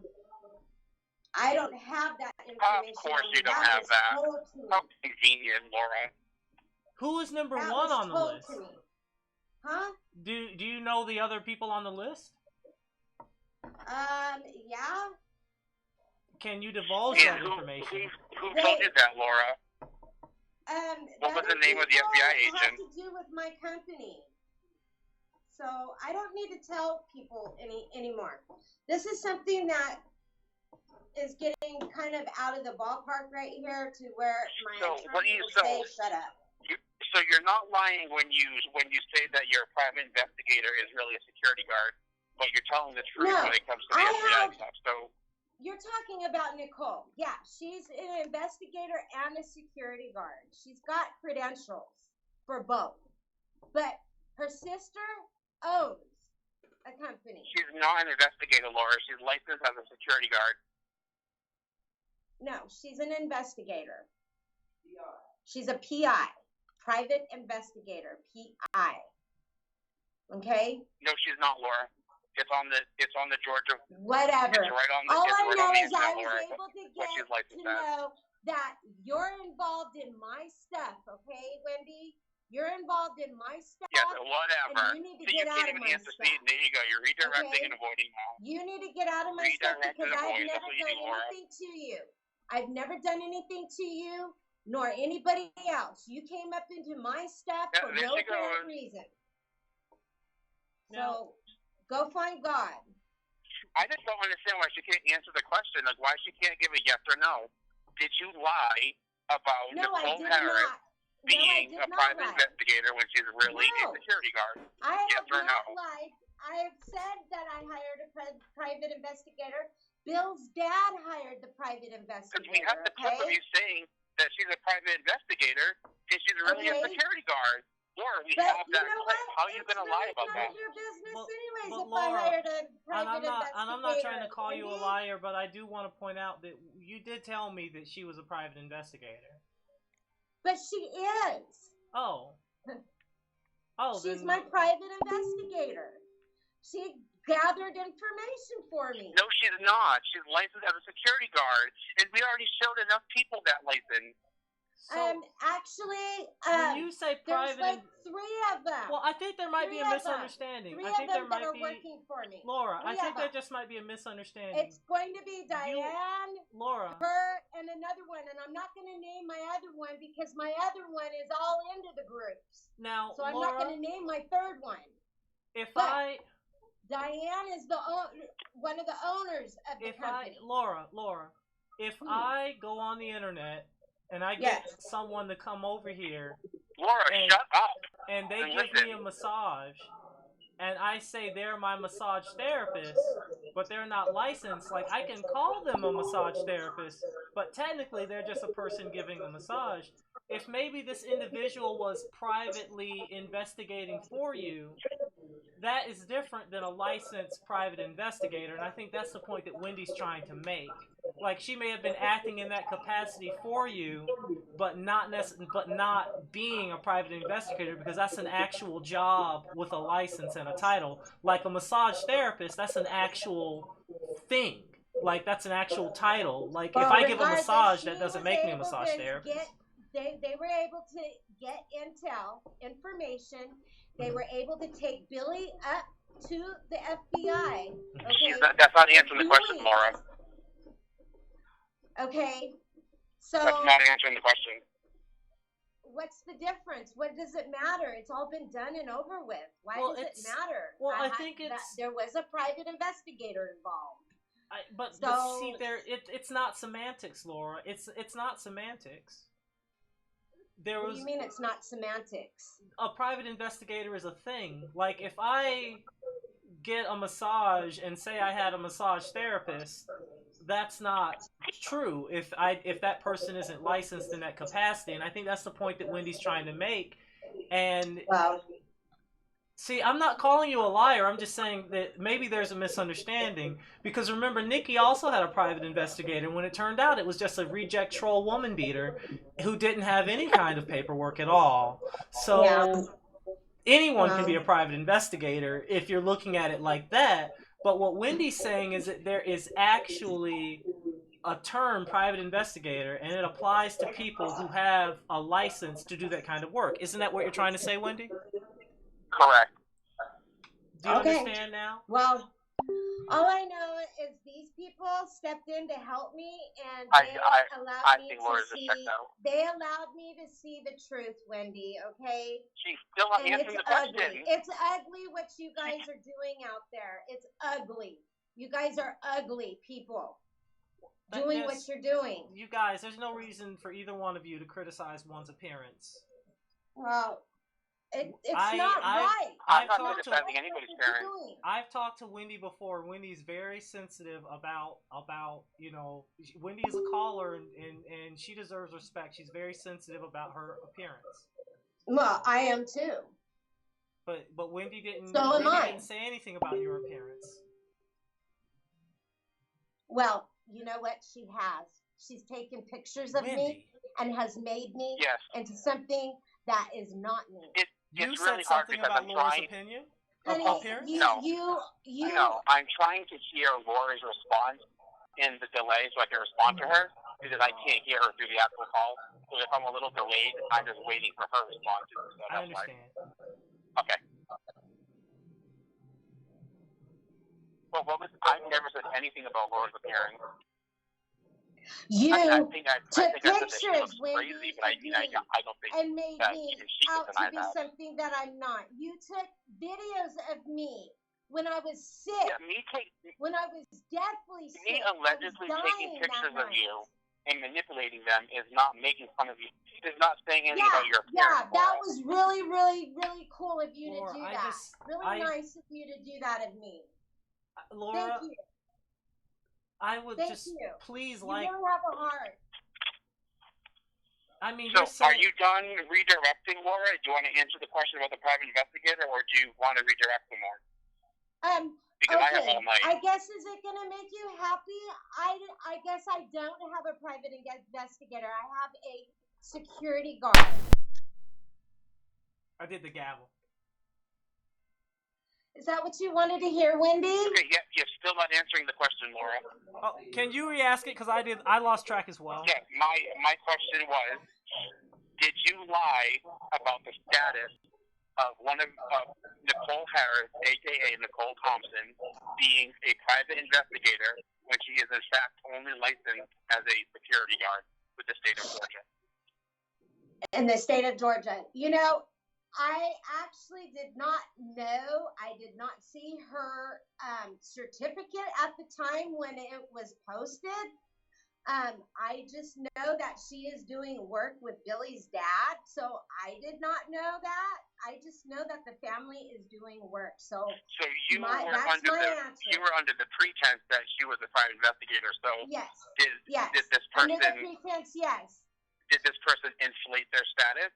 I don't have that information. Of course you don't have that. How convenient, Laura. Who is number that 1 on the told list? To me. Huh? Do you know the other people on the list? Yeah. Can you divulge that information? Who told you that, Laura? What was the name of the FBI agent? It has to do with my company. So I don't need to tell people anymore. This is something that is getting kind of out of the ballpark right here to where my attorney will say, shut up. So you're not lying when you say that your private investigator is really a security guard, but you're telling the truth when it comes to the FBI stuff. So you're talking about Nicole. Yeah, she's an investigator and a security guard. She's got credentials for both. But her sister owns a company. She's not an investigator, Laura. She's licensed as a security guard. No, she's an investigator. She's a PI, private investigator, PI. Okay? No, she's not, Laura. It's on the Georgia. Whatever. It's right on the, all I know is I was Laura, able to get to know that you're involved in my stuff, okay, Wendy? You're involved in my stuff. Yeah, whatever. And you need to get out of my stuff. There you go. You're redirecting and avoiding now. You need to get out of my stuff because I've never done anything to you. I've never done anything to you, nor anybody else. You came up into my stuff for no apparent reason. So, go find God. I just don't understand why she can't answer the question. Like, why she can't give a yes or no. Did you lie about Nicole Harris being a private investigator when she's really a security guard? I have not lied. I have said that I hired a private investigator. Bill's dad hired the private investigator. Because we have the clip of you saying that she's a private investigator and she's really a security guard. Laura, we have that clip. How are you going to lie about that? It's your business anyways if Laura, I hired a private investigator. And I'm not trying to call you a liar, but I do want to point out that you did tell me that she was a private investigator. But she is. Oh. She's my private investigator. She gathered information for me. No, she's not. She's licensed as a security guard, and we already showed enough people that license. So, actually, when you say private, there's like 3 of them. Well, I think there might be a misunderstanding. 3 I think of them there might that are be working for me. Laura, I think there just might be a misunderstanding. It's going to be Diane, Laura, her, and another one, and I'm not going to name my other one because my other one is all into the groups. Now, so I'm Laura, not going to name my third one. Diane is one of the owners of the company. Laura, if I go on the internet and I get someone to come over here, Laura, shut up, and they give me a massage, and I say they're my massage therapist, but they're not licensed, like I can call them a massage therapist, but technically they're just a person giving a massage. If maybe this individual was privately investigating for you, that is different than a licensed private investigator, and I think that's the point that Wendy's trying to make. Like, she may have been acting in that capacity for you, but not being a private investigator, because that's an actual job with a license and a title. Like a massage therapist, that's an actual thing. Like, that's an actual title. Like, if I give a massage, that doesn't make me a massage therapist. They were able to get information. They were able to take Billy up to the FBI. Okay? That's not answering the question, Laura. Okay, so that's not answering the question. What's the difference? What does it matter? It's all been done and over with. Why does it matter? Well, I think there was a private investigator involved. But see, it's not semantics, Laura. It's not semantics. What do you mean it's not semantics? A private investigator is a thing. Like, if I get a massage and say I had a massage therapist, that's not true if that person isn't licensed in that capacity. And I think that's the point that Wendy's trying to make. And See, I'm not calling you a liar. I'm just saying that maybe there's a misunderstanding. Because remember, Nikki also had a private investigator. When it turned out it was just a reject troll woman beater who didn't have any kind of paperwork at all. So Yeah. anyone can be a private investigator if you're looking at it like that. But what Wendy's saying is that there is actually a term, private investigator, and it applies to people who have a license to do that kind of work. Isn't that what you're trying to say, Wendy? Correct. Do you understand now? Well, all I know is these people stepped in to help me, and they allowed me to see. They allowed me to see the truth, Wendy. Okay. She's still not answering the question. Ugly. It's ugly what you guys are doing out there. It's ugly. You guys are ugly people. Doing what you're doing. You guys, there's no reason for either one of you to criticize one's appearance. Well, it's not right. I'm not defending anybody's parents. I've talked to Wendy before. Wendy's very sensitive about Wendy is a caller and she deserves respect. She's very sensitive about her appearance. Well, I am too. But Wendy didn't. So am I. Didn't say anything about your appearance. Well, you know what she has? She's taken pictures of me and has made me into something that is not me. It's really hard because I'm trying. Opinion? Honey, No, I'm trying to hear Laura's response in the delay so I can respond to her because I can't hear her through the actual call. So if I'm a little delayed, I'm just waiting for her response. So I understand. Okay. Well, I've never said anything about Laura's appearance. You took pictures, Wendy, and made me out to be something that I'm not. You took videos of me when I was sick, when I was deathly sick. Me allegedly taking pictures of you and manipulating them is not making fun of you. It's not saying anything about your appearance. Yeah, that was really, really, really cool of you to do that. Really nice of you to do that of me. Laura, thank you. I would please you really have a heart. I mean, so are you done redirecting, Laura? Do you want to answer the question about the private investigator, or do you want to redirect some more? Because I have all night. I guess, is it going to make you happy? I guess I don't have a private investigator. I have a security guard. I did the gavel. Is that what you wanted to hear, Wendy? Okay, yeah, you're still not answering the question, Laura. Oh, can you re-ask it? Because I lost track as well. Yeah, my question was, did you lie about the status of one of Nicole Harris, a.k.a. Nicole Thompson, being a private investigator when she is in fact only licensed as a security guard with the state of Georgia? In the state of Georgia. You know, I actually did not know. I did not see her certificate at the time when it was posted. I just know that she is doing work with Billy's dad. So I did not know that. I just know that the family is doing work. So you were under the pretense that she was a private investigator. So yes. Did this person under the pretense? Yes. Did this person inflate their status?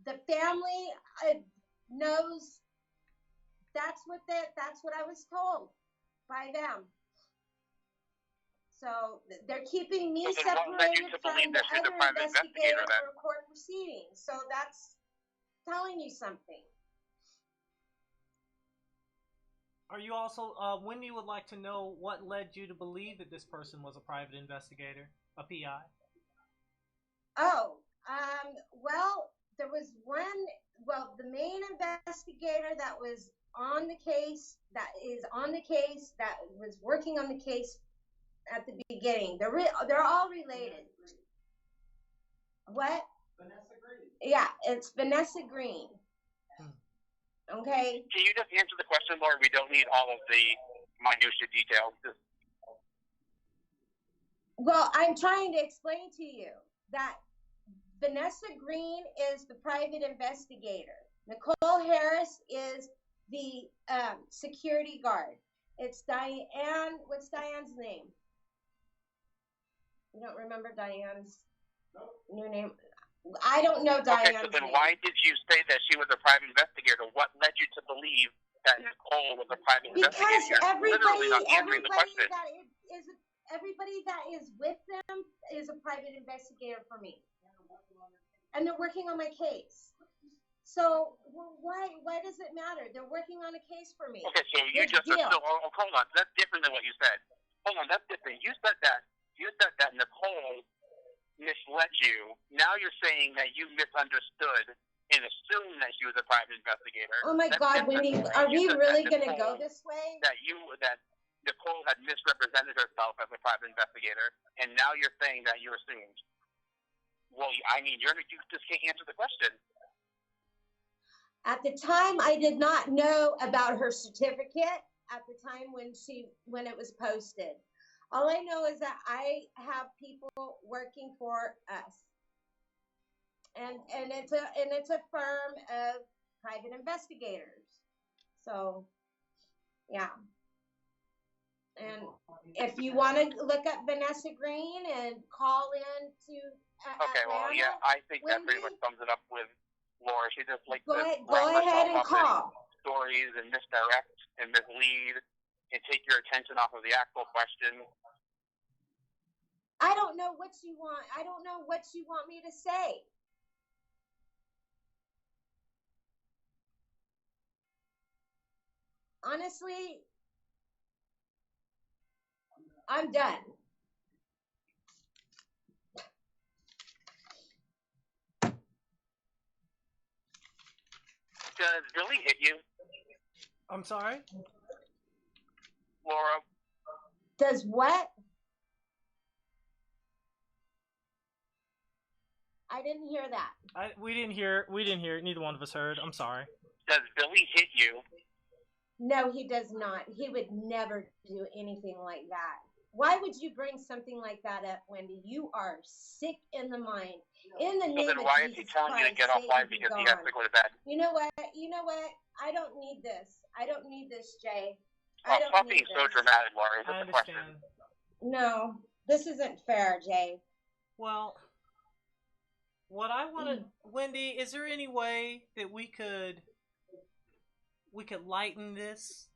The family knows that's what I was told by them. So they're keeping me separated from the other investigator for court proceedings. So that's telling you something. Are you also, Wendy would like to know what led you to believe that this person was a private investigator, a PI? Oh, well, there was the main investigator that was on the case, that was working on the case at the beginning. They're all related. What? Vanessa Green. Yeah, it's Vanessa Green. Okay. Can you just answer the question, Laura? We don't need all of the minutiae details. Well, I'm trying to explain to you that Vanessa Green is the private investigator. Nicole Harris is the security guard. It's Diane. What's Diane's name? You don't remember Diane's new name? I don't know Okay, Diane's so then name. why did you say that she was a private investigator? What led you to believe that Nicole was a private Because investigator? You're literally not answering the question. Everybody that is with them is a private investigator for me, and they're working on my case. So why does it matter? They're working on a case for me. Okay, so you just hold on. That's different than what you said. Hold on, that's different. You said that Nicole misled you. Now you're saying that you misunderstood and assumed that she was a private investigator. Oh my God, Wendy, are we really going to go this way? That Nicole had misrepresented herself as a private investigator, and now you're saying that you assumed. Well, I mean, you just can't answer the question. At the time, I did not know about her certificate at the time when it was posted. All I know is that I have people working for us, and it's a firm of private investigators. So, yeah. And if you want to look up Vanessa Green and call in to okay, well, yeah, I think that pretty much sums it up with Laura. She just likes go to ahead and call stories and misdirect and mislead and take your attention off of the actual question. I don't know what you want. I don't know what you want me to say. Honestly, I'm done. Does Billy hit you? I'm sorry? Laura? Does what? I didn't hear that. We didn't hear it. Neither one of us heard. I'm sorry. Does Billy hit you? No, he does not. He would never do anything like that. Why would you bring something like that up, Wendy? You are sick in the mind. In the name of Jesus Christ, then why is he telling you to get off live because he has to go to bed? You know what? I don't need this. I don't need this, Jay. Stop being so dramatic, Laura. Is I that the question? understand. No, this isn't fair, Jay. Well, what I want to, Wendy, is there any way that we could lighten this?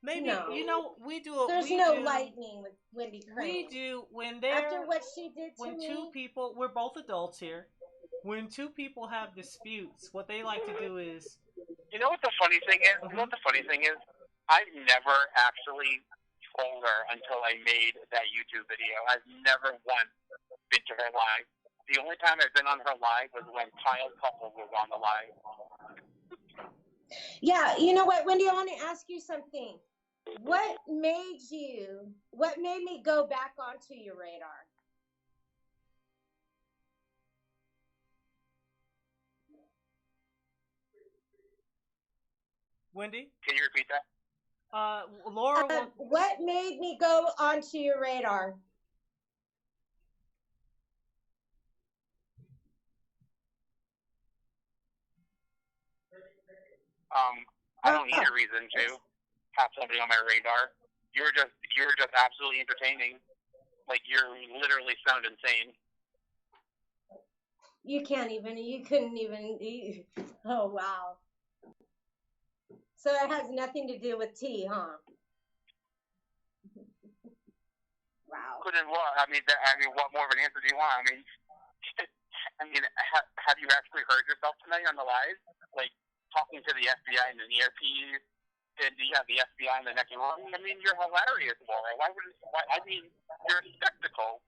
Maybe, no. We do. There's no lightning with Wendy Crane. We do after what she did to me. When two people, we're both adults here. When two people have disputes, what they like to do is. You know what the funny thing is? You know what the funny thing is? I've never actually told her until I made that YouTube video. I've never once been to her live. The only time I've been on her live was when Kyle Couple was on the live. Yeah, you know what, Wendy? I want to ask you something. What made me go back onto your radar? Wendy? Can you repeat that? Laura. What made me go onto your radar? I don't need a reason to have somebody on my radar. You're just absolutely entertaining. Like, you're literally sound insane. You couldn't even, oh wow. So it has nothing to do with tea, huh? Wow. Couldn't what? I mean, what more of an answer do you want? I mean, have you actually heard yourself tonight on the live? Like, talking to the FBI and the ERP, and you have the FBI in the next room. I mean, you're hilarious, Laura. You're a spectacle.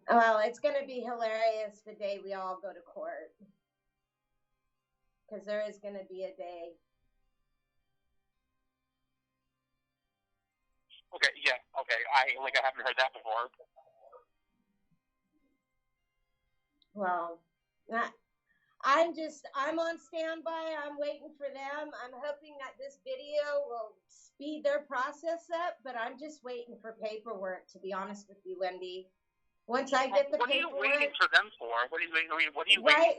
Well, it's going to be hilarious the day we all go to court. Because there is going to be a day. Okay, yeah, okay. I haven't heard that before. Well, I'm on standby. I'm waiting for them. I'm hoping that this video will speed their process up, but I'm just waiting for paperwork, to be honest with you, Wendy. Once I get the paperwork. What are you waiting for them for? What are you waiting for?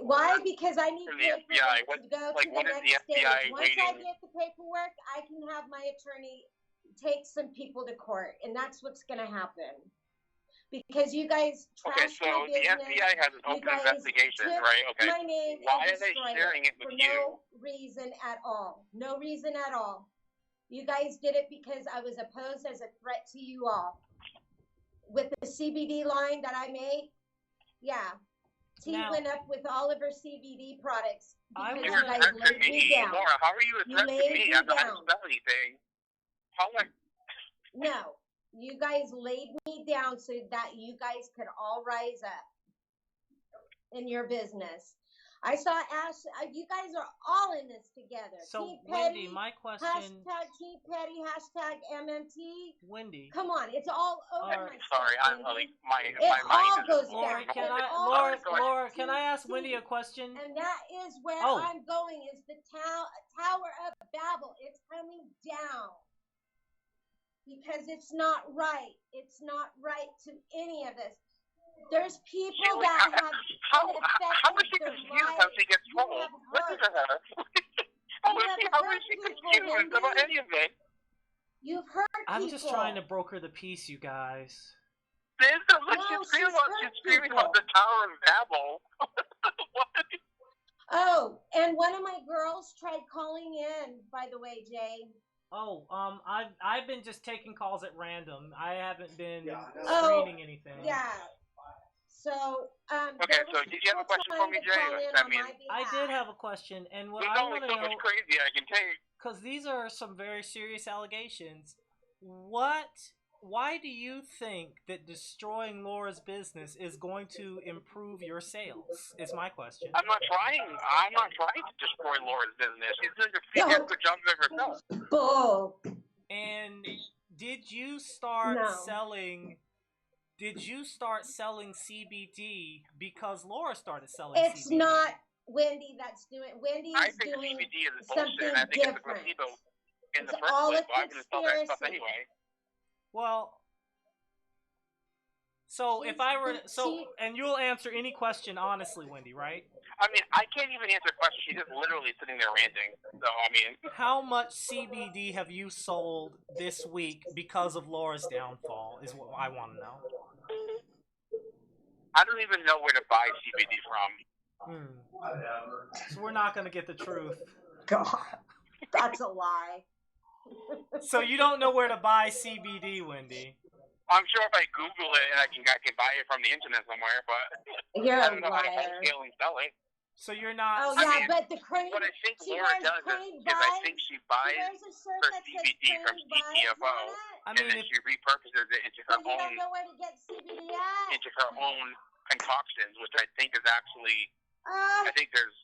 Why? Because I need the FBI. To go to the next stage. Once I get the paperwork, I can have my attorney take some people to court, and that's what's going to happen. because you guys Okay, trashed so my the business. FBI has an You open guys investigation, took right? Okay. my name Why and are they destroyed sharing it for with you? no reason at all. No reason at all. You guys did it because I was opposed as a threat to you all. With the CBD line that I make, yeah. T Now- went up with all of her CBD products I because You're you a guys threat to laid me me. down. Laura, how are you a You threat to laid me? me I'm not going down. to sell anything. How am I? No, you guys laid me down so that you guys could all rise up in your business. I saw Ash. You guys are all in this together. So, Team Wendy, Petty, my question... hashtag Team Petty, hashtag MMT. Wendy. Come on, it's all over Alright. my Sorry, stuff, I'm Wendy. my It mind all is goes Laura, back. can It I... all Laura, goes back Laura, to can I ask T. Wendy a question? And that is where Oh. I'm going, is the Tower of Babel. It's coming down. Because it's not right. It's not right to any of us. There's people Julie, that have how been is she affected. confused how she gets told? Listen to her. How is she confused about any of it? You've hurt people. I'm just trying to broker the peace, you guys. She's screaming about the Tower of Babel. What? Oh, and one of my girls tried calling in, by the way, Jay. Oh, I've been just taking calls at random. I haven't been screening anything. Yeah. So, Okay, so did you have a question for me, Jay? I did have a question, and what There's I only want to so know, much crazy I can take. because these are some very serious allegations. Why do you think that destroying Laura's business is going to improve your sales? Is my question. I'm not trying to destroy Laura's business. She's doing a good job of herself. Bull. And did you start selling? Did you start selling CBD because Laura started selling CBD? It's not Wendy that's doing. Wendy I is think doing CBD is something bullshit. I think different. it's a placebo in the It's first all place. a Why would it sell that stuff conspiracy. anyway? Well, so if I were and you'll answer any question honestly, Wendy, right? I mean, I can't even answer questions. She's just literally sitting there ranting. So, I mean... How much CBD have you sold this week because of Laura's downfall, is what I want to know. I don't even know where to buy CBD from. Whatever. So we're not going to get the truth. God, that's a lie. So you don't know where to buy CBD, Wendy? I'm sure if I Google it, I can buy it from the internet somewhere, but You're I don't know a how to liar. wholesale and sell it. So you're not... Oh, I yeah, mean, but the crane... What I think she Laura wears does crane is I think she buys her CBD from CTFO, I and mean, then she repurposes it into her But you own don't know where to get CBD at. into her own concoctions, which I think is actually I think there's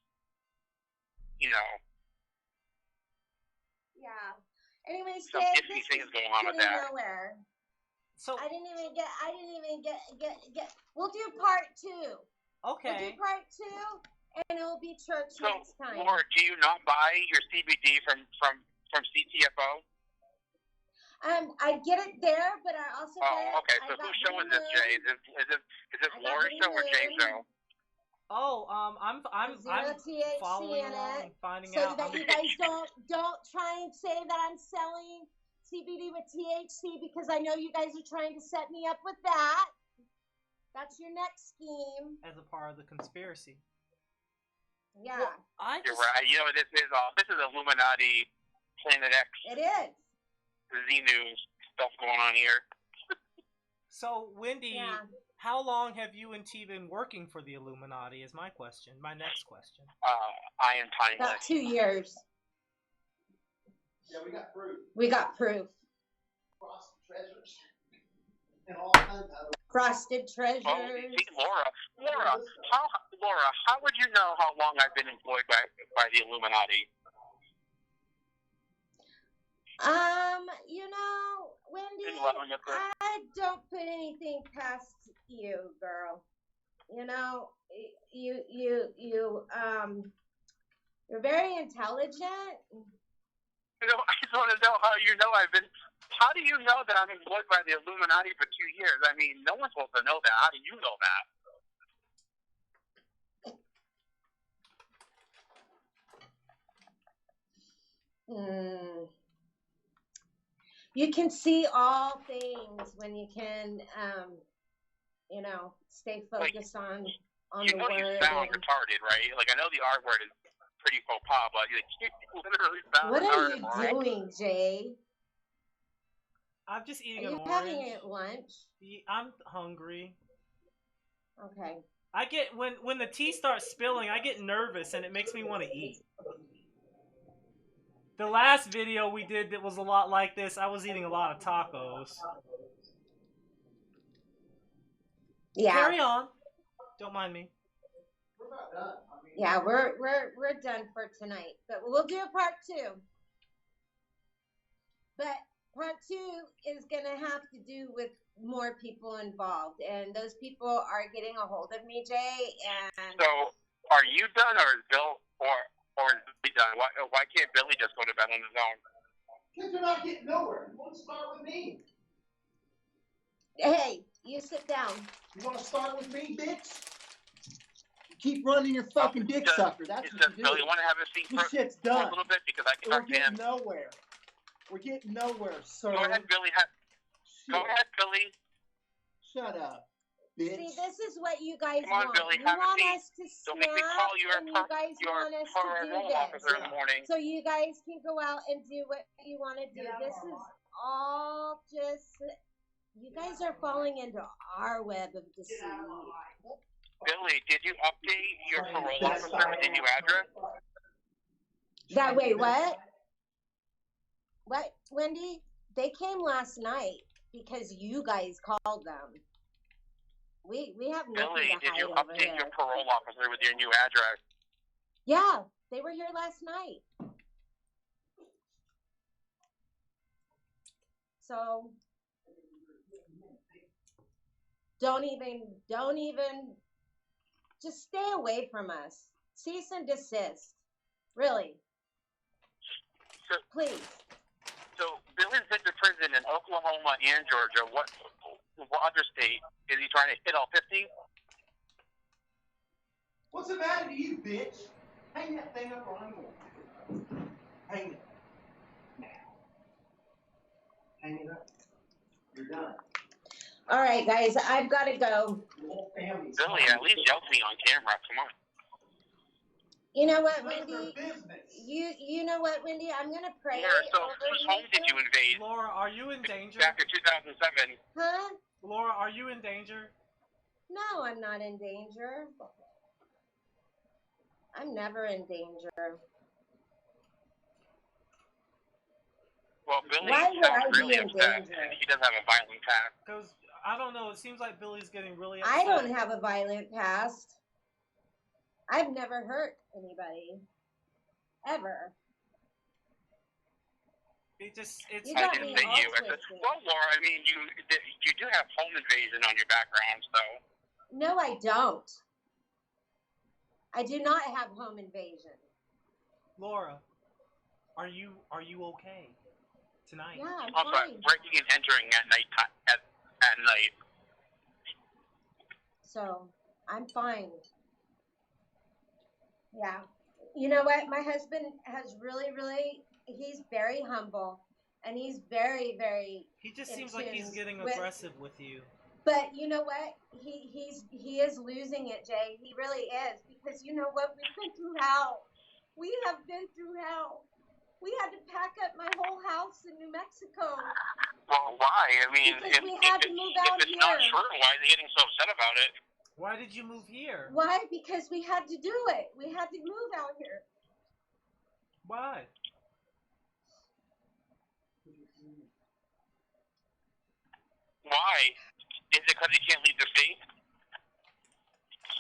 Yeah. Anyways, some Jay, iffy this things is going on with getting that. nowhere. So I didn't even get. We'll do part 2. We'll okay. do part 2, and it'll be church So, next time. Laura, do you not buy your CBD from CTFO? I get it there, but I also get it. Oh, okay. I So got whose show is Blue this, Jay? Moon. Is this I got Laura's Blue show or Jay's Moon. show? Oh, I'm Zero THC following in along it, and finding so out. that you guys don't try and say that I'm selling CBD with THC, because I know you guys are trying to set me up with that. That's your next scheme. As a part of the conspiracy. Yeah, Well, You're right. This is Illuminati, Planet X, it is. Xenu stuff going on here. So, Wendy, Yeah. how long have you and T been working for the Illuminati is my question. My next question. I am timeless. About 2 years. Yeah, we got proof. We got proof. Frosted treasures. And all kinds of Frosted treasures. Oh, see, Laura, how would you know how long I've been employed by the Illuminati? Wendy, Been loving it, but- I don't put anything past you, girl. You're very intelligent. I just want to know how you know how do you know that I'm employed by the Illuminati for 2 years? I mean, no one's supposed to know that. How do you know that? You can see all things when you can you know, stay focused on you the know word. You sound retarded, right? Like, I know the R word is pretty faux pas, but you literally sound what retarded. What are you doing, Jay? I'm just eating an orange. Are you having it at lunch? I'm hungry. Okay. I get when the tea starts spilling, I get nervous and it makes me want to eat. The last video we did that was a lot like this, I was eating a lot of tacos. Yeah. Carry on. Don't mind me. Yeah, we're done for tonight, but we'll do a part 2. But part 2 is gonna have to do with more people involved, and those people are getting a hold of me, Jay. And so, are you done, or is Bill or is Billy done? Why can't Billy just go to bed on his own? Because you're not getting nowhere. You want to start with me? Hey, you sit down. You want to start with me, bitch? Keep running your fucking dick sucker. That's what you do. Billy want to have a seat This shit's done. for a little bit because I can We're talk to him. getting nowhere. We're getting nowhere, sir. Go ahead, Billy. Go ahead, Billy. Shut up, bitch. See, this is what you guys Come on, want. Billy, You have a want seat. us to Don't make me snap, call you and you guys want us to do parole officer this. in the morning. So you guys can go out and do what you want to do. This is all just, you guys are falling into our web of deceit. Billy, did you update your parole officer with the new address? That way, what? What, Wendy? They came last night because you guys called them. We have nothing Billy, to did hide you over update here. your parole officer with your new address? Yeah, they were here last night. So don't even just stay away from us. Cease and desist. Really. Please. So Billy's been to prison in Oklahoma and Georgia. What other state? Is he trying to hit all 50? What's the matter to you, bitch? Hang that thing up or I'm going to. Hang it. Now. Hang it up. You're done. All right, guys, I've got to go. Billy, at least yell to me on camera. Come on. You know what, Wendy? You know what, Wendy? I'm gonna pray. Laura, so whose home did you invade? Laura, are you in danger? After 2007. Huh? Laura, are you in danger? No, I'm not in danger. I'm never in danger. Well, Billy Why would I sounds be really in upset. danger? He does have a violent past. Because, I don't know, it seems like Billy's getting really upset. I don't have a violent past. I've never hurt anybody. Ever. It's You I got didn't me say all you. I said, twisted. well, Laura, I mean, you do have home invasion on your background, so. No, I don't. I do not have home invasion. Laura, are you okay tonight? Yeah, I'm I'm sorry, fine. breaking and entering at night. At night. So, I'm fine. Yeah. You know what? My husband has really, he's very humble. And he's very, very. He just seems like he's getting aggressive with you. But you know what? He is losing it, Jay. He really is. Because you know what? We've been through hell. We have been through hell. We had to pack up my whole house in New Mexico. Well, why? I mean, because we had to move out if it's here. not true, why is he getting so upset about it? Why did you move here? Why? Because we had to do it. We had to move out here. Why? Why? Is it because he can't leave the state?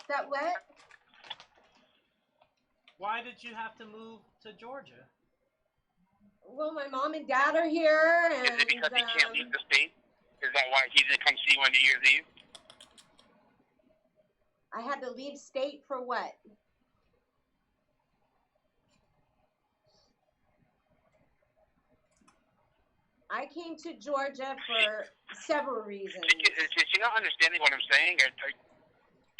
That what? Why did you have to move to Georgia? Well, my mom and dad are here, and Is it because he can't leave the state? Is that why he didn't come see you on New Year's Eve? I had to leave state for what? I came to Georgia for several reasons. Is she not understanding what I'm saying?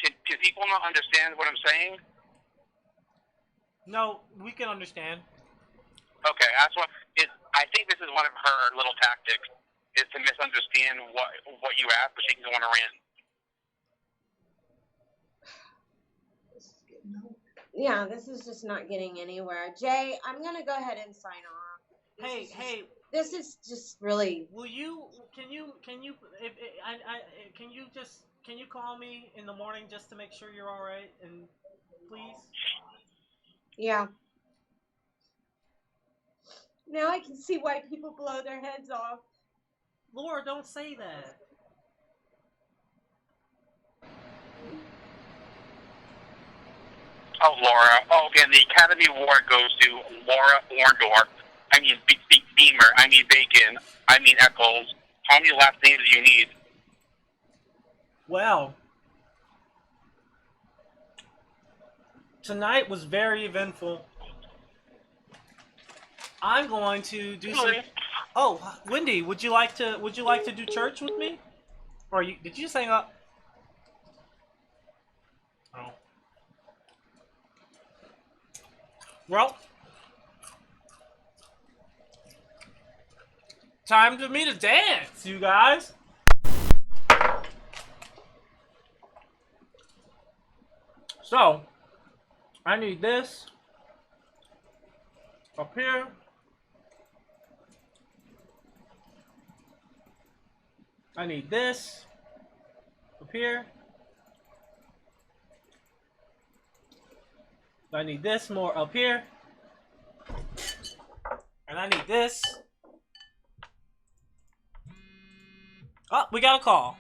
Can people not understand what I'm saying? No, we can understand. Okay, that's what. I think this is one of her little tactics, is to misunderstand what you asked, but she can go on a rant. Yeah, this is just not getting anywhere. Jay, I'm gonna go ahead and sign off. This is just really. Will you? Can you? Can you? Can you just? Can you call me in the morning just to make sure you're all right? And please. Yeah. Now I can see why people blow their heads off. Laura, don't say that. Oh, Laura. Oh, again, the Academy Award goes to Laura Orndorff. I mean, Beamer. I mean, Bacon. I mean, Eccles. How many last names do you need? Well, tonight was very eventful. I'm going to do some. Oh, Wendy, would you like to do church with me? Or did you just hang up? Oh. Well, time for me to dance, you guys. So, I need this up here. I need this up here. I need this more up here. And I need this. Oh, we got a call.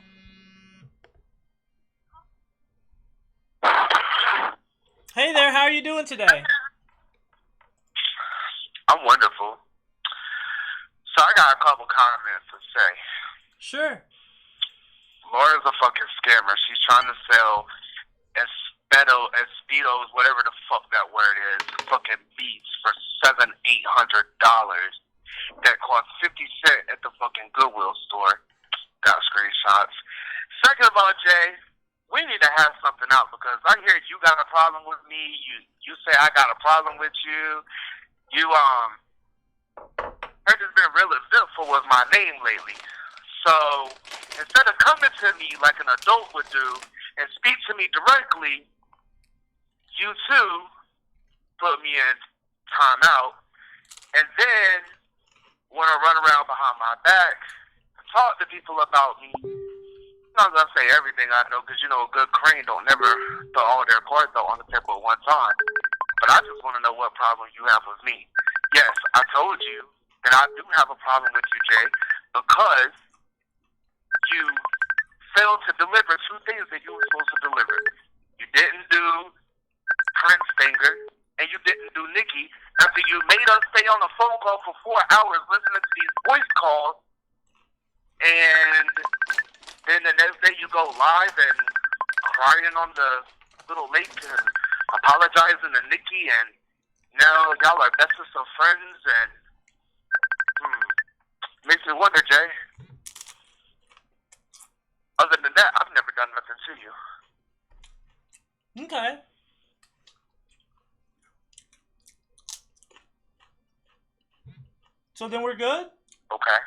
Hey there, how are you doing today? I'm wonderful. So I got a couple comments to say. Sure. Laura's a fucking scammer. She's trying to sell Speedos, whatever the fuck that word is, fucking beats for $700-800 that cost 50 cents at the fucking Goodwill store. Got screenshots. Second of all, Jay, we need to have something out because I hear you got a problem with me. You say I got a problem with you. You heard it's been real eventful with my name lately. So instead of coming to me like an adult would do and speak to me directly, you too put me in timeout and then want to run around behind my back and talk to people about me. I'm not going to say everything I know because, you know, a good crane don't never throw all their cards out on the table at one time. But I just want to know what problem you have with me. Yes, I told you that I do have a problem with you, Jay, because you failed to deliver two things that you were supposed to deliver. You didn't do Prince Finger, and you didn't do Nikki after you made us stay on the phone call for 4 hours listening to these voice calls, and then the next day you go live and crying on the little lake and apologizing to Nikki, and now y'all are bestest of friends, and makes me wonder, Jay. Other than that, I've never done nothing to you. Okay. So then we're good? Okay.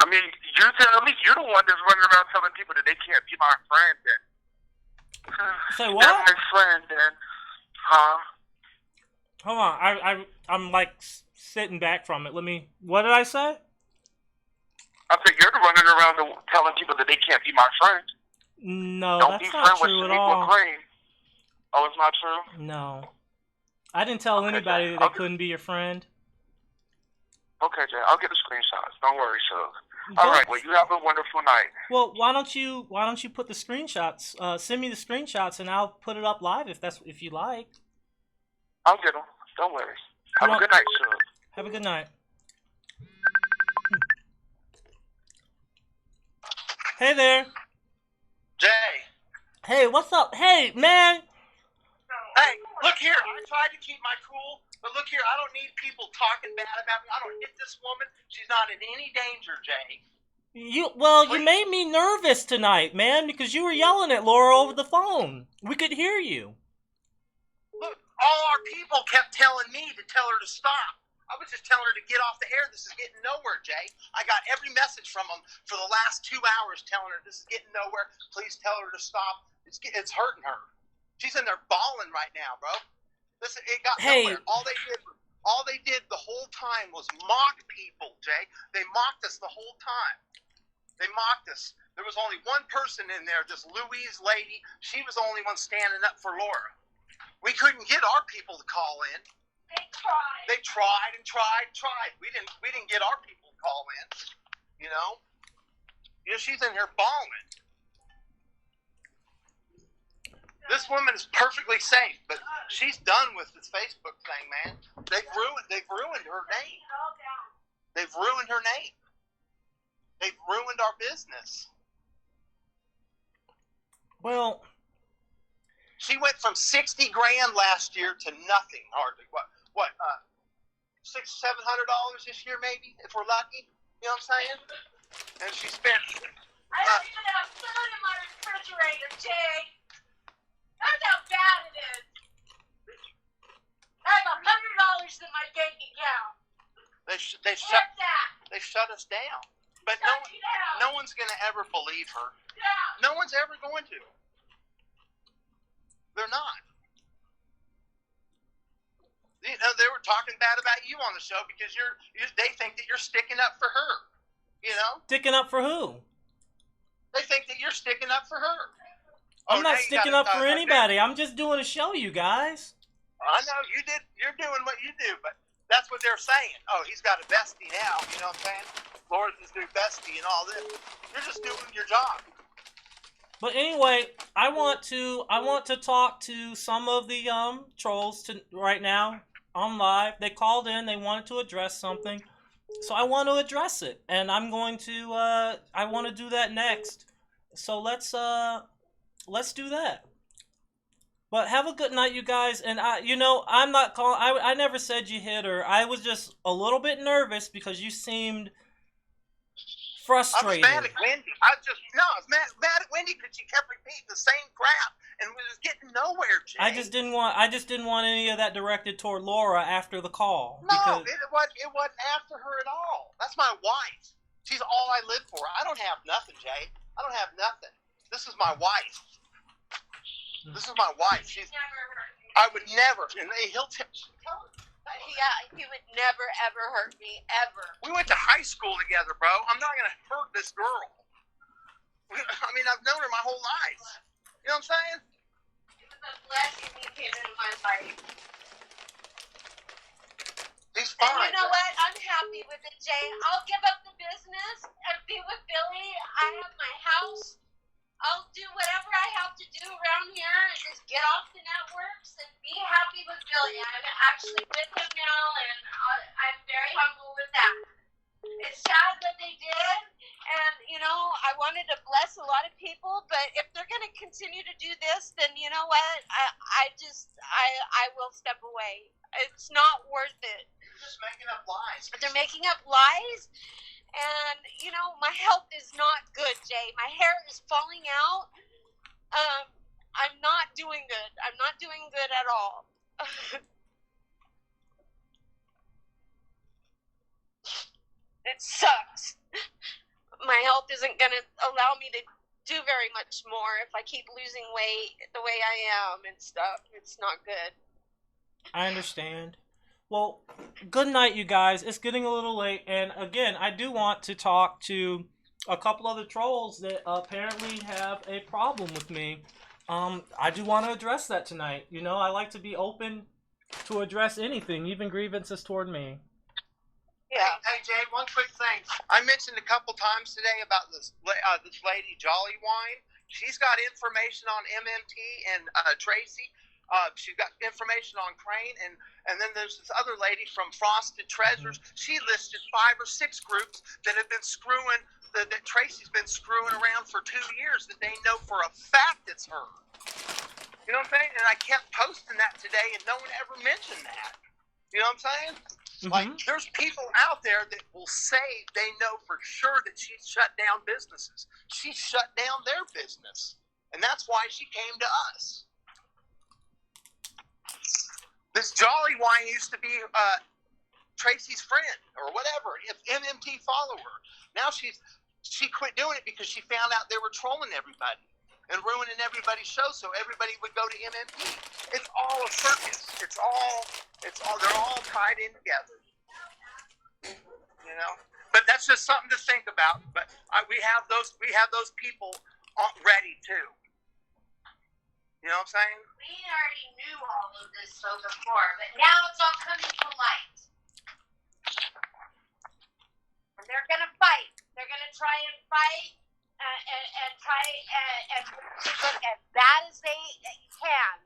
I mean, you tell me you're the one that's running around telling people that they can't be my friend, and say what? They're my friend, and Hold on, I'm like sitting back from it. What did I say? I said you're running around telling people that they can't be my friend. No, Don't that's be not friend true with at all. Crane. Oh, it's not true? No. I didn't tell anybody that they couldn't be your friend. Okay, Jay, I'll get the screenshots. Don't worry, Shug. All right, well, you have a wonderful night. Well, why don't you put the screenshots? Send me the screenshots, and I'll put it up live if you like. I'll get them. Don't worry. Have a good night, Shug. Have a good night. Hey there. Jay. Hey, what's up? Hey, man. Hey, look here. I tried to keep my cool, but look here. I don't need people talking bad about me. I don't hit this woman. She's not in any danger, Jay. You made me nervous tonight, man, because you were yelling at Laura over the phone. We could hear you. Look, all our people kept telling me to tell her to stop. I was just telling her to get off the air. This is getting nowhere, Jay. I got every message from them for the last 2 hours telling her this is getting nowhere. Please tell her to stop. It's hurting her. She's in there bawling right now, bro. Listen, it got Hey. nowhere. All they did the whole time was mock people, Jay. They mocked us the whole time. They mocked us. There was only one person in there, this Louise lady. She was the only one standing up for Laura. We couldn't get our people to call in. They tried and tried. We didn't get our people to call in. You know, she's in here bawling. This woman is perfectly safe, but she's done with this Facebook thing, man. They've ruined her name. They've ruined her name. They've ruined our business. Well, she went from $60,000 last year to nothing hardly. What? $600-700 this year maybe, if we're lucky. You know what I'm saying? And she spent. I don't even have food in my refrigerator, Jay. That's how bad it is. I have $100 in my bank account. They shut us down. But no one's going to ever believe her. No one's ever going to. They're not. You know, they were talking bad about you on the show because they think that you're sticking up for her. You know? Sticking up for who? They think that you're sticking up for her. I'm not sticking up for anybody. I'm just doing a show, you guys. I know you did. You're doing what you do, but that's what they're saying. Oh, he's got a bestie now. You know what I'm saying? Laura's his new bestie and all this. You're just doing your job. But anyway, I want to talk to some of the trolls right now on live. They called in. They wanted to address something, so I want to address it, and I'm going to. I want to do that next. So let's do that. But have a good night, you guys. And I'm not calling. I never said you hit her. I was just a little bit nervous because you seemed frustrated. I was mad at Wendy. I was mad at Wendy because she kept repeating the same crap and was getting nowhere, Jay. I just didn't want any of that directed toward Laura after the call. No, it wasn't after her at all. That's my wife. She's all I live for. I don't have nothing, Jay. I don't have nothing. This is my wife. This is my wife. I would never. And he'll tell her. Yeah, he would never, ever hurt me, ever. We went to high school together, bro. I'm not going to hurt this girl. I mean, I've known her my whole life. You know what I'm saying? It was a blessing he came into my life. He's fine. And you know what? I'm happy with it, Jay. I'll give up the business and be with Billy. I have my house. I'll do whatever I have to do around here and just get off the networks and be happy with Billy. I'm actually with him now, and I'm very humble with that. It's sad that they did, and, I wanted to bless a lot of people, but if they're going to continue to do this, then you know what? I will step away. It's not worth it. They're just making up lies. They're making up lies. And, my health is not good, Jay. My hair is falling out. I'm not doing good. I'm not doing good at all. It sucks. My health isn't going to allow me to do very much more if I keep losing weight the way I am and stuff. It's not good. I understand. Well, good night, you guys. It's getting a little late, and again, I do want to talk to a couple other trolls that apparently have a problem with me. I do want to address that tonight. I like to be open to address anything, even grievances toward me. Yeah. Hey, Jay, one quick thing. I mentioned a couple times today about this lady, Jolly Wine. She's got information on MMT and Tracy. She's got information on Crane, and then there's this other lady from Frosted Treasures. She listed 5 or 6 groups that have been screwing, that Tracy's been screwing around for 2 years that they know for a fact it's her. You know what I'm saying? And I kept posting that today, and no one ever mentioned that. You know what I'm saying? Like, there's people out there that will say they know for sure that she's shut down businesses. She shut down their business, and that's why she came to us. This Jolly Wine used to be Tracy's friend or whatever, if MMT follower. Now she quit doing it because she found out they were trolling everybody. and ruining everybody's show so everybody would go to MMP. It's all a circus. It's all, they're all tied in together. You know? But that's just something to think about. But we have those people ready too. You know what I'm saying? We already knew all of this before, but now it's all coming to light. And they're going to fight. They're going to try and fight and try and look as bad as they can.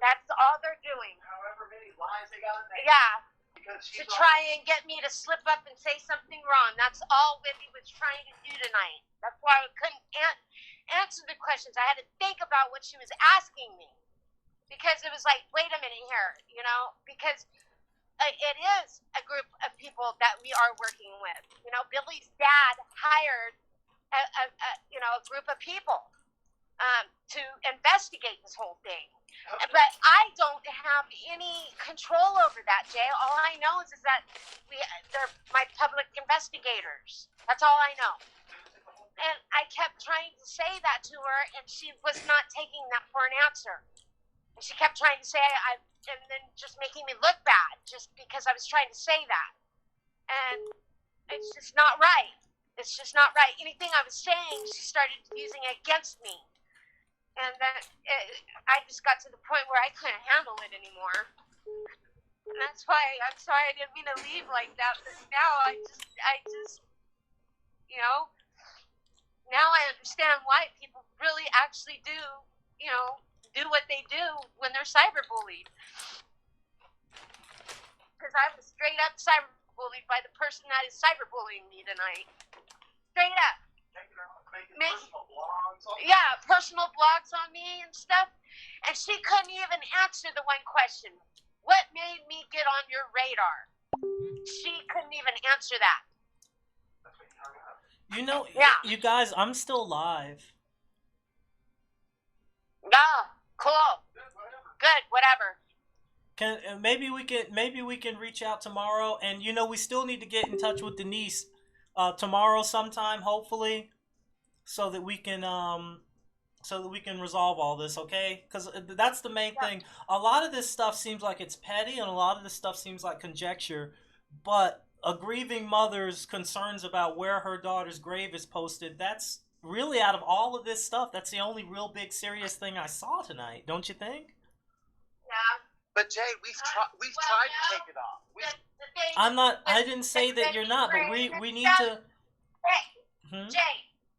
That's all they're doing. However many lies they got to make. Yeah. To try and get me to slip up and say something wrong. That's all Whitney was trying to do tonight. That's why I couldn't answer the questions. I had to think about what she was asking me. Because it was like, wait a minute here, you know? Because it is a group of people that we are working with. You know, Billy's dad hired a group of people to investigate this whole thing. But I don't have any control over that, Jay. All I know is that they're my public investigators. That's all I know. And I kept trying to say that to her, and she was not taking that for an answer. And she kept trying to say, and then just making me look bad, just because I was trying to say that. And it's just not right. It's just not right. Anything I was saying, she started using it against me. And then I just got to the point where I couldn't handle it anymore. And that's why I'm sorry I didn't mean to leave like that. But now I just, you know, now I understand why people really actually do, you know, do what they do when they're cyberbullied. Because I was straight up cyberbullied by the person that is cyberbullying me tonight. Straight up. Personal blogs on me and stuff. And she couldn't even answer the one question. What made me get on your radar? She couldn't even answer that. You know, you guys, I'm still live. Yeah, cool. Good, whatever. Maybe we can reach out tomorrow, and you know, we still need to get in touch with Denise tomorrow sometime, hopefully, so that we can resolve all this, okay? Because that's the main thing. A lot of this stuff seems like it's petty, and a lot of this stuff seems like conjecture, but a grieving mother's concerns about where her daughter's grave is posted, that's really, out of all of this stuff, that's the only real big serious thing I saw tonight, don't you think? Yeah. But Jay, we've tried to take it off. I didn't say that you're not, but we need to. Hey, Jay,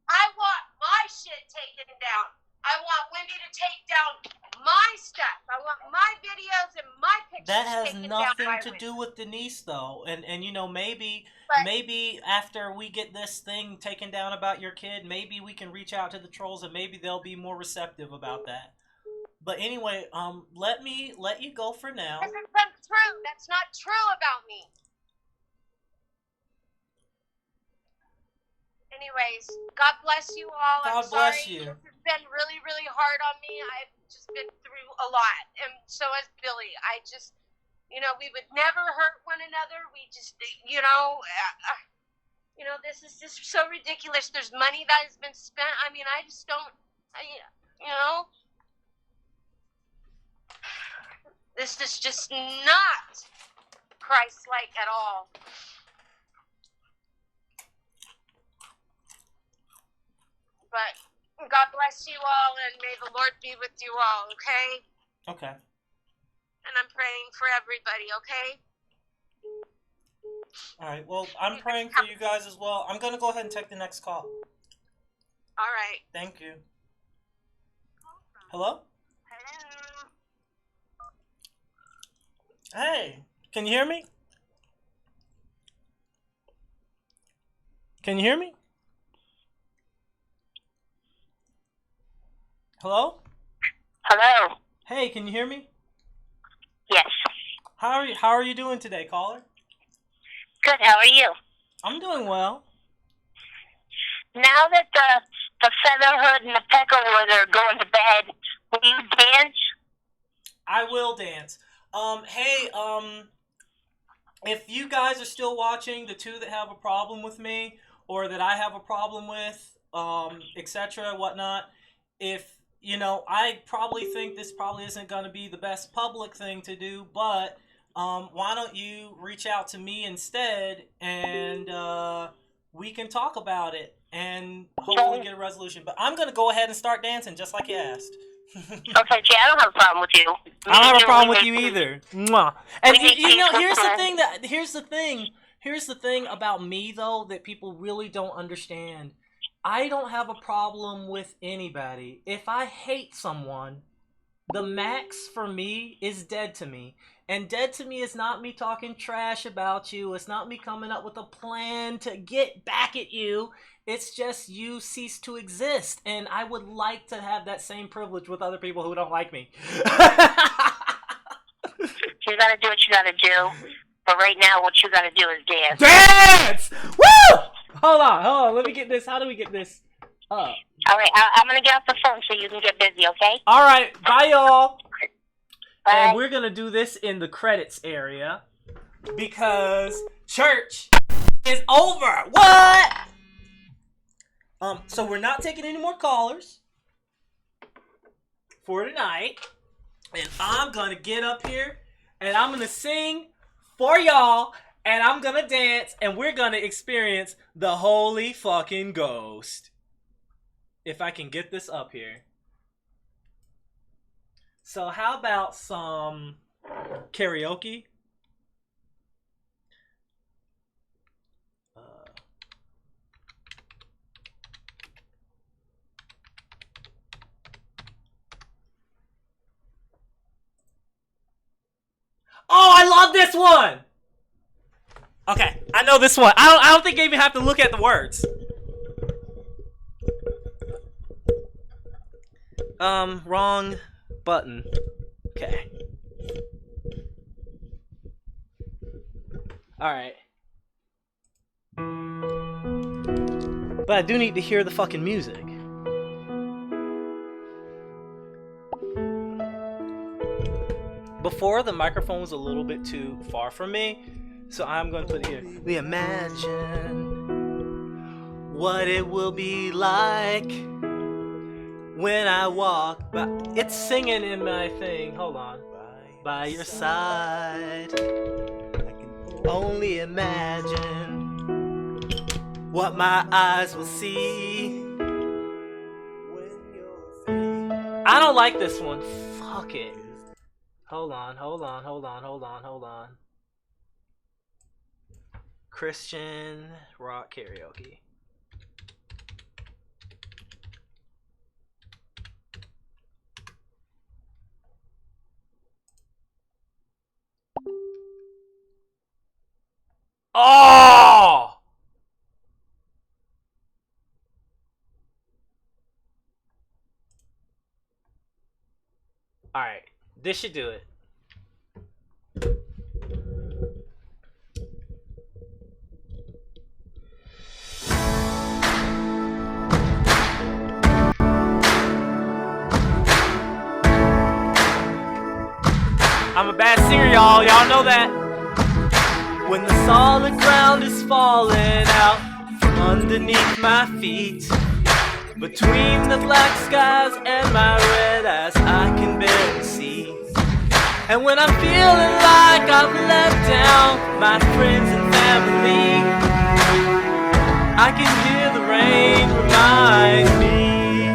I want my shit taken down. I want Wendy to take down my stuff. I want my videos and my pictures That has taken nothing down to by do with Denise, though. And you know, maybe after we get this thing taken down about your kid, maybe we can reach out to the trolls and maybe they'll be more receptive about that. But anyway, let you go for now. This is untrue. That's not true about me. Anyways, God bless you all. God bless you. This has been really, really hard on me. I've just been through a lot, and so has Billy. I just, you know, we would never hurt one another. We just, you know, this is just so ridiculous. There's money that has been spent. I mean, I just don't, you know. This is just not Christ-like at all. But God bless you all, and may the Lord be with you all, okay? Okay. And I'm praying for everybody, okay? All right. Well, I'm praying for you guys as well. I'm going to go ahead and take the next call. All right. Thank you. Hello? Hello. Hey, can you hear me? Can you hear me? Hello? Hello. Hey, can you hear me? Yes. How are you doing today, caller? Good. How are you? I'm doing well. Now that the Featherhood and the Peckerwood are going to bed, will you dance? I will dance. Hey, if you guys are still watching, the two that have a problem with me, or that I have a problem with, etc., whatnot, if, you know, I probably think this probably isn't going to be the best public thing to do, but why don't you reach out to me instead, and we can talk about it and hopefully get a resolution. But I'm going to go ahead and start dancing just like you asked. Okay, Jay, I don't have a problem with you. I don't have a problem with you either. Mwah. And you know, here's the thing about me though that people really don't understand. I don't have a problem with anybody. If I hate someone, the max for me is dead to me. And dead to me is not me talking trash about you. It's not me coming up with a plan to get back at you. It's just you cease to exist. And I would like to have that same privilege with other people who don't like me. You gotta do what you gotta do. But right now, what you gotta do is dance. Dance! Woo! Hold on. Let me get this. How do we get this up? Alright, I'm gonna get off the phone so you can get busy, okay? Alright, bye y'all. Bye. And we're gonna do this in the credits area because church is over. What? So we're not taking any more callers for tonight. And I'm gonna get up here and I'm gonna sing for y'all, and I'm gonna dance, and we're gonna experience the Holy fucking Ghost. If I can get this up here. So how about some karaoke? Oh, I love this one! Okay, I know this one. I don't think I even have to look at the words. Wrong button. Okay. Alright. But I do need to hear the fucking music. Before, the microphone was a little bit too far from me, so I'm going to put it here. We imagine what it will be like when I walk by. It's singing in my thing. Hold on. By your side. I can only imagine what my eyes will see. I don't like this one. Fuck it. Hold on. Christian rock karaoke. Oh! Alright, this should do it. I'm a bad singer, y'all. Y'all know that. When the solid ground is falling out from underneath my feet, between the black skies and my red eyes, I can barely see. And when I'm feeling like I've let down my friends and family, I can hear the rain remind me.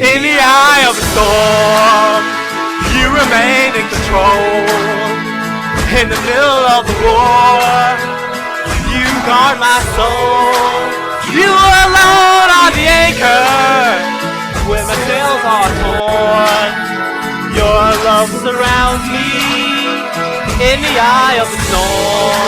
In the eye of the storm, you remain in control. In the middle of the war, you guard my soul. You alone are the anchor when my sails are torn. Your love surrounds me in the eye of the storm.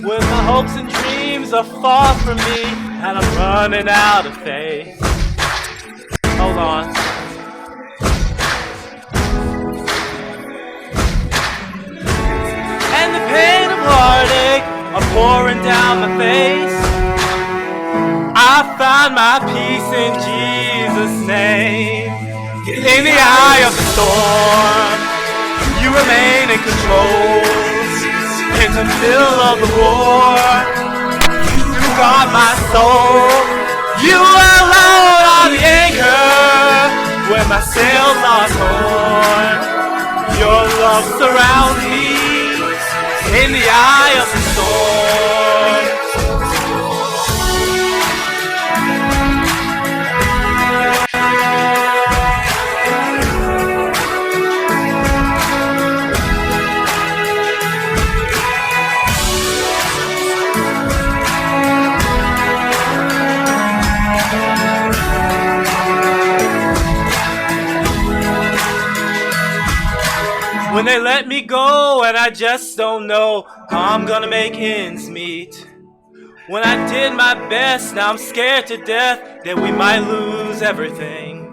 When my hopes and dreams are far from me and I'm running out of faith. Hold on. And the pain of heartache are pouring down my face. I found my peace in Jesus' name. In the eye of the storm, you remain in control. In the middle of the war, you guard my soul. You alone are the anchor when my sails are torn. Your love surrounds me in the eye of the storm. When they let me go and I just don't know how I'm gonna make ends meet. When I did my best, now I'm scared to death that we might lose everything.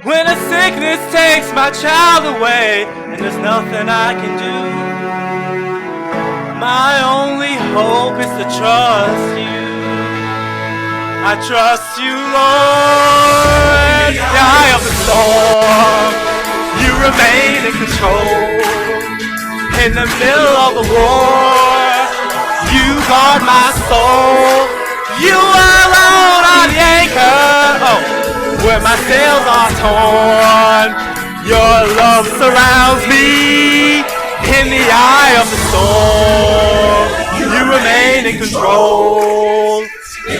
When a sickness takes my child away and there's nothing I can do, my only hope is to trust you. I trust you, Lord. In the eye of the storm, you remain in control. In the middle of the war, you guard my soul. You alone are the anchor. Oh, where my sails are torn. Your love surrounds me in the eye of the storm. You remain in control.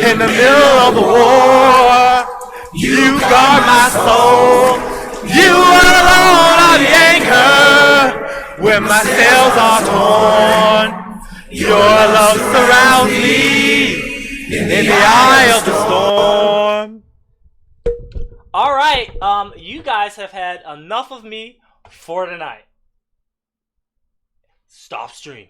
In the middle of the war, you guard my soul. You alone are the anchor when my sails are torn. Your love surrounds me in the eye of the storm. Alright, you guys have had enough of me for tonight. Stop stream.